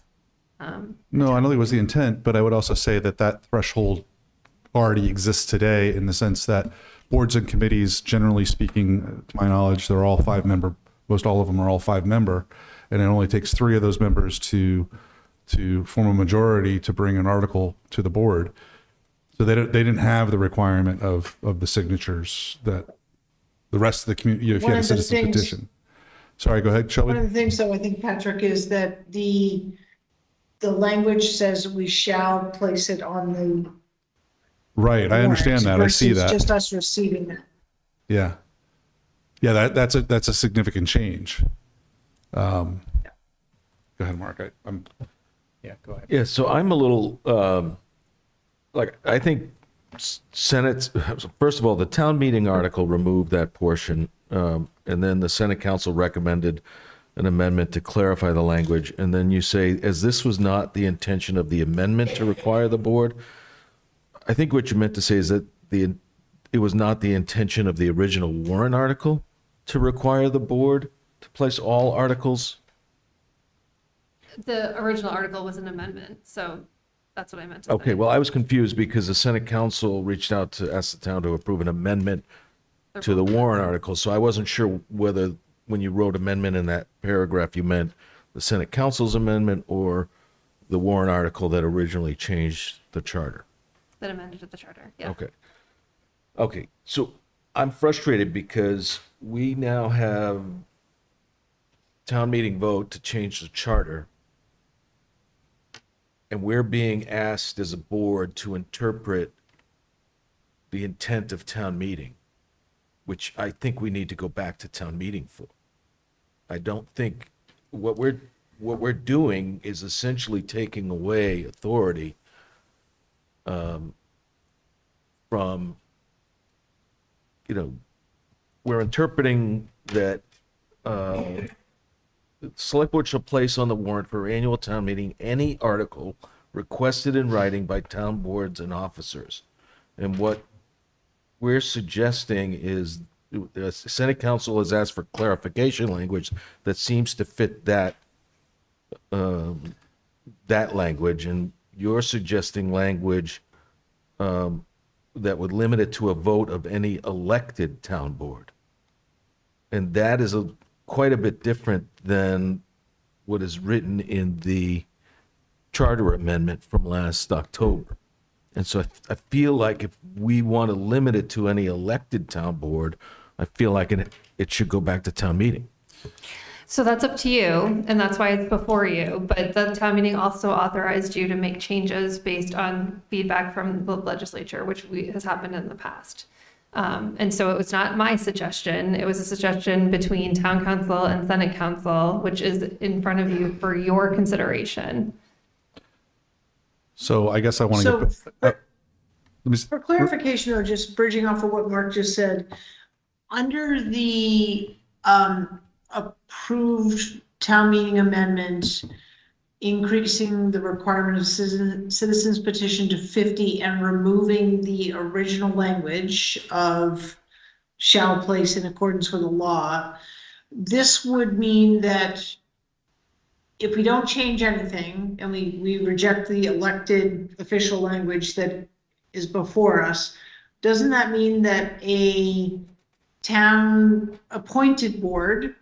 No, I don't think it was the intent, but I would also say that threshold already exists today, in the sense that boards and committees, generally speaking, to my knowledge, they're all 5-member. Most all of them are all 5-member, and it only takes 3 of those members to form a majority to bring an article to the board. So they didn't have the requirement of the signatures that the rest of the community, if you One had a of the citizen things- petition. Sorry, go ahead, One Shelby. of the things, though, I think, Patrick, is that the language says we shall place it on the. Right, I understand that. I see versus that. Just us receiving it. Yeah. Yeah, that's a significant change. Go ahead, Mark. Yeah, go ahead. Yeah, so I'm a little, I think Senate, first of all, the town meeting article removed that portion, and then the Senate Council recommended an amendment to clarify the language, and then you say, as this was not the intention of the amendment to require the board, I think what you meant to say is that it was not the intention of the original warrant article to require the board to place all articles. The original article was an amendment, so that's what I meant to say. Okay, well, I was confused because the Senate Council reached out to ask the town to approve an amendment to the warrant article, so I wasn't sure whether, when you wrote amendment in that paragraph, you meant the Senate Council's amendment or the warrant article that originally changed the charter. That amended the charter, yeah. Okay. Okay, so I'm frustrated because we now have town meeting vote to change the charter, and we're being asked as a board to interpret the intent of town meeting, which I think we need to go back to town meeting for. I don't think what we're doing is essentially taking away authority from, we're interpreting that the select board shall place on the warrant for annual town meeting any article requested in writing by town boards and officers. And what we're suggesting is the Senate Council has asked for clarification language that seems to fit that language, and you're suggesting language that would limit it to a vote of any elected town board. And that is quite a bit different than what is written in the charter amendment from last October. And so I feel like if we want to limit it to any elected town board, I feel like it should go back to town meeting. So that's up to you, and that's why it's before you. But the town meeting also authorized you to make changes based on feedback from the legislature, which has happened in the past. And so it was not my suggestion. It was a suggestion between town council and Senate council, which is in front of you for your consideration. So I guess I want to For clarification, or just bridging off of what Mark just said, under the approved town meeting amendment, increasing the requirement of citizens petition to 50 and removing the original language of shall place in accordance with the law, this would mean that if we don't change anything and we reject the elected official language that is before us, doesn't that mean that a town appointed board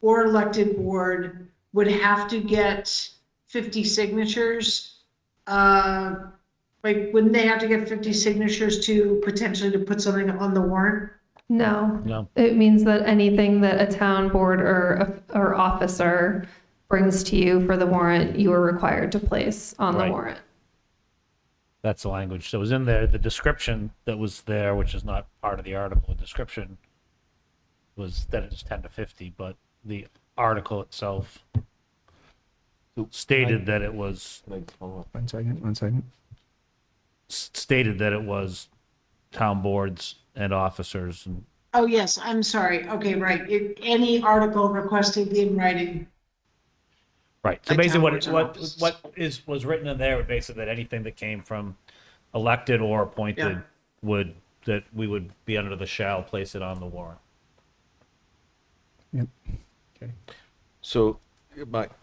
or elected board would have to get 50 signatures? Wouldn't they have to get 50 signatures to potentially to put something on the warrant? No. It means that anything that a town board or officer brings to you for the warrant, you are required to place on the warrant. That's the language that was in there. The description that was there, which is not part of the article, the description was that it's 10 to 50, but the article itself stated that it was. One second. Stated that it was town boards and officers. And Oh, yes, I'm sorry. Okay, right. Any article requested in writing. right. So By basically, town boards and officers. was written in there, basically that anything that came from elected or appointed that we would be under the shall place it on the warrant. Yep. Okay. So,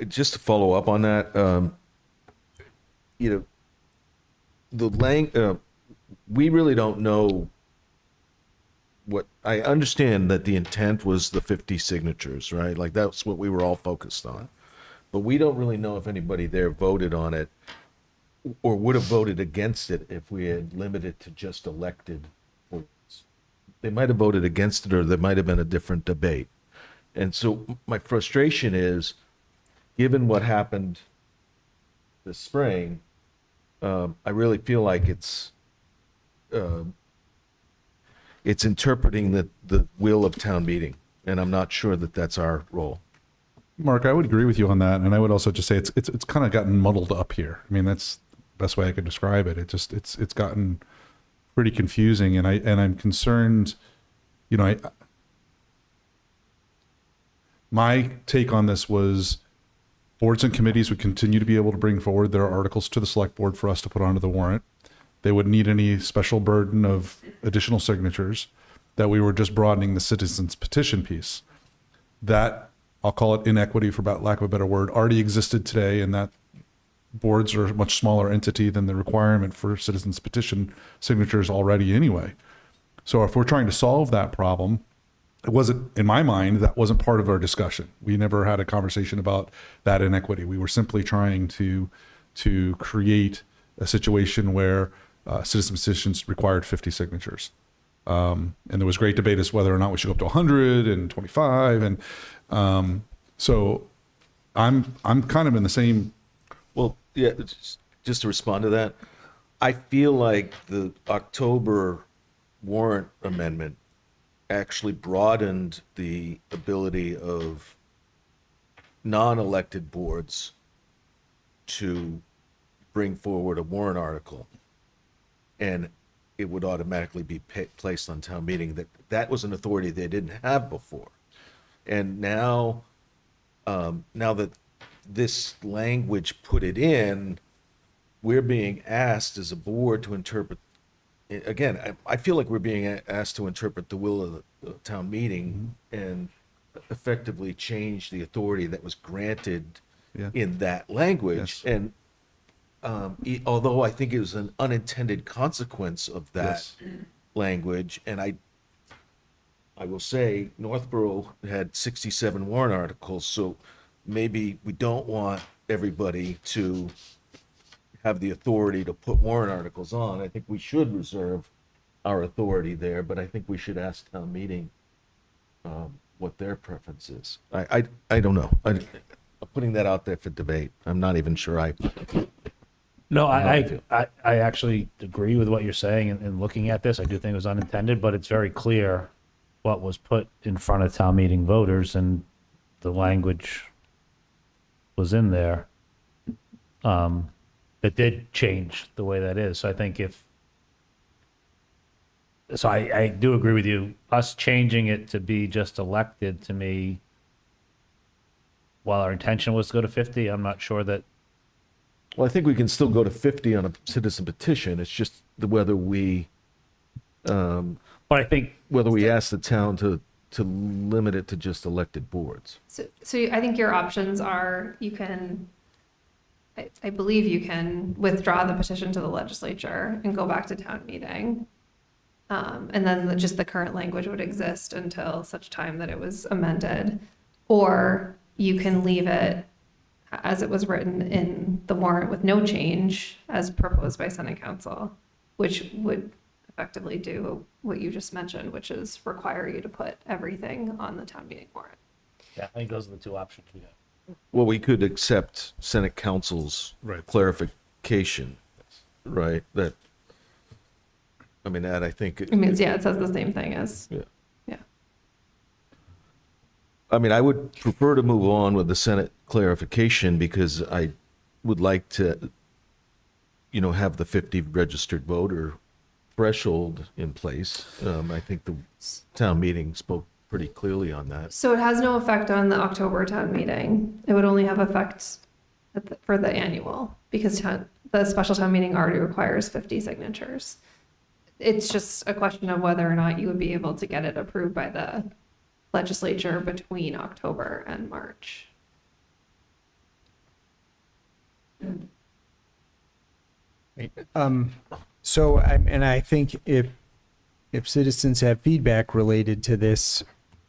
just to follow up on that, we really don't know what. I understand that the intent was the 50 signatures, right? Like that's what we were all focused on, but we don't really know if anybody there voted on it or would have voted against it if we had limited to just elected boards. They might have voted against it, or there might have been a different debate. And so my frustration is, given what happened this spring, I really feel like it's interpreting the will of town meeting, and I'm not sure that that's our role. Mark, I would agree with you on that, and I would also just say it's kind of gotten muddled up here. I mean, that's the best way I could describe it. It's gotten pretty confusing, and I'm concerned. My take on this was boards and committees would continue to be able to bring forward their articles to the select board for us to put onto the warrant. They wouldn't need any special burden of additional signatures, that we were just broadening the citizens petition piece. That, I'll call it inequity for lack of a better word, already existed today, and that boards are a much smaller entity than the requirement for citizens petition signatures already anyway. So if we're trying to solve that problem, it wasn't, in my mind, that wasn't part of our discussion. We never had a conversation about that inequity. We were simply trying to to create a situation where citizen petitions required 50 signatures. And there was great debate as to whether or not we should go up to 125. And so I'm kind of in the same. Well, yeah, just to respond to that, I feel like the October warrant amendment actually broadened the ability of non-elected boards to bring forward a warrant article, and it would automatically be placed on town meeting. That was an authority they didn't have before. And now, now that this language put it in, we're being asked as a board to interpret, again, I feel like we're being asked to interpret the will of the town meeting and effectively change the authority that was granted in that language. Yes. And although I think it was an unintended consequence of that language, and I will say Northborough had 67 warrant articles, so maybe we don't want everybody to have the authority to put warrant articles on. I think we should reserve our authority there, but I think we should ask town meeting what their preference is. I don't know. I'm putting that out there for debate. I'm not even sure No, I actually agree with what you're saying, and looking at this, I do think it was unintended, but it's very clear what was put in front of town meeting voters, and the language was in there. That did change the way that is. So I think I do agree with you. Us changing it to be just elected, to me, while our intention was to go to 50, I'm not sure that. Well, I think we can still go to 50 on a citizen petition. It's just whether we, but I think whether we ask the town to limit it to just elected boards. So I think your options are, you can, I believe you can withdraw the petition to the legislature and go back to town meeting. And then just the current language would exist until such time that it was amended. Or you can leave it as it was written in the warrant with no change as proposed by Senate Council, which would effectively do what you just mentioned, which is require you to put everything on the town meeting warrant. Yeah, I think those are the two options we have. Well, we could accept Senate Council's clarification, right? That, I mean, that I think. I mean, it says the same thing as. Yeah. Yeah. I mean, I would prefer to move on with the Senate clarification because I would like to, have the 50 registered voter threshold in place. I think the town meeting spoke pretty clearly on that. So it has no effect on the October town meeting. It would only have effect for the annual, because the special town meeting already requires 50 signatures. It's just a question of whether or not you would be able to get it approved by the legislature between October and March. So, I think if citizens have feedback related to this,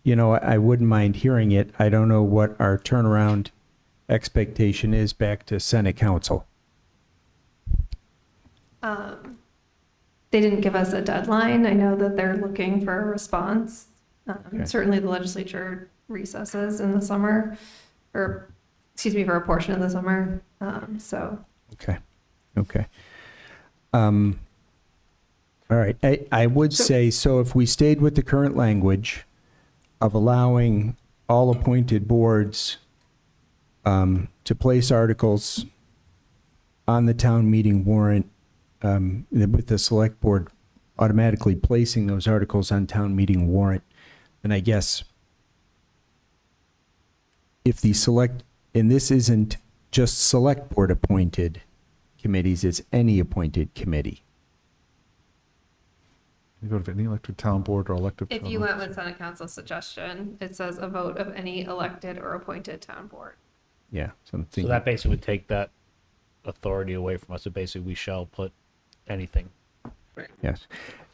I wouldn't mind hearing it. I don't know what our turnaround expectation is back to Senate Council. They didn't give us a deadline. I know that they're looking for a response. Certainly the legislature recesses in the summer, for a portion of the summer. Okay. All right. I would say, so if we stayed with the current language of allowing all appointed boards to place articles on the town meeting warrant, with the select board automatically placing those articles on town meeting warrant, then I guess if and this isn't just select board appointed committees, it's any appointed committee. You go to any elected town board or elected. If you went with Senate Council's suggestion, it says a vote of any elected or appointed town board. Yeah. So that basically would take that authority away from us. So basically, we shall put anything. Yes.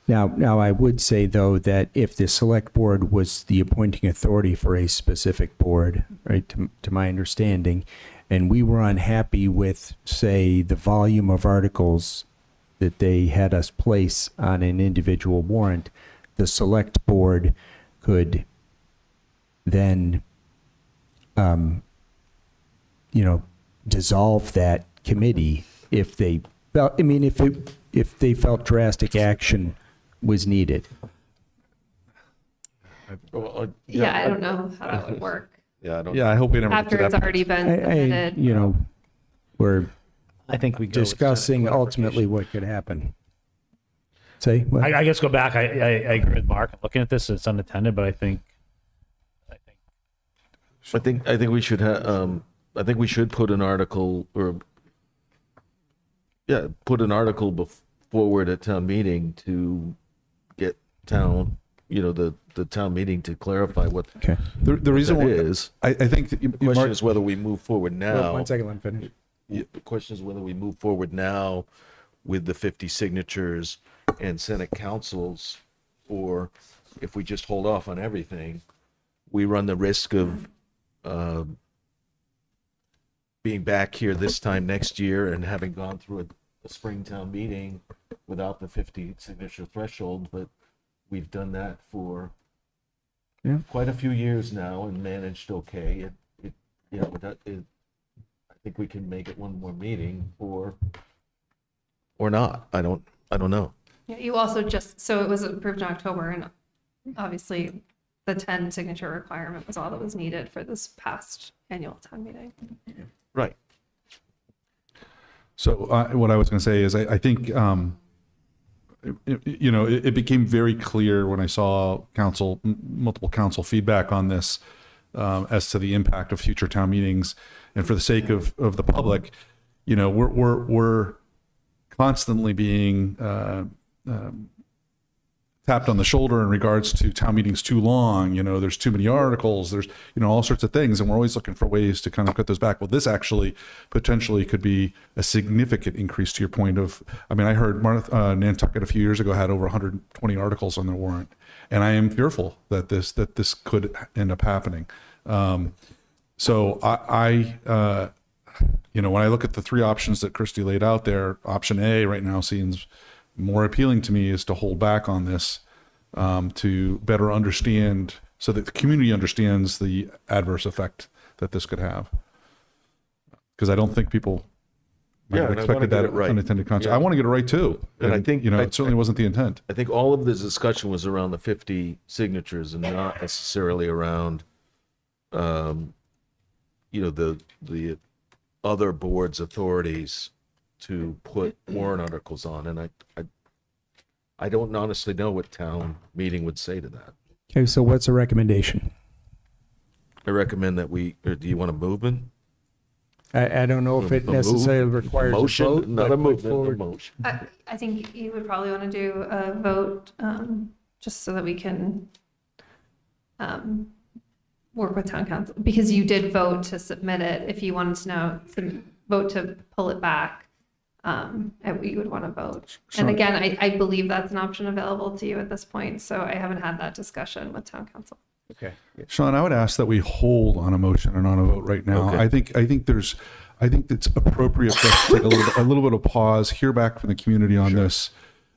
Now, I would say, though, that if the select board was the appointing authority for a specific board, right, to my understanding, and we were unhappy with, say, the volume of articles that they had us place on an individual warrant, the select board could then, dissolve that committee if they felt, if they felt drastic action was needed. Yeah, I don't know how that would work. Yeah, I don't. Yeah, I hope we never get After to it's that. already been submitted. We're I think we go with discussing whatever ultimately what could happen. Say, what? I guess go back. I agree with Mark. Looking at this, it's unattended, but I think I think we should have. I think we should put an article forward at town meeting to get town, the town meeting to clarify what Okay. The reason that why is. I think that The question is whether we move forward now. 1 second, let me finish. The question is whether we move forward now with the 50 signatures and Senate councils, or if we just hold off on everything, we run the risk of being back here this time next year and having gone through a spring town meeting without the 50 signature threshold. But we've done that for quite a few years now and managed okay. I think we can make it one more meeting or not. I don't know. Yeah, you also so it was approved in October, and obviously the 10 signature requirement was all that was needed for this past annual town meeting. Right. So what I was going to say is I think, it became very clear when I saw multiple council feedback on this as to the impact of future town meetings. And for the sake of the public, we're constantly being tapped on the shoulder in regards to town meetings too long. There's too many articles. There's all sorts of things, and we're always looking for ways to kind of cut those back. Well, this actually potentially could be a significant increase to your point of. I mean, I heard Nantucket a few years ago had over 120 articles on their warrant, and I am fearful that this could end up happening. So when I look at the three options that Christy laid out there, option A right now seems more appealing to me, is to hold back on this to better understand, so that the community understands the adverse effect that this could have. Because I don't think people might have expected that unintended consequence. Yeah. I want to get it right too. And I think it certainly wasn't the intent. I think all of this discussion was around the 50 signatures and not necessarily around, the other boards' authorities to put warrant articles on. And I don't honestly know what town meeting would say to that. Okay, so what's the recommendation? I recommend that do you want a movement? I don't know if it necessarily requires a motion, vote. not but a movement, forward. a motion. I think you would probably want to do a vote, just so that we can work with town council, because you did vote to submit it. If you wanted to vote to pull it back, you would want to vote. And again, I believe that's an option available to you at this point, so I haven't had that discussion with town council. Okay. Sean, I would ask that we hold on a motion and on a vote right now. Okay. I think it's appropriate for us to take a little bit of pause, hear back from the community on this,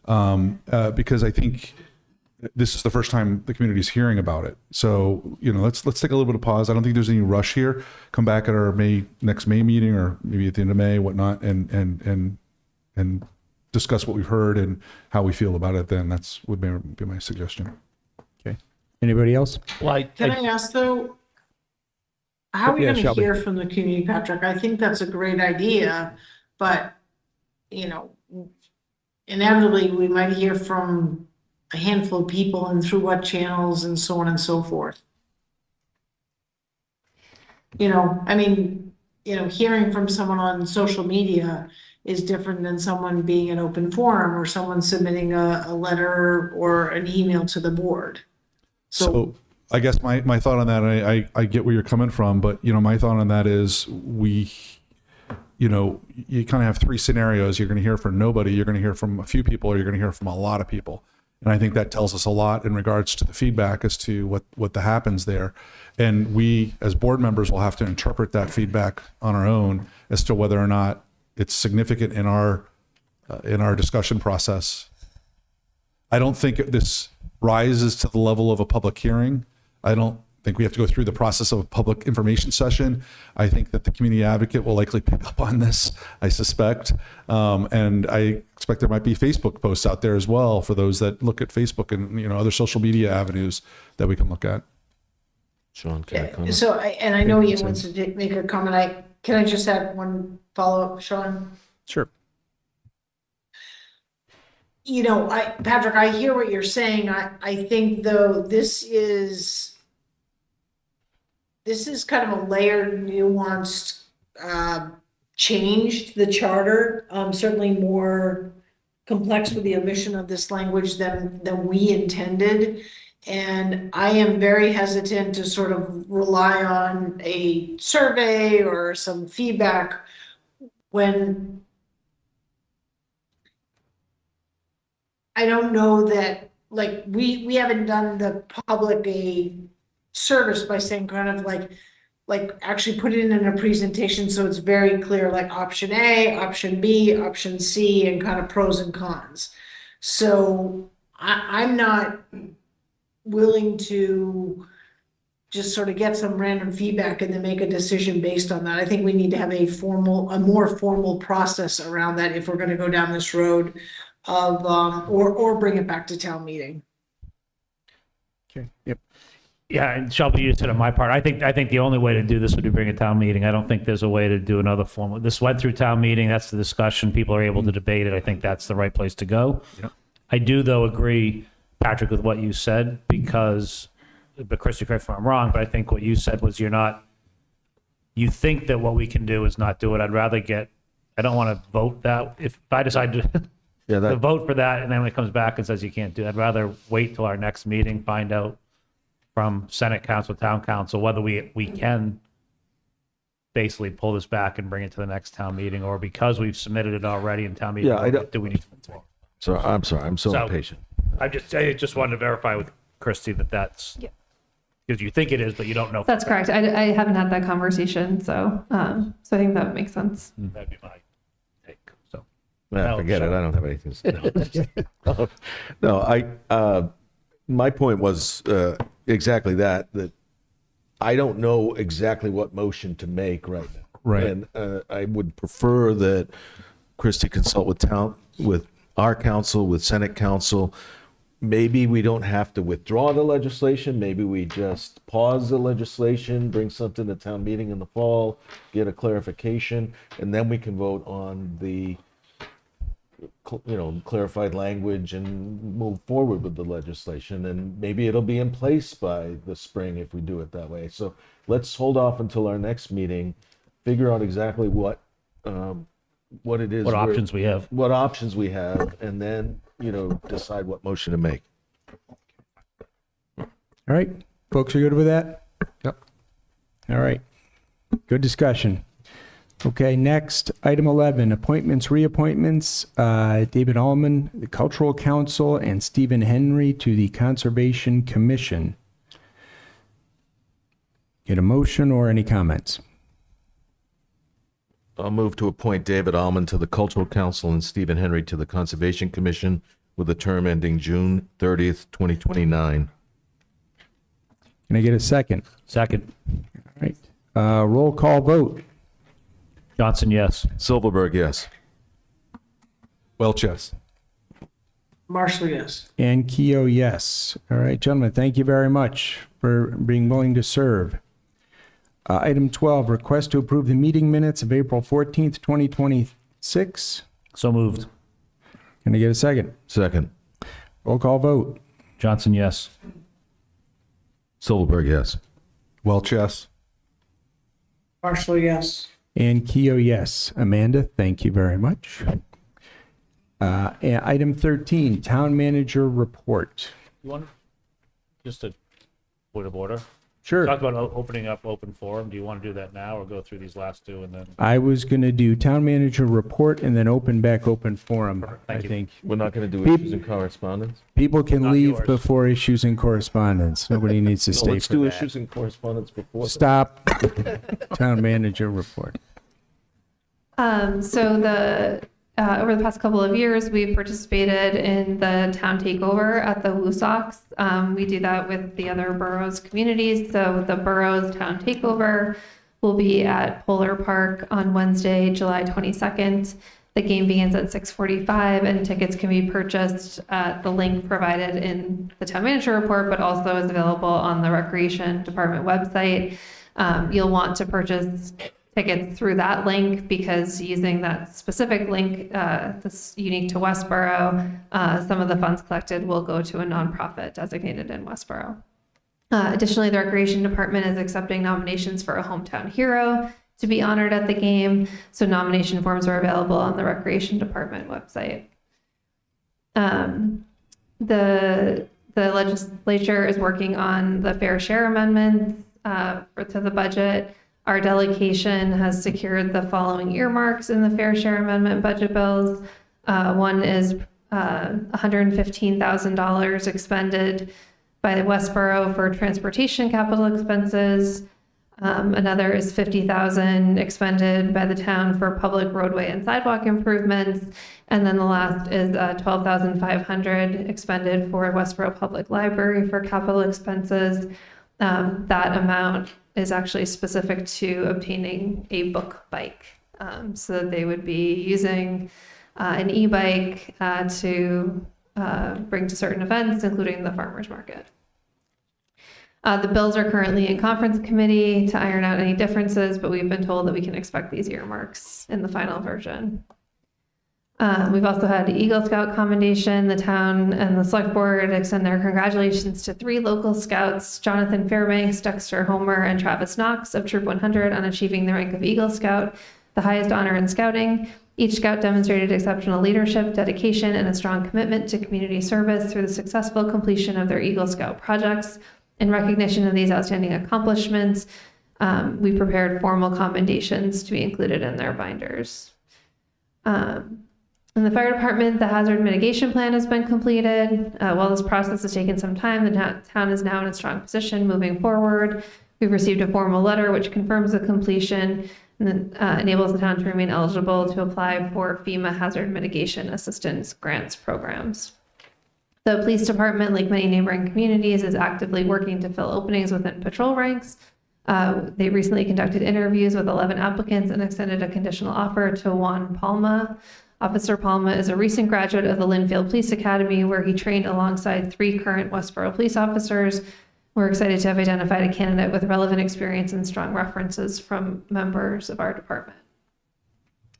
because I think this is the first time the community is hearing about it. So let's take a little bit of pause. I don't think there's any rush here. Come back at our next May meeting, or maybe at the end of May, whatnot, and discuss what we've heard and how we feel about it. Then would be my suggestion. Okay. Anybody else? Well, Can I ask though, how are we Yeah, going to Shelby. hear from the community, Patrick? I think that's a great idea, but, inevitably we might hear from a handful of people and through what channels and so on and so forth. Hearing from someone on social media is different than someone being an open forum or someone submitting a letter or an email to the board. So I guess my thought on that, and I get where you're coming from, but my thought on that is you kind of have three scenarios. You're going to hear from nobody, you're going to hear from a few people, or you're going to hear from a lot of people. And I think that tells us a lot in regards to the feedback as to what happens there. And we, as board members, will have to interpret that feedback on our own as to whether or not it's significant in our discussion process. I don't think this rises to the level of a public hearing. I don't think we have to go through the process of a public information session. I think that the community advocate will likely pick up on this, I suspect. And I expect there might be Facebook posts out there as well for those that look at Facebook and, you know, other social media avenues that we can look at. Sean, can I comment? So, I know Ian wants to make a comment. Can I just add one follow-up, Sean? Sure. You know, Patrick, I hear what you're saying. I think though this is kind of a layered, nuanced change to the charter. Certainly more complex with the omission of this language than we intended. And I am very hesitant to sort of rely on a survey or some feedback when I don't know that, like, we haven't done the public a service by saying kind of like actually put it in a presentation so it's very clear, like option A, option B, option C, and kind of pros and cons. So I'm not willing to just sort of get some random feedback and then make a decision based on that. I think we need to have a more formal process around that if we're going to go down this road of or bring it back to town meeting. Okay. Yep. Yeah, and Shelby, you said on my part, I think the only way to do this would be bring a town meeting. I don't think there's a way to do another form. This went through town meeting. That's the discussion. People are able to debate it. I think that's the right place to go. Yep. I do, though, agree, Patrick, with what you said, because, but Christy, correct me if I'm wrong, but I think what you said was you think that what we can do is not do it. I don't want to vote that. If I decide to vote for that, and then when it comes back and says you can't do it, I'd rather wait till our next meeting, find out from Senate Council, Town Council, whether we can basically pull this back and bring it to the next town meeting, or because we've submitted it already in town meeting, do we need to move forward? So I'm sorry, I'm so impatient. I just wanted to verify with Christy that's because you think it is, but you don't know. That's correct. I haven't had that conversation, so I think that would make sense. That'd be my take. So Forget it. I don't have anything to say. No, my point was exactly that I don't know exactly what motion to make right now. Right. And I would prefer that Christie consult with our council, with Senate council. Maybe we don't have to withdraw the legislation. Maybe we just pause the legislation, bring something to town meeting in the fall, get a clarification, and then we can vote on the clarified language and move forward with the legislation. And maybe it'll be in place by the spring if we do it that way. So let's hold off until our next meeting, figure out exactly what it is, what options we have, and then decide what motion to make. All right, folks are good with that? Yep. All right, good discussion. Okay, next, item 11, appointments, reappointments. David Allman, the Cultural Council, and Stephen Henry to the Conservation Commission. Get a motion or any comments? I'll move to appoint David Allman to the Cultural Council and Stephen Henry to the Conservation Commission with a term ending June 30th, 2029. Can I get a second? Second. All right, roll call vote. Johnson, yes. Silverberg, yes. Welch, yes. Marshall, yes. And Keough, yes. All right, gentlemen, thank you very much for being willing to serve. Item 12, request to approve the meeting minutes of April 14th, 2026. So moved. Can I get a second? Second. Roll call vote. Johnson, yes. Silverberg, yes. Welch, yes. Marshall, yes. And Keough, yes. Amanda, thank you very much. And item 13, town manager report. You want just a point of order? Sure. Talk about opening up open forum. Do you want to do that now or go through these last two and then? I was going to do town manager report and then open forum. Thank I you. think We're not going to do Peop- issues and correspondence? people can Not leave yours. before issues and correspondence. Nobody needs to No, stay let's for do that. issues and correspondence before. Stop. Town manager report. So over the past couple of years, we've participated in the town takeover at the Woosocks. We do that with the other boroughs communities. So the boroughs town takeover will be at Polar Park on Wednesday, July 22nd. The game begins at 6:45 and tickets can be purchased at the link provided in the town manager report, but also is available on the Recreation Department website. You'll want to purchase tickets through that link because using that specific link that's unique to Westborough, some of the funds collected will go to a nonprofit designated in Westborough. Additionally, the Recreation Department is accepting nominations for a hometown hero to be honored at the game. So nomination forms are available on the Recreation Department website. The legislature is working on the fair share amendments to the budget. Our delegation has secured the following earmarks in the fair share amendment budget bills. One is $115,000 expended by Westborough for transportation capital expenses. Another is $50,000 expended by the town for public roadway and sidewalk improvements. And then the last is $12,500 expended for Westborough Public Library for capital expenses. That amount is actually specific to obtaining a book bike. So that they would be using an e-bike to bring to certain events, including the farmer's market. The bills are currently in conference committee to iron out any differences, but we've been told that we can expect these earmarks in the final version. We've also had Eagle Scout commendation. The town and the select board extend their congratulations to 3 local scouts, Jonathan Fairbanks, Dexter Homer, and Travis Knox of Troop 100 on achieving the rank of Eagle Scout, the highest honor in scouting. Each scout demonstrated exceptional leadership, dedication, and a strong commitment to community service through the successful completion of their Eagle Scout projects. In recognition of these outstanding accomplishments, we prepared formal commendations to be included in their binders. In the fire department, the hazard mitigation plan has been completed. While this process has taken some time, the town is now in a strong position moving forward. We've received a formal letter which confirms the completion and enables the town to remain eligible to apply for FEMA hazard mitigation assistance grants programs. The police department, like many neighboring communities, is actively working to fill openings within patrol ranks. They recently conducted interviews with 11 applicants and extended a conditional offer to Juan Palma. Officer Palma is a recent graduate of the Linfield Police Academy, where he trained alongside 3 current Westborough police officers. We're excited to have identified a candidate with relevant experience and strong references from members of our department.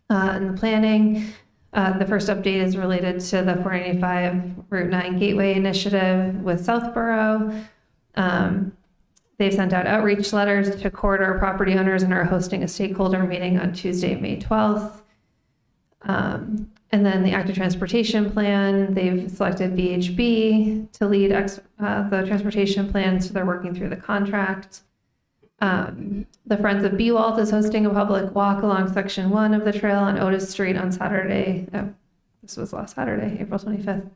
In the planning, the first update is related to the 495 Route 9 Gateway Initiative with Southborough. They've sent out outreach letters to corridor property owners and are hosting a stakeholder meeting on Tuesday, May 12th. And then the active transportation plan, they've selected VHB to lead the transportation plan, so they're working through the contract. The Friends of Bewalt is hosting a public walk along section 1 of the trail on Otis Street on Saturday. This was last Saturday, April 25th.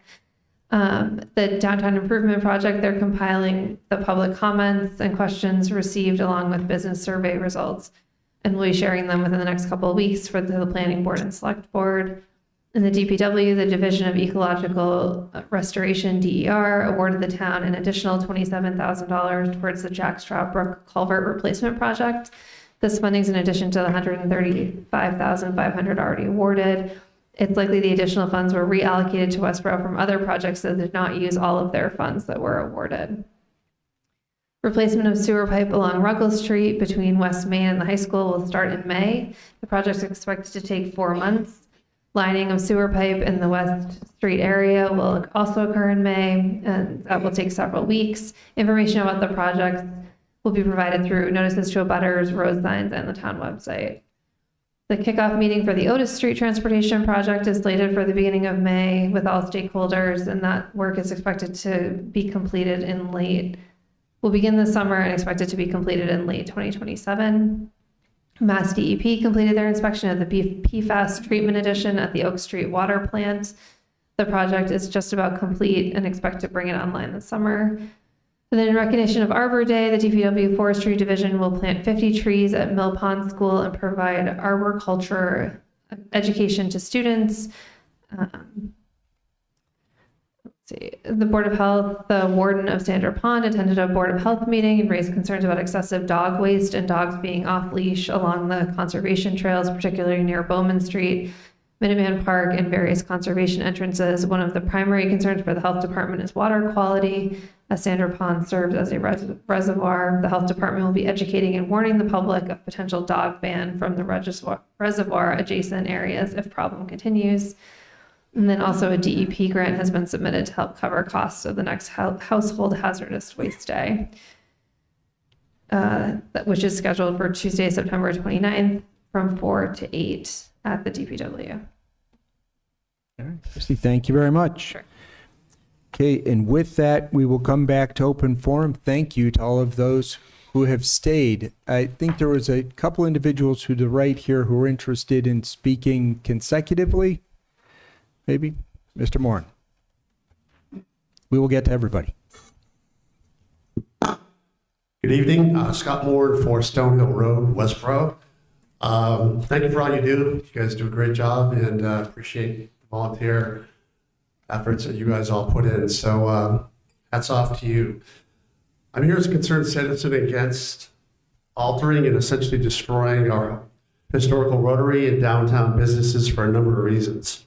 The Downtown Improvement Project, they're compiling the public comments and questions received along with business survey results, and we'll be sharing them within the next couple of weeks for the Planning Board and Select Board. In the DPW, the Division of Ecological Restoration, DER, awarded the town an additional $27,000 towards the Jack Straw Brook Culvert Replacement Project. This funding is in addition to the $135,500 already awarded. It's likely the additional funds were reallocated to Westborough from other projects that did not use all of their funds that were awarded. Replacement of sewer pipe along Ruggles Street between West Main and the high school will start in May. The project is expected to take 4 months. Lining of sewer pipe in the West Street area will also occur in May, and that will take several weeks. Information about the project will be provided through notices to abutters, road signs, and the town website. The kickoff meeting for the Otis Street Transportation Project is slated for the beginning of May with all stakeholders, and that work is expected to be completed in late will begin this summer and expected to be completed in late 2027. Mass DEP completed their inspection of the PFAS treatment addition at the Oak Street water plant. The project is just about complete and expect to bring it online this summer. And then in recognition of Arbor Day, the DPW Forestry Division will plant 50 trees at Mill Pond School and provide arboriculture education to students. The Board of Health, the warden of Sandra Pond attended a Board of Health meeting and raised concerns about excessive dog waste and dogs being off leash along the conservation trails, particularly near Bowman Street, Minuteman Park, and various conservation entrances. One of the primary concerns for the health department is water quality. As Sandra Pond serves as a reservoir, the health department will be educating and warning the public of potential dog ban from the reservoir adjacent areas if problem continues. And then also a DEP grant has been submitted to help cover costs of the next household hazardous waste day, which is scheduled for Tuesday, September 29th from 4 to 8 at the DPW. All right, Christy, thank you very much. Sure. Okay, and with that, we will come back to open forum. Thank you to all of those who have stayed. I think there was a couple individuals to the right here who are interested in speaking consecutively. Maybe, Mr. Moore. We will get to everybody. Good evening, Scott Moore for Stonehill Road, Westborough. Thank you for all you do. You guys do a great job, and appreciate the volunteer efforts that you guys all put in. So hats off to you. I'm here as a concerned citizen against altering and essentially destroying our historical rotary and downtown businesses for a number of reasons.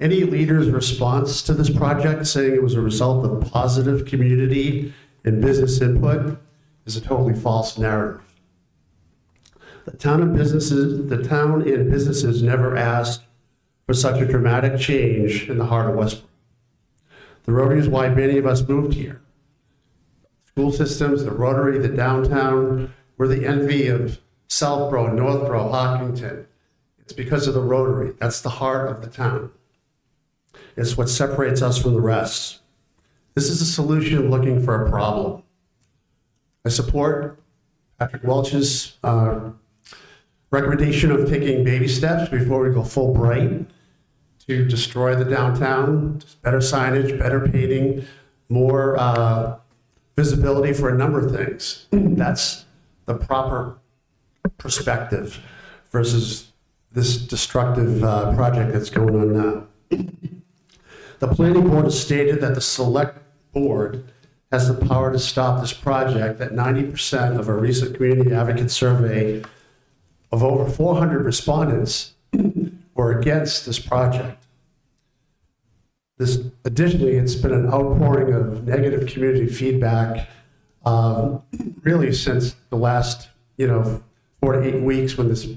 Any leader's response to this project saying it was a result of positive community and business input is a totally false narrative. The town and businesses never asked for such a dramatic change in the heart of Westborough. The Rotary is why many of us moved here. School systems, the Rotary, the downtown, were the envy of Southborough, Northborough, Hopkinton. It's because of the Rotary. That's the heart of the town. It's what separates us from the rest. This is a solution looking for a problem. I support Patrick Welch's recommendation of taking baby steps before we go full bright to destroy the downtown. Better signage, better painting, more visibility for a number of things. That's the proper perspective versus this destructive project that's going on now. The planning board has stated that the select board has the power to stop this project, that 90% of a recent community advocate survey of over 400 respondents were against this project. Additionally, it's been an outpouring of negative community feedback really since the last 4 to 8 weeks when this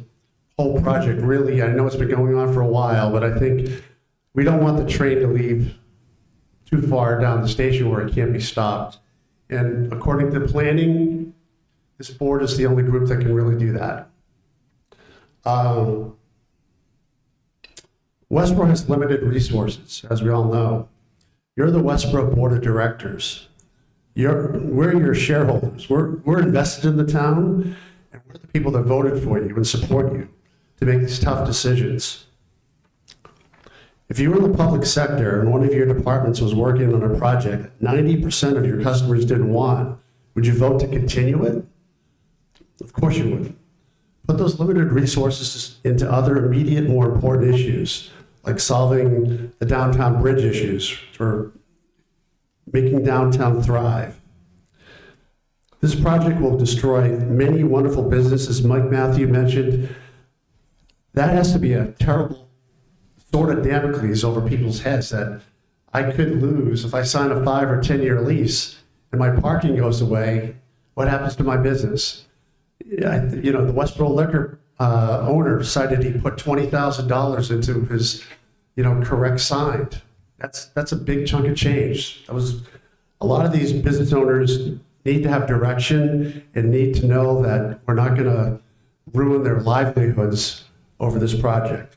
whole project really, I know it's been going on for a while, but I think we don't want the train to leave too far down the station where it can't be stopped. And according to planning, this board is the only group that can really do that. Westborough has limited resources, as we all know. You're the Westborough Board of Directors. We're your shareholders. We're invested in the town, and we're the people that voted for you and support you to make these tough decisions. If you were in the public sector and one of your departments was working on a project 90% of your customers didn't want, would you vote to continue it? Of course you would. Put those limited resources into other immediate, more important issues, like solving the downtown bridge issues or making downtown thrive. This project will destroy many wonderful businesses. Mike Matthew mentioned that has to be a terrible sword of Damocles over people's heads that I could lose if I sign a 5 or 10-year lease and my parking goes away. What happens to my business? The Westborough liquor owner decided he put $20,000 into his, correct sign. That's a big chunk of change. A lot of these business owners need to have direction and need to know that we're not going to ruin their livelihoods over this project.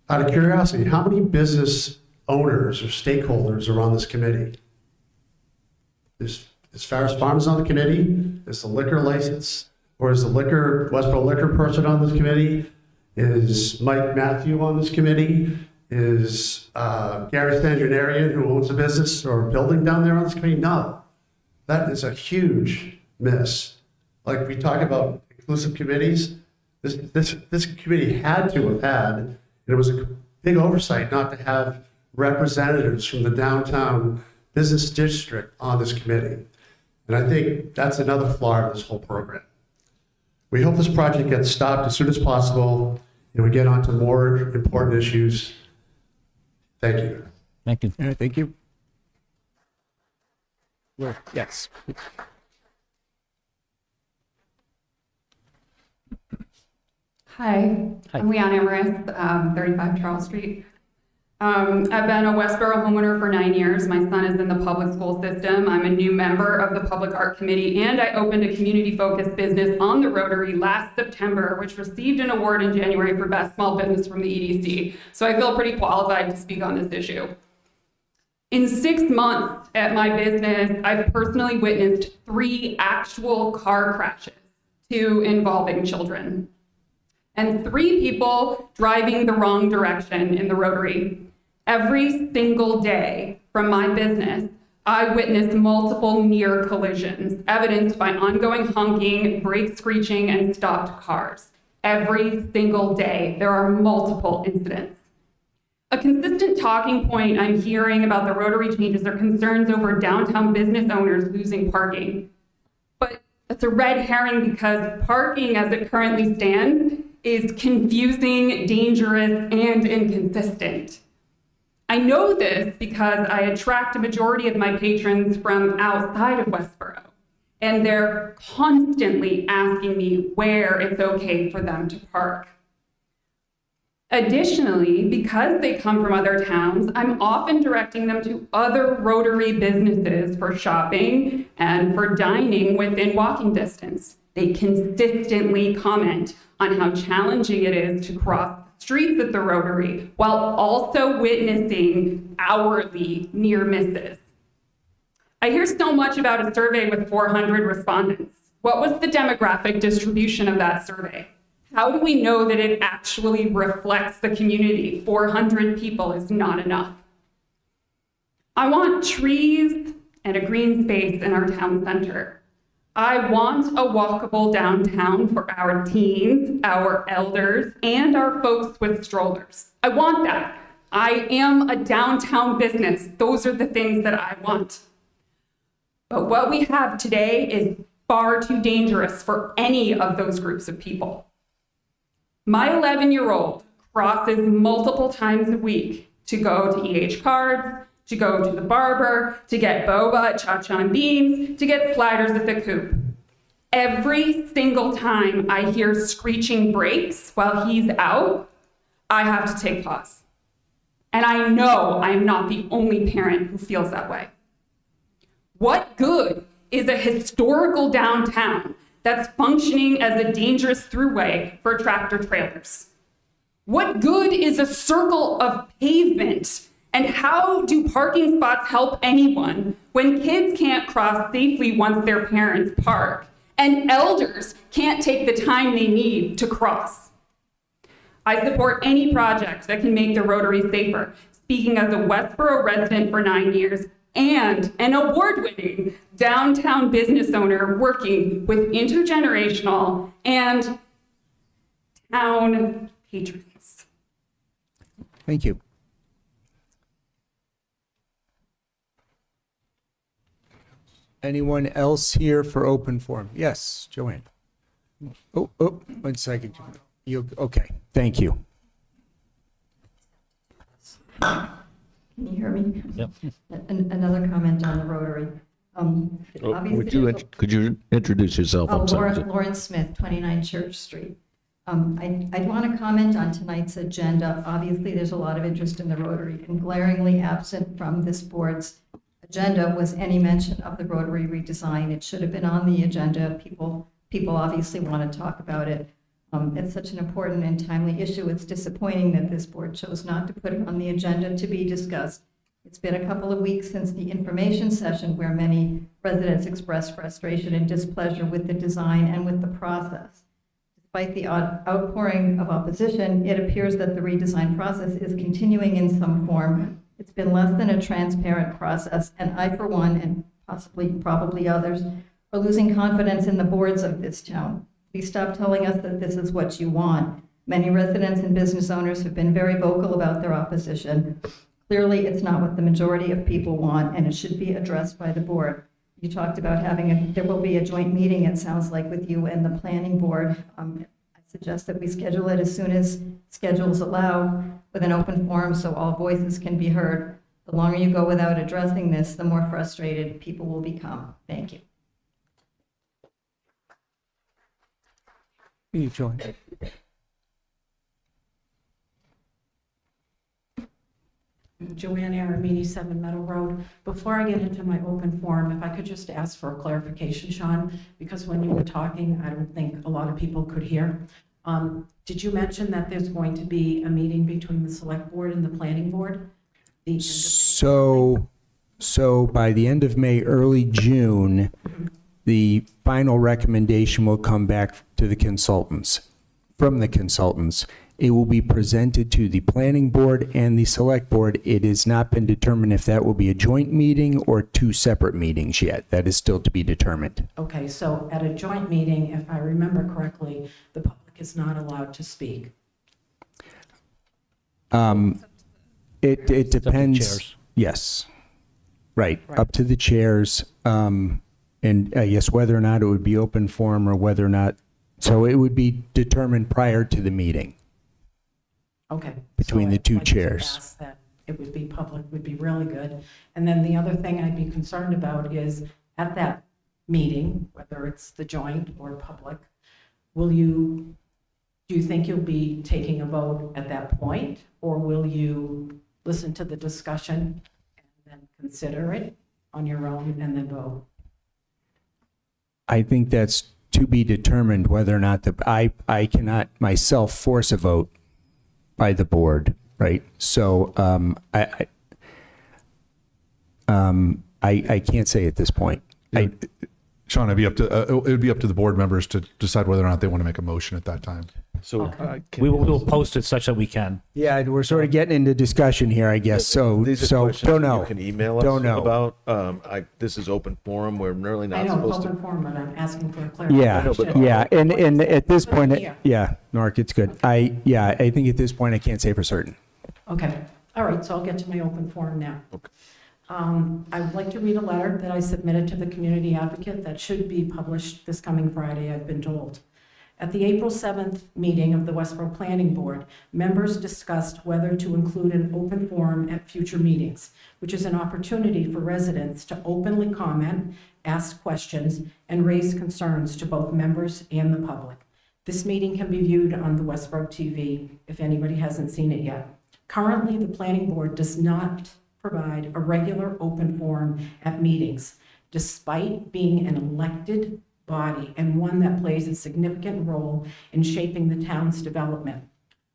Out of curiosity, how many business owners or stakeholders are on this committee? Is Farris Farms on the committee? Is the liquor license, or is the Westboro liquor person on this committee? Is Mike Matthew on this committee? Is Gary Stangenarian, who owns a business or a building down there, on this committee? No. That is a huge miss. Like we talk about inclusive committees, this committee had to have had, and it was a big oversight not to have representatives from the downtown business district on this committee. And I think that's another flaw in this whole program. We hope this project gets stopped as soon as possible and we get on to more important issues. Thank you. Thank you. All right, thank you. Well, yes. Hi, I'm Leanne Amaris, 35 Charles Street. I've been a Westborough homeowner for 9 years. My son is in the public school system. I'm a new member of the Public Art Committee, and I opened a community-focused business on the Rotary last September, which received an award in January for Best Small Business from the EDC. So I feel pretty qualified to speak on this issue. In 6 months at my business, I've personally witnessed 3 actual car crashes, 2 involving children, and 3 people driving the wrong direction in the Rotary. Every single day from my business, I witnessed multiple near collisions, evidenced by ongoing honking, brake screeching, and stopped cars. Every single day, there are multiple incidents. A consistent talking point I'm hearing about the Rotary changes are concerns over downtown business owners losing parking. But that's a red herring because parking as it currently stands is confusing, dangerous, and inconsistent. I know this because I attract a majority of my patrons from outside of Westborough, and they're constantly asking me where it's okay for them to park. Additionally, because they come from other towns, I'm often directing them to other Rotary businesses for shopping and for dining within walking distance. They consistently comment on how challenging it is to cross the streets at the Rotary while also witnessing hourly near misses. I hear so much about a survey with 400 respondents. What was the demographic distribution of that survey? How do we know that it actually reflects the community? 400 people is not enough. I want trees and a green space in our town center. I want a walkable downtown for our teens, our elders, and our folks with strollers. I want that. I am a downtown business. Those are the things that I want. But what we have today is far too dangerous for any of those groups of people. My 11-year-old crosses multiple times a week to go to EH Cards, to go to the barber, to get boba at Cha-Cha and Beans, to get sliders at the Coop. Every single time I hear screeching brakes while he's out, I have to take pause. And I know I'm not the only parent who feels that way. What good is a historical downtown that's functioning as a dangerous throughway for tractor trailers? What good is a circle of pavement? And how do parking spots help anyone when kids can't cross safely once their parents park and elders can't take the time they need to cross? I support any project that can make the Rotary safer, speaking as a Westborough resident for 9 years and an award-winning downtown business owner working with intergenerational and town patrons. Thank you. Anyone else here for open forum? Yes, Joanne. Oh, 1 second. You okay? Thank you. Can you hear me? Yep. Another comment on the Rotary. Could you introduce yourself? Oh, I'm sorry. Lauren Smith, 29 Church Street. I'd want to comment on tonight's agenda. Obviously, there's a lot of interest in the Rotary, and glaringly absent from this board's agenda was any mention of the Rotary redesign. It should have been on the agenda. People obviously want to talk about it. It's such an important and timely issue. It's disappointing that this board chose not to put it on the agenda to be discussed. It's been a couple of weeks since the information session where many residents expressed frustration and displeasure with the design and with the process. Despite the outpouring of opposition, it appears that the redesign process is continuing in some form. It's been less than a transparent process, and I, for one, and probably others, are losing confidence in the boards of this town. Please stop telling us that this is what you want. Many residents and business owners have been very vocal about their opposition. Clearly, it's not what the majority of people want, and it should be addressed by the board. You talked about there will be a joint meeting, it sounds like, with you and the planning board. I suggest that we schedule it as soon as schedules allow, with an open forum so all voices can be heard. The longer you go without addressing this, the more frustrated people will become. Thank you. You, Julie. Joanne Aramini, 7 Meadow Road. Before I get into my open forum, if I could just ask for a clarification, Sean, because when you were talking, I don't think a lot of people could hear. Did you mention that there's going to be a meeting between the select board and the planning board? So by the end of May, early June, the final recommendation will come back to the consultants, from the consultants. It will be presented to the planning board and the select board. It has not been determined if that will be a joint meeting or 2 separate meetings yet. That is still to be determined. Okay, so at a joint meeting, if I remember correctly, the public is not allowed to speak. It depends. chairs. Yes. Right. Up to the chairs. And yes, whether or not it would be open forum or whether or not, so it would be determined prior to the meeting. Okay. Between the 2 chairs. Ask that it would be public would be really good. And then the other thing I'd be concerned about is at that meeting, whether it's the joint or public, do you think you'll be taking a vote at that point? Or will you listen to the discussion and then consider it on your own and then vote? I think that's to be determined whether or not I cannot myself force a vote by the board, right? So I can't say at this point. Sean, it would be up to the board members to decide whether or not they want to make a motion at that time. So We will post it such that we can. Yeah, we're sort of getting into discussion here, I guess. So don't know. You can email us Don't know. about. This is open forum. We're really I not know it's supposed open to. forum, but I'm asking for a Yeah, clarification. yeah, and at this point, Here. yeah, Mark, it's good. I think at this point I can't say for certain. Okay, all right, so I'll get to my open forum now. I would like to read a letter that I submitted to the community advocate that should be published this coming Friday, I've been told. At the April 7th meeting of the Westborough Planning Board, members discussed whether to include an open forum at future meetings, which is an opportunity for residents to openly comment, ask questions, and raise concerns to both members and the public. This meeting can be viewed on the Westborough TV if anybody hasn't seen it yet. Currently, the Planning Board does not provide a regular open forum at meetings, despite being an elected body and one that plays a significant role in shaping the town's development.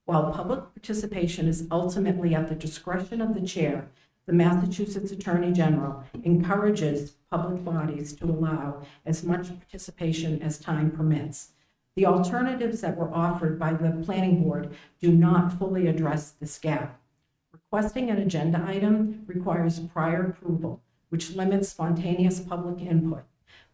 While public participation is ultimately at the discretion of the chair, the Massachusetts Attorney General encourages public bodies to allow as much participation as time permits. The alternatives that were offered by the Planning Board do not fully address this gap. Requesting an agenda item requires prior approval, which limits spontaneous public input.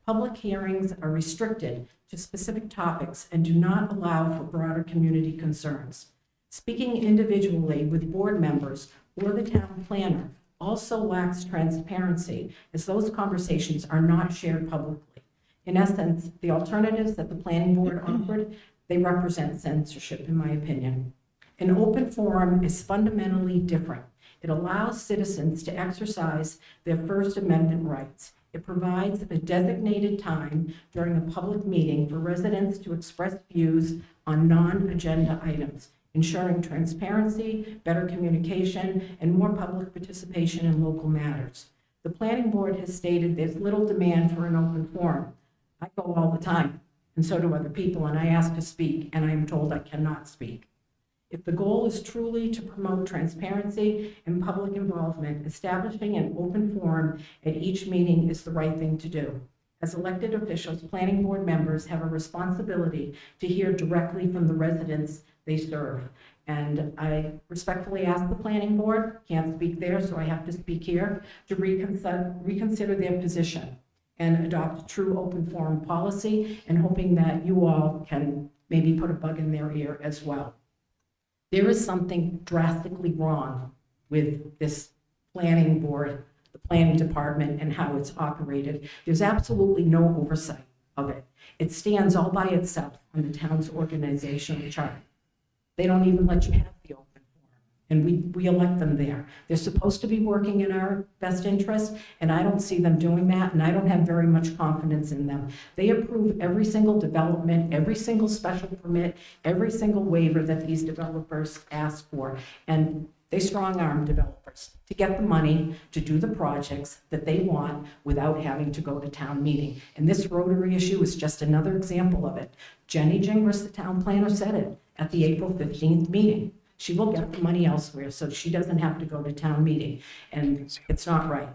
Public hearings are restricted to specific topics and do not allow for broader community concerns. Speaking individually with board members or the town planner also lacks transparency, as those conversations are not shared publicly. In essence, the alternatives that the planning board offered, they represent censorship, in my opinion. An open forum is fundamentally different. It allows citizens to exercise their First Amendment rights. It provides a designated time during a public meeting for residents to express views on non-agenda items, ensuring transparency, better communication, and more public participation in local matters. The planning board has stated there's little demand for an open forum. I go all the time, and so do other people, and I ask to speak, and I am told I cannot speak. If the goal is truly to promote transparency and public involvement, establishing an open forum at each meeting is the right thing to do. As elected officials, planning board members have a responsibility to hear directly from the residents they serve. And I respectfully ask the planning board, can't speak there, so I have to speak here, to reconsider their position and adopt a true open forum policy, and hoping that you all can maybe put a bug in their ear as well. There is something drastically wrong with this planning board, the planning department, and how it's operated. There's absolutely no oversight of it. It stands all by itself on the town's organizational chart. They don't even let you have the open forum, and we elect them there. They're supposed to be working in our best interest, and I don't see them doing that, and I don't have very much confidence in them. They approve every single development, every single special permit, every single waiver that these developers ask for, and they strong-arm developers to get the money to do the projects that they want without having to go to town meeting. And this Rotary issue is just another example of it. Jenny Gingras, the town planner, said it at the April 15th meeting. She will get the money elsewhere, so she doesn't have to go to town meeting, and it's not right.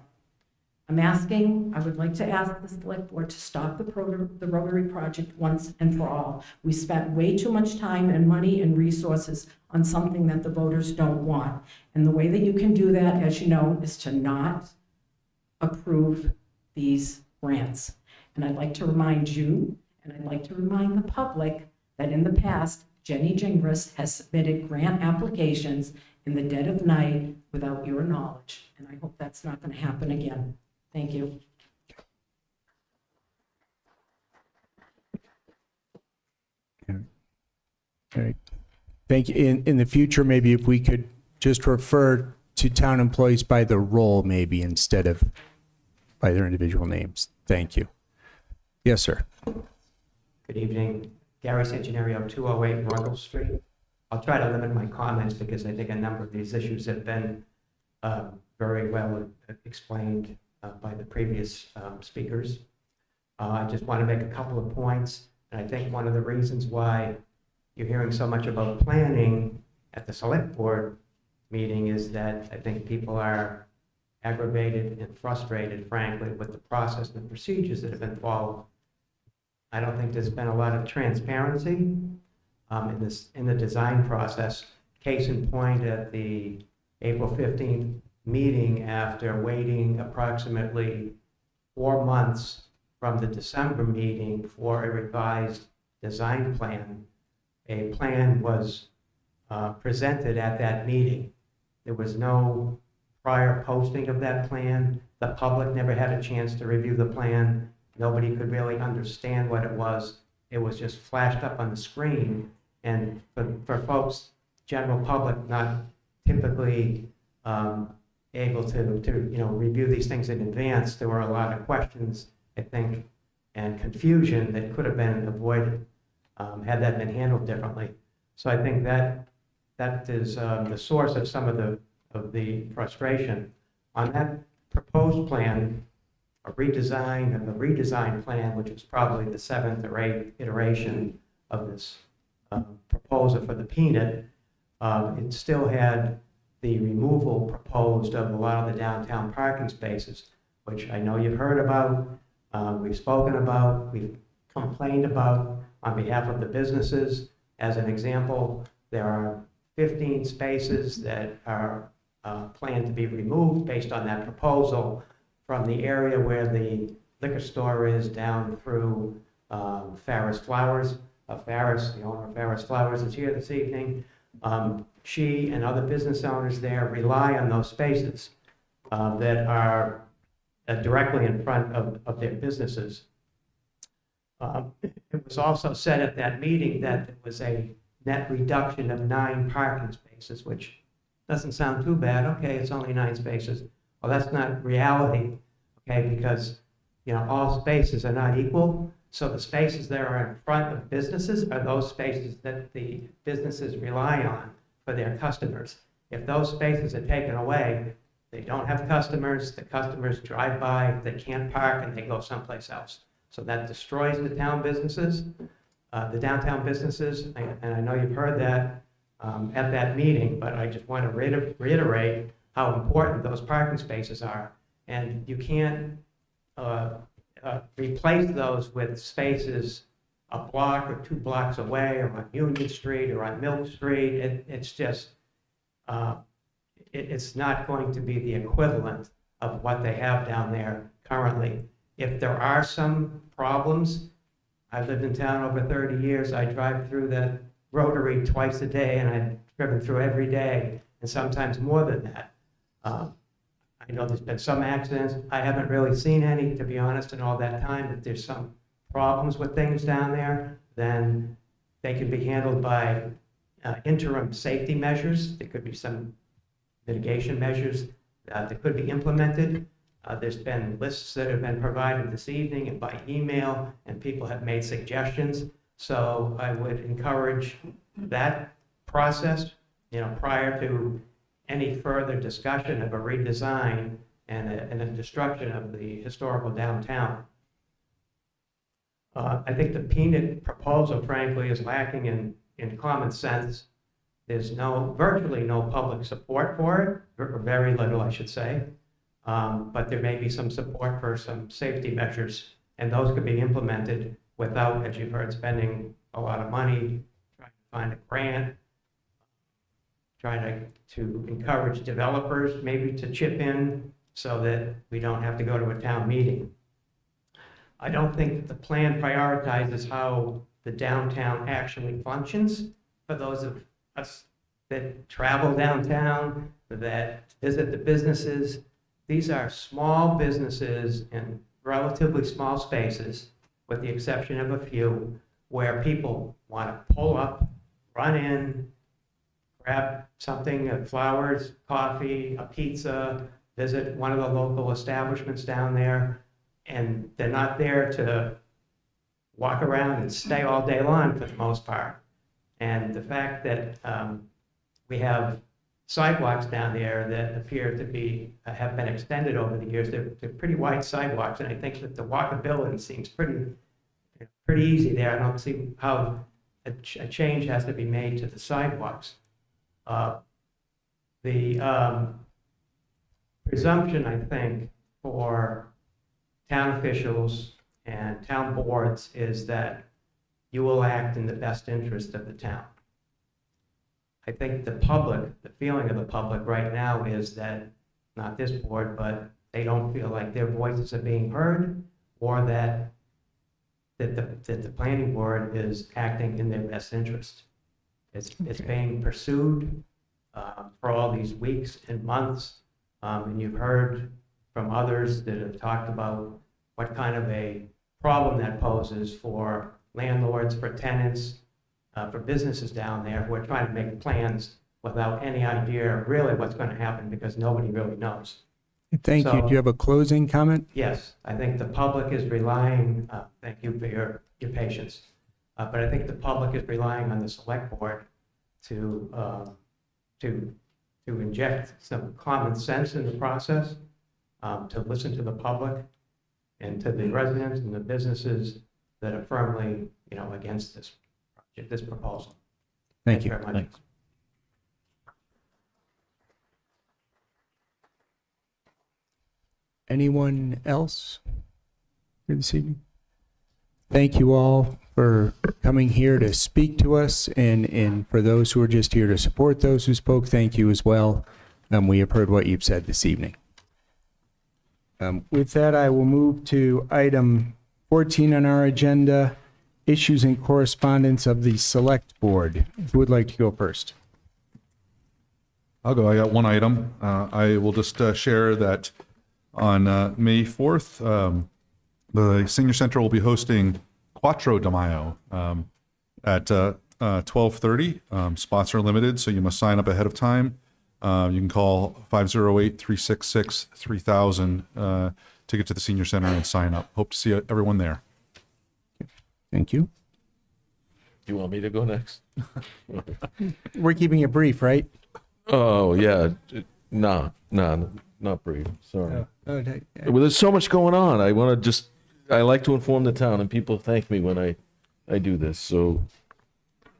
I would like to ask the select board to stop the Rotary project once and for all. We spent way too much time and money and resources on something that the voters don't want. And the way that you can do that, as you know, is to not approve these grants. And I'd like to remind you, and I'd like to remind the public, that in the past, Jenny Gingras has submitted grant applications in the dead of night without your knowledge. And I hope that's not going to happen again. Thank you. All right. Thank you. In the future, maybe if we could just refer to town employees by the role, maybe, instead of by their individual names. Thank you. Yes, sir. Good evening. Gary's Engineering, 208 Ruggles Street. I'll try to limit my comments because I think a number of these issues have been very well explained by the previous speakers. I just want to make a couple of points. And I think one of the reasons why you're hearing so much about planning at the select board meeting is that I think people are aggravated and frustrated, frankly, with the process and the procedures that have been followed. I don't think there's been a lot of transparency in the design process. Case in point, at the April 15th meeting, after waiting approximately 4 months from the December meeting for a revised design plan, a plan was presented at that meeting. There was no prior posting of that plan. The public never had a chance to review the plan. Nobody could really understand what it was. It was just flashed up on the screen. And for folks, general public, not typically able to review these things in advance, there were a lot of questions, I think, and confusion that could have been avoided had that been handled differently. So I think that is the source of some of the frustration. On that proposed plan, a redesign of the redesigned plan, which was probably the 7th or 8th iteration of this proposal for the peanut, it still had the removal proposed of a lot of the downtown parking spaces, which I know you've heard about, we've spoken about, we've complained about on behalf of the businesses. As an example, there are 15 spaces that are planned to be removed based on that proposal from the area where the liquor store is down through Farris Flowers. Farris, the owner of Farris Flowers, is here this evening. She and other business owners there rely on those spaces that are directly in front of their businesses. It was also said at that meeting that there was a net reduction of 9 parking spaces, which doesn't sound too bad. Okay, it's only 9 spaces. Well, that's not reality, okay, because all spaces are not equal. So the spaces that are in front of businesses are those spaces that the businesses rely on for their customers. If those spaces are taken away, they don't have customers, the customers drive by, they can't park, and they go someplace else. So that destroys the town businesses, the downtown businesses, and I know you've heard that. at that meeting, but I just want to reiterate how important those parking spaces are. And you can't replace those with spaces a block or 2 blocks away, or on Union Street or on Milk Street. It's just, it's not going to be the equivalent of what they have down there currently. If there are some problems, I've lived in town over 30 years. I drive through the Rotary twice a day, and I've driven through every day, and sometimes more than that. I know there's been some accidents. I haven't really seen any, to be honest, in all that time. If there's some problems with things down there, then they can be handled by interim safety measures. There could be some mitigation measures that could be implemented. There's been lists that have been provided this evening and by email, and people have made suggestions. So I would encourage that process, prior to any further discussion of a redesign and a destruction of the historical downtown. I think the peanut proposal, frankly, is lacking in common sense. There's virtually no public support for it, or very little, I should say. But there may be some support for some safety measures, and those could be implemented without, as you've heard, spending a lot of money, trying to find a grant, trying to encourage developers maybe to chip in so that we don't have to go to a town meeting. I don't think that the plan prioritizes how the downtown actually functions for those of us that travel downtown, that visit the businesses. These are small businesses in relatively small spaces, with the exception of a few, where people want to pull up, run in, grab something, flowers, coffee, a pizza, visit one of the local establishments down there, and they're not there to walk around and stay all day long for the most part. And the fact that we have sidewalks down there that appear to be have been extended over the years. They're pretty wide sidewalks, and I think that the walkability seems pretty easy there. I don't see how a change has to be made to the sidewalks. The presumption, I think, for town officials and town boards is that you will act in the best interest of the town. I think the feeling of the public right now is that, not this board, but they don't feel like their voices are being heard, or that the planning board is acting in their best interest. It's being pursued for all these weeks and months, and you've heard from others that have talked about what kind of a problem that poses for landlords, for tenants, for businesses down there who are trying to make plans without any idea of really what's going to happen, because nobody really knows. Thank you. Do you have a closing comment? Yes, I think the public is relying, thank you for your patience, but I think the public is relying on the select board to inject some common sense in the process, to listen to the public and to the residents and the businesses that are firmly, against this proposal. Thank you. Very much. Thanks. Anyone else here this evening? Thank you all for coming here to speak to us, and for those who are just here to support those who spoke, thank you as well. We have heard what you've said this evening. With that, I will move to item 14 on our agenda, issues and correspondence of the Select Board. Who would like to go first? I'll go. I got one item. I will just share that on May 4th, the Senior Center will be hosting Quattro de Mayo at 12:30. Spots are limited, so you must sign up ahead of time. You can call 508-366-3000 to get to the Senior Center and sign up. Hope to see everyone there. Thank you. Do you want me to go next? We're keeping it brief, right? Oh, yeah. Nah, not brief. Sorry. Oh, Well, there's so much going on. I like to inform the town, and people thank me when I do this. So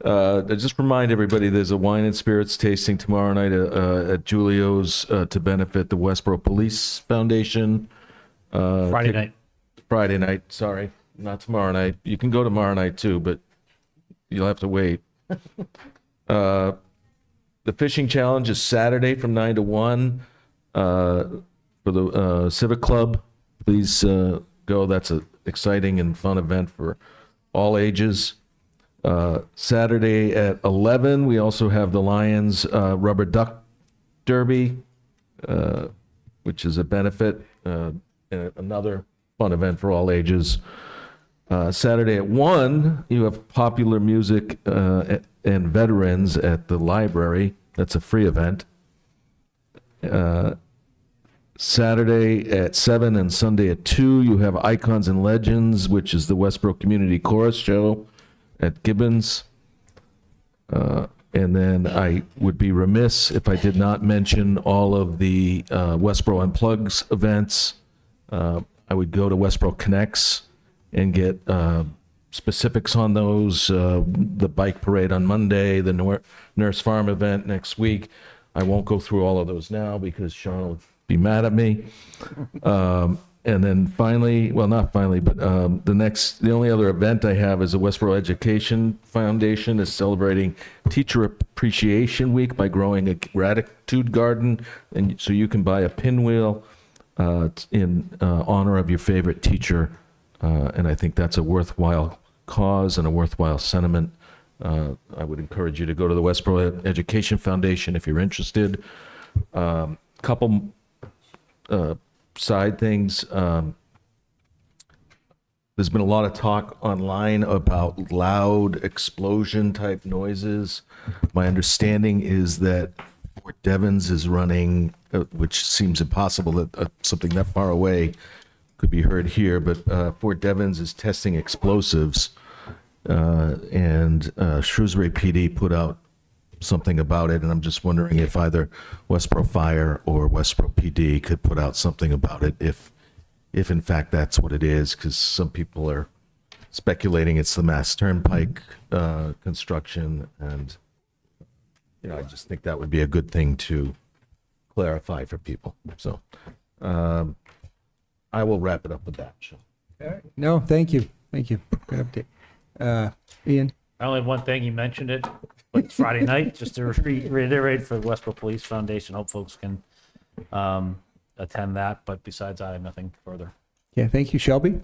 Just remind everybody, there's a wine and spirits tasting tomorrow night at Julio's to benefit the Westborough Police Foundation. Friday night. Friday night, sorry, not tomorrow night. You can go tomorrow night too, but you'll have to wait. The fishing challenge is Saturday from 9 to 1 for the Civic Club. Please go. That's an exciting and fun event for all ages. Saturday at 11, we also have the Lions Rubber Duck Derby, which is a benefit, and another fun event for all ages. Saturday at 1, you have popular music and veterans at the library. That's a free event. Saturday at 7 and Sunday at 2, you have Icons and Legends, which is the Westborough Community Chorus Show at Gibbons. And then I would be remiss if I did not mention all of the Westborough Unplugs events. I would go to Westborough Connects and get specifics on those. The bike parade on Monday, the Nurse Farm event next week. I won't go through all of those now because Sean will be mad at me. And then finally, well, not finally, but the only other event I have is the Westborough Education Foundation is celebrating Teacher Appreciation Week by growing a gratitude garden. And so you can buy a pinwheel in honor of your favorite teacher. And I think that's a worthwhile cause and a worthwhile sentiment. I would encourage you to go to the Westborough Education Foundation if you're interested. Couple side things. There's been a lot of talk online about loud explosion type noises. My understanding is that Fort Devens is running, which seems impossible that something that far away could be heard here, but Fort Devens is testing explosives, and Shrewsbury PD put out something about it, and I'm just wondering if either Westborough Fire or Westborough PD could put out something about it, if in fact that's what it is, because some people are speculating it's the Mass Turnpike construction, and I just think that would be a good thing to clarify for people. So I will wrap it up with that. Sean. All right. No, thank you. Thank you. Good update. Ian? I only have one thing, you mentioned it, but it's Friday night, just to reiterate for the Westborough Police Foundation. Hope folks can attend that, but besides that, I have nothing further. Yeah, thank you. Shelby?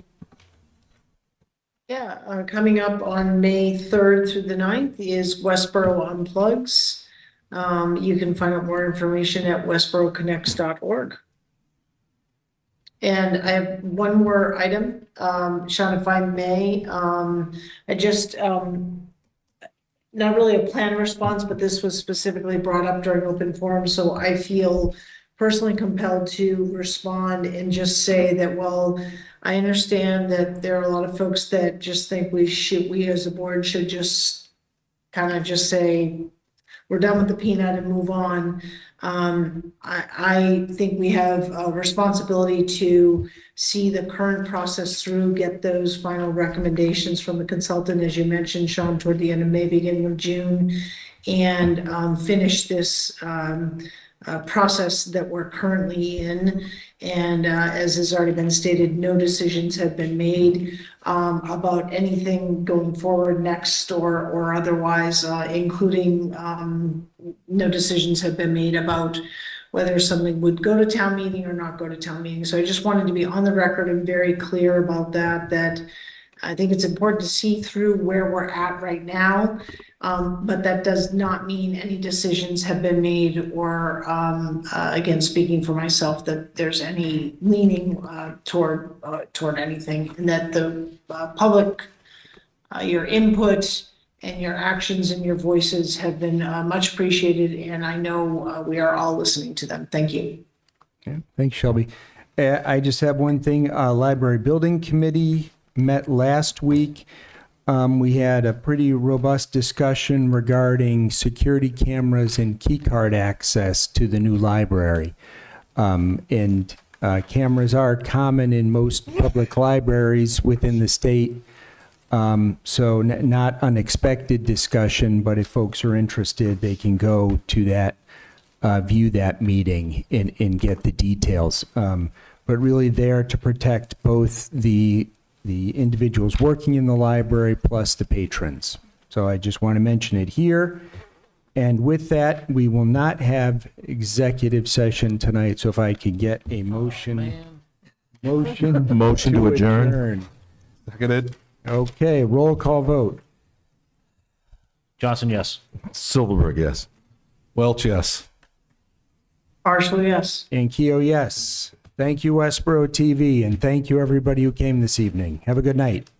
Yeah, coming up on May 3rd through the 9th is Westborough Unplugs. You can find out more information at westboroughconnects.org. And I have one more item, Sean, if I may. I just, not really a planned response, but this was specifically brought up during open forum, so I feel personally compelled to respond and just say that, well, I understand that there are a lot of folks that just think we as a board should just kind of just say, we're done with the peanut and move on. I think we have a responsibility to see the current process through, get those final recommendations from the consultant, as you mentioned, Sean, toward the end of May, beginning of June, and finish this process that we're currently in. And as has already been stated, no decisions have been made about anything going forward next or otherwise, including no decisions have been made about whether something would go to town meeting or not go to town meeting. So I just wanted to be on the record and very clear about that I think it's important to see through where we're at right now, but that does not mean any decisions have been made or, again, speaking for myself, that there's any leaning toward anything, and that the public, your input and your actions and your voices have been much appreciated, and I know we are all listening to them. Thank you. Okay. Thanks, Shelby. I just have one thing. Library Building Committee met last week. We had a pretty robust discussion regarding security cameras and key card access to the new library. Cameras are common in most public libraries within the state. So not unexpected discussion, but if folks are interested, they can go to that, view that meeting and get the details. But really there to protect both the individuals working in the library plus the patrons. So I just want to mention it here. And with that, we will not have executive session tonight. So if I could get a motion Motion to adjourn. Seconded. Okay, roll call vote. Johnson, yes. Silverberg, yes. Welch, yes. Partially, yes. And Keo, yes. Thank you, Westborough TV, and thank you, everybody who came this evening. Have a good night.